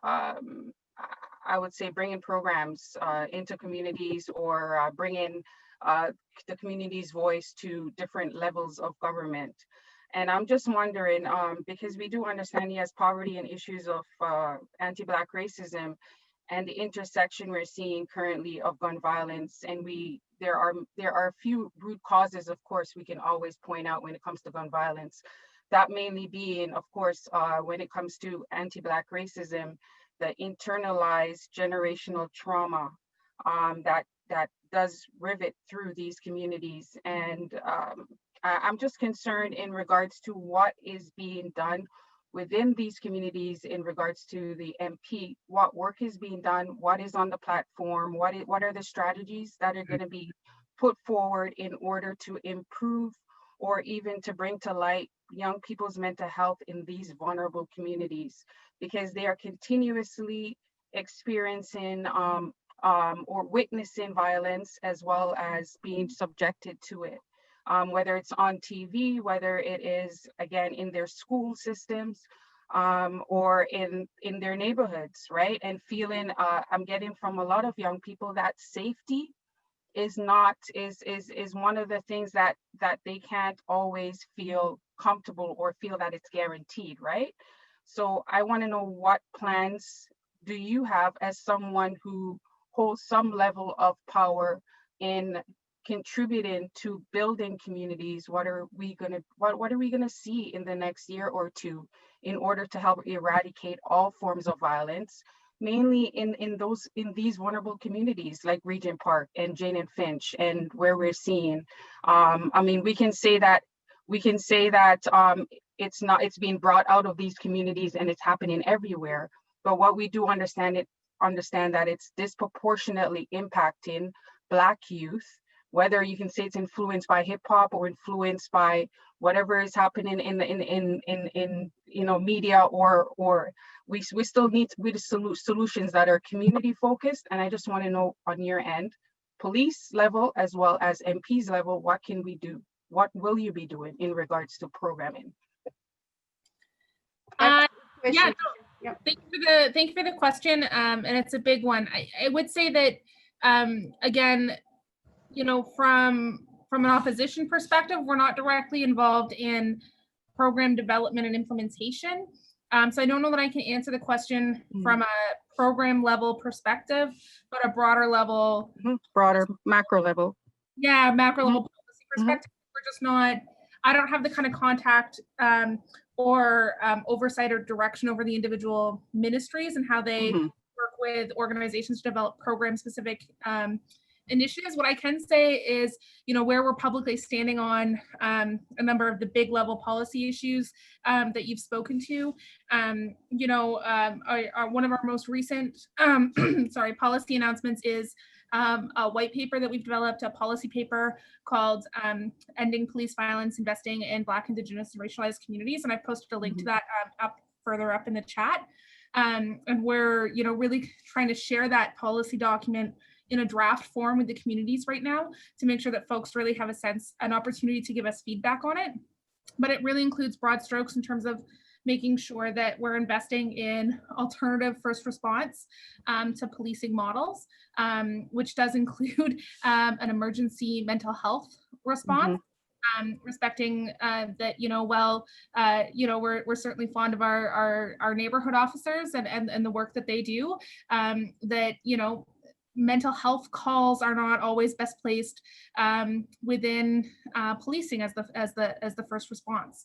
I would say, bringing programs into communities or bringing the community's voice to different levels of government. And I'm just wondering, because we do understand, yes, poverty and issues of anti-Black racism and the intersection we're seeing currently of gun violence. And there are a few root causes, of course, we can always point out when it comes to gun violence. That mainly being, of course, when it comes to anti-Black racism, the internalized generational trauma that does rivet through these communities. And I'm just concerned in regards to what is being done within these communities in regards to the MP, what work is being done, what is on the platform, what are the strategies that are going to be put forward in order to improve or even to bring to light young people's mental health in these vulnerable communities, because they are continuously experiencing or witnessing violence as well as being subjected to it. Whether it's on TV, whether it is, again, in their school systems or in their neighborhoods, right? And feeling, I'm getting from a lot of young people that safety is one of the things that they can't always feel comfortable or feel that it's guaranteed, right? So I want to know, what plans do you have as someone who holds some level of power in contributing to building communities? What are we gonna see in the next year or two in order to help eradicate all forms of violence, mainly in these vulnerable communities like Regent Park and Jane and Finch, and where we're seeing, I mean, we can say that it's being brought out of these communities and it's happening everywhere. But what we do understand that it's disproportionately impacting Black youth, whether you can say it's influenced by hip hop or influenced by whatever is happening in you know, media, or we still need solutions that are community focused. And I just want to know on your end, police level as well as MPs level, what can we do? What will you be doing in regards to programming? Yeah, no, thank you for the question, and it's a big one. I would say that again, you know, from an opposition perspective, we're not directly involved in program development and implementation. So I don't know that I can answer the question from a program level perspective, but a broader level, broader macro level. Yeah, macro level policy perspective. We're just not. I don't have the kind of contact or oversight or direction over the individual ministries and how they work with organizations to develop program-specific initiatives. What I can say is, you know, where we're publicly standing on a number of the big level policy issues that you've spoken to, you know, one of our most recent, policy announcements is a white paper that we've developed, a policy paper called Ending Police Violence, Investing in Black, Indigenous, and Racialized Communities. And I've posted a link to that further up in the chat. And we're, you know, really trying to share that policy document in a draft form with the communities right now to make sure that folks really have an opportunity to give us feedback on it. But it really includes broad strokes in terms of making sure that we're investing in alternative first response to policing models, which does include an emergency mental health response. Respecting that, you know, well, you know, we're certainly fond of our neighborhood officers and the work that they do, that, you know, mental health calls are not always best placed within policing as the first response.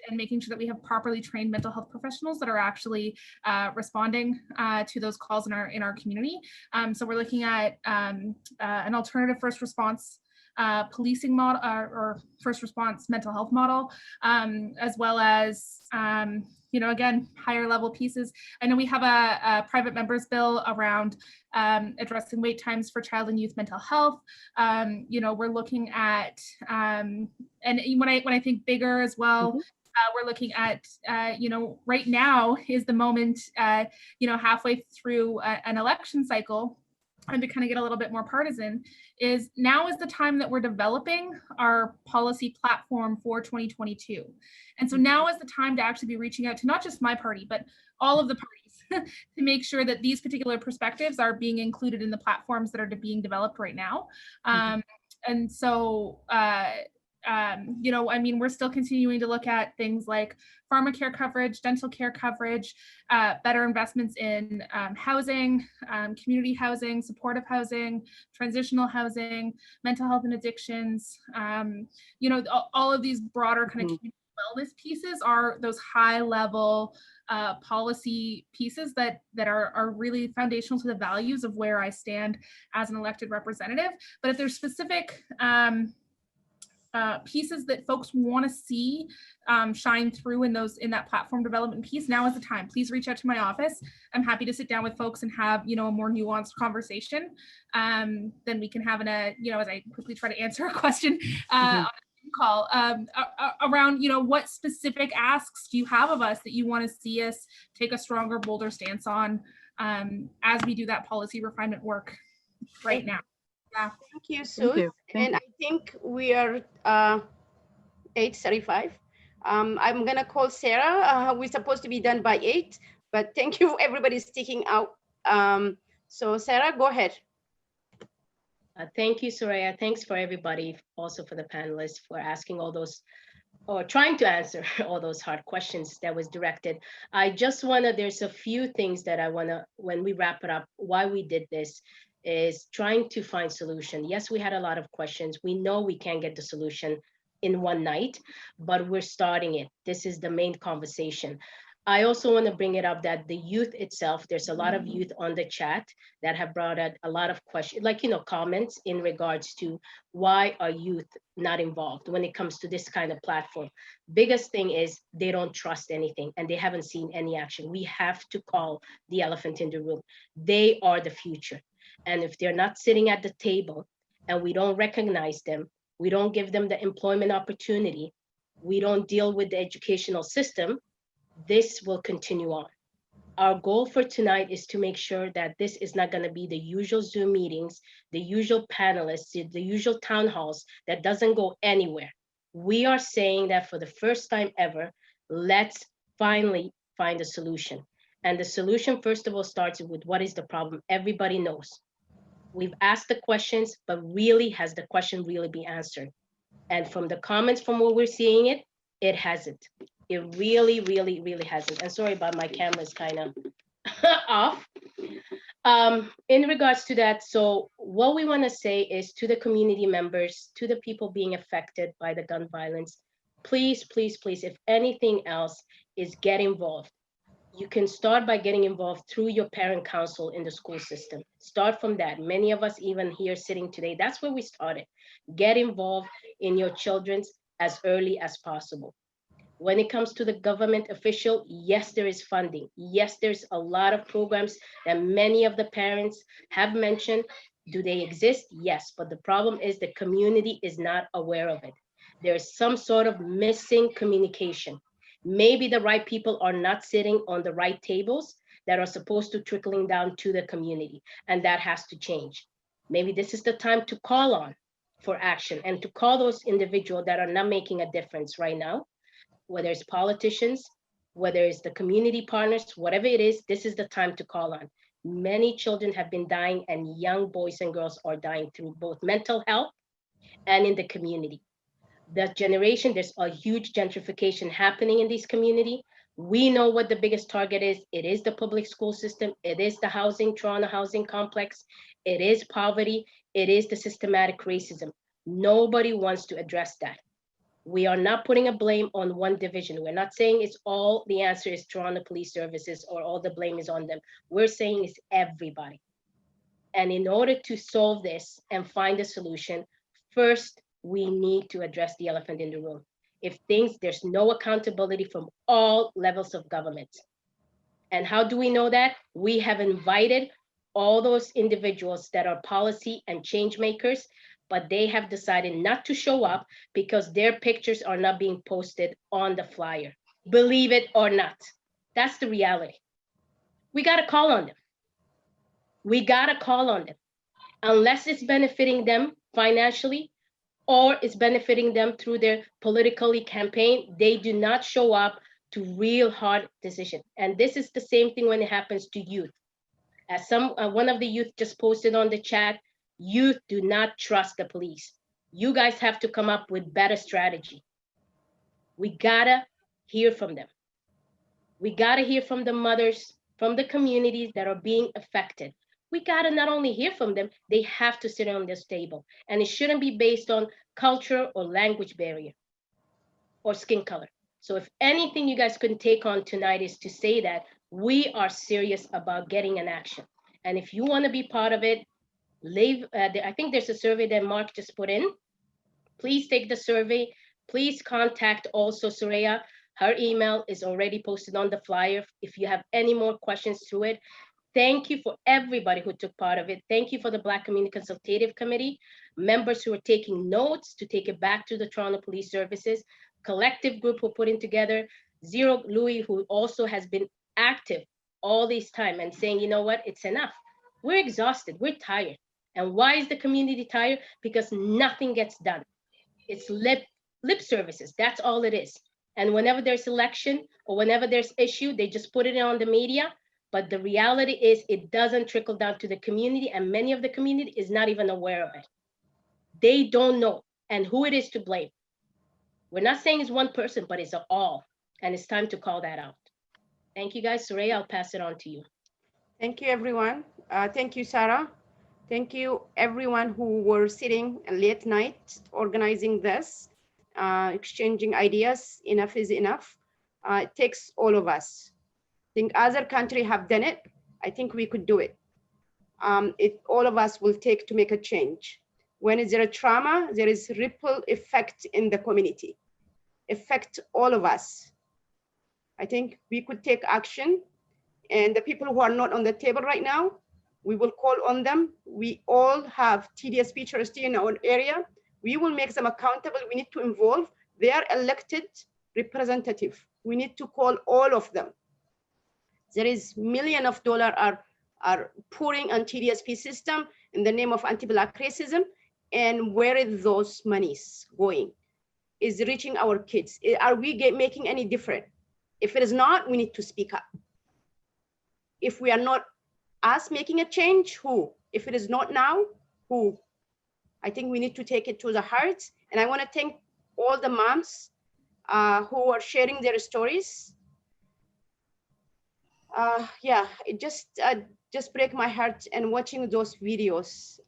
And making sure that we have properly trained mental health professionals that are actually responding to those calls in our community. So we're looking at an alternative first response policing model or first response mental health model, as well as you know, again, higher level pieces. I know we have a private members bill around addressing wait times for child and youth mental health. You know, we're looking at, and when I think bigger as well, we're looking at, you know, right now is the moment, you know, halfway through an election cycle, and to kind of get a little bit more partisan, is now is the time that we're developing our policy platform for 2022. And so now is the time to actually be reaching out to not just my party, but all of the parties to make sure that these particular perspectives are being included in the platforms that are being developed right now. And so, you know, I mean, we're still continuing to look at things like pharmacare coverage, dental care coverage, better investments in housing, community housing, supportive housing, transitional housing, mental health and addictions. You know, all of these broader kind of community wellness pieces are those high level policy pieces that are really foundational to the values of where I stand as an elected representative. But if there's specific pieces that folks want to see shine through in that platform development piece, now is the time. Please reach out to my office. I'm happy to sit down with folks and have, you know, a more nuanced conversation than we can have in a, you know, as I quickly try to answer a question on a call around, you know, what specific asks do you have of us that you want to see us take a stronger, bolder stance on as we do that policy refinement work right now. Yeah. Thank you, Sue. And I think we are 8:35. I'm gonna call Sarah. We're supposed to be done by 8, but thank you, everybody sticking out. So Sarah, go ahead. Thank you, Soraya. Thanks for everybody, also for the panelists for asking all those, or trying to answer all those hard questions that was directed. I just wanna, there's a few things that I wanna, when we wrap it up, why we did this is trying to find solution. Yes, we had a lot of questions. We know we can't get the solution in one night, but we're starting it. This is the main conversation. I also want to bring it up that the youth itself, there's a lot of youth on the chat that have brought out a lot of questions, like, comments in regards to why are youth not involved when it comes to this kind of platform. Biggest thing is they don't trust anything and they haven't seen any action. We have to call the elephant in the room. They are the future. And if they're not sitting at the table and we don't recognize them, we don't give them the employment opportunity, we don't deal with the educational system, this will continue on. Our goal for tonight is to make sure that this is not going to be the usual Zoom meetings, the usual panelists, the usual town halls that doesn't go anywhere. We are saying that for the first time ever, let's finally find a solution. And the solution, first of all, starts with what is the problem? Everybody knows. We've asked the questions, but really, has the question really been answered? And from the comments, from what we're seeing it hasn't. It really, really, really hasn't. And sorry about my camera's kind of off. In regards to that, so what we want to say is to the community members, to the people being affected by the gun violence, please, please, please, if anything else, is get involved. You can start by getting involved through your parent council in the school system. Start from that. Many of us even here sitting today, that's where we started. Get involved in your children's as early as possible. When it comes to the government official, yes, there is funding. Yes, there's a lot of programs that many of the parents have mentioned. Do they exist? Yes, but the problem is the community is not aware of it. There's some sort of missing communication. Maybe the right people are not sitting on the right tables that are supposed to trickling down to the community, and that has to change. Maybe this is the time to call on for action and to call those individuals that are not making a difference right now, whether it's politicians, whether it's the community partners, whatever it is, this is the time to call on. Many children have been dying and young boys and girls are dying through both mental health and in the community. That generation, there's a huge gentrification happening in this community. We know what the biggest target is. It is the public school system. It is the Toronto housing complex. It is poverty. It is the systematic racism. Nobody wants to address that. We are not putting a blame on one division. We're not saying it's all, the answer is Toronto Police Services or all the blame is on them. We're saying it's everybody. And in order to solve this and find a solution, first, we need to address the elephant in the room. If there's no accountability from all levels of government. And how do we know that? We have invited all those individuals that are policy and change makers, but they have decided not to show up because their pictures are not being posted on the flyer. Believe it or not, that's the reality. We got to call on them. We got to call on them. Unless it's benefiting them financially or it's benefiting them through their politically campaign, they do not show up to real hard decisions. And this is the same thing when it happens to youth. As one of the youth just posted on the chat, youth do not trust the police. You guys have to come up with better strategy. We gotta hear from them. We gotta hear from the mothers, from the communities that are being affected. We gotta not only hear from them, they have to sit on this table. And it shouldn't be based on culture or language barrier or skin color. So if anything you guys can take on tonight is to say that we are serious about getting an action. And if you wanna be part of it, I think there's a survey that Mark just put in. Please take the survey. Please contact also Soraya. Her email is already posted on the flyer. If you have any more questions through it, thank you for everybody who took part of it. Thank you for the Black Community Consultative Committee, members who are taking notes to take it back to the Toronto Police Services, collective group who put it together, Zero Louis, who also has been active all this time and saying, you know what, it's enough. We're exhausted, we're tired. And why is the community tired? Because nothing gets done. It's lip services, that's all it is. And whenever there's election or whenever there's issue, they just put it on the media. But the reality is it doesn't trickle down to the community, and many of the community is not even aware of it. They don't know and who it is to blame. We're not saying it's one person, but it's all. And it's time to call that out. Thank you guys. Soraya, I'll pass it on to you. Thank you, everyone. Thank you, Sarah. Thank you, everyone who were sitting late night organizing this. exchanging ideas. Enough is enough. It takes all of us. I think other countries have done it. I think we could do it. All of us will take to make a change. When is there a trauma, there is ripple effect in the community, affect all of us. I think we could take action, and the people who are not on the table right now, we will call on them. We all have TDSP trustee in our area. We will make them accountable. We need to involve their elected representative. We need to call all of them. There is millions of dollars are pouring on TDSP system in the name of anti-Black racism. And where is those monies going? Is reaching our kids? Are we making any difference? If it is not, we need to speak up. If we are not us making a change, who? If it is not now, who? I think we need to take it to the heart. And I want to thank all the moms who are sharing their stories. Yeah, it just break my heart and watching those videos.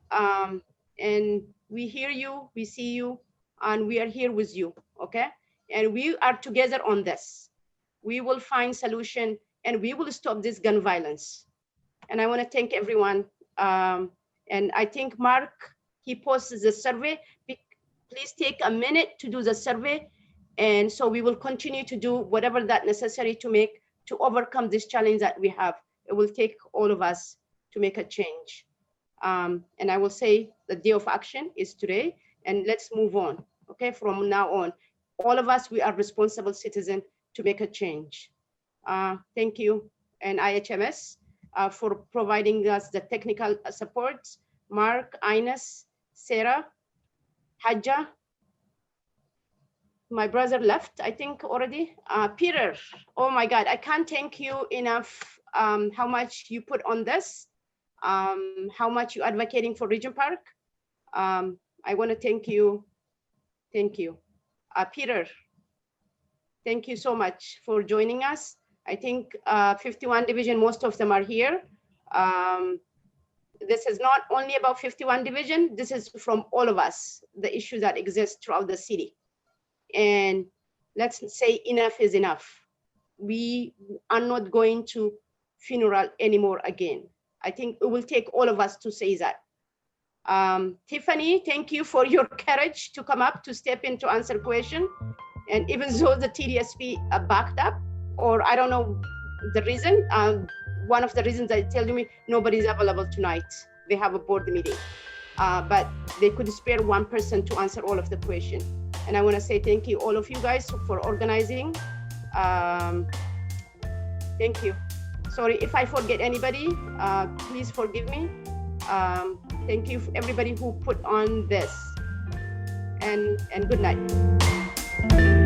And we hear you, we see you, and we are here with you, okay? And we are together on this. We will find solution and we will stop this gun violence. And I want to thank everyone. And I think Mark, he posted the survey. Please take a minute to do the survey. And so we will continue to do whatever that necessary to overcome this challenge that we have. It will take all of us to make a change. And I will say the day of action is today, and let's move on, okay? From now on, all of us, we are responsible citizens to make a change. Thank you, and IHMS for providing us the technical support. Mark, Ines, Sarah, Hajja, my brother left, I think already. Peter, oh my God, I can't thank you enough how much you put on this. How much you're advocating for Regent Park. I want to thank you. Thank you. Peter, thank you so much for joining us. I think 51 division, most of them are here. This is not only about 51 division, this is from all of us, the issues that exist throughout the city. And let's say enough is enough. We are not going to funeral anymore again. I think it will take all of us to say that. Tiffany, thank you for your courage to come up, to step in to answer question. And even though the TDSP backed up, or I don't know the reason, one of the reasons they tell me nobody's available tonight. They have a board meeting, but they could spare one person to answer all of the question. And I wanna say thank you, all of you guys, for organizing. Thank you. Sorry if I forget anybody, please forgive me. Thank you for everybody who put on this, and good night.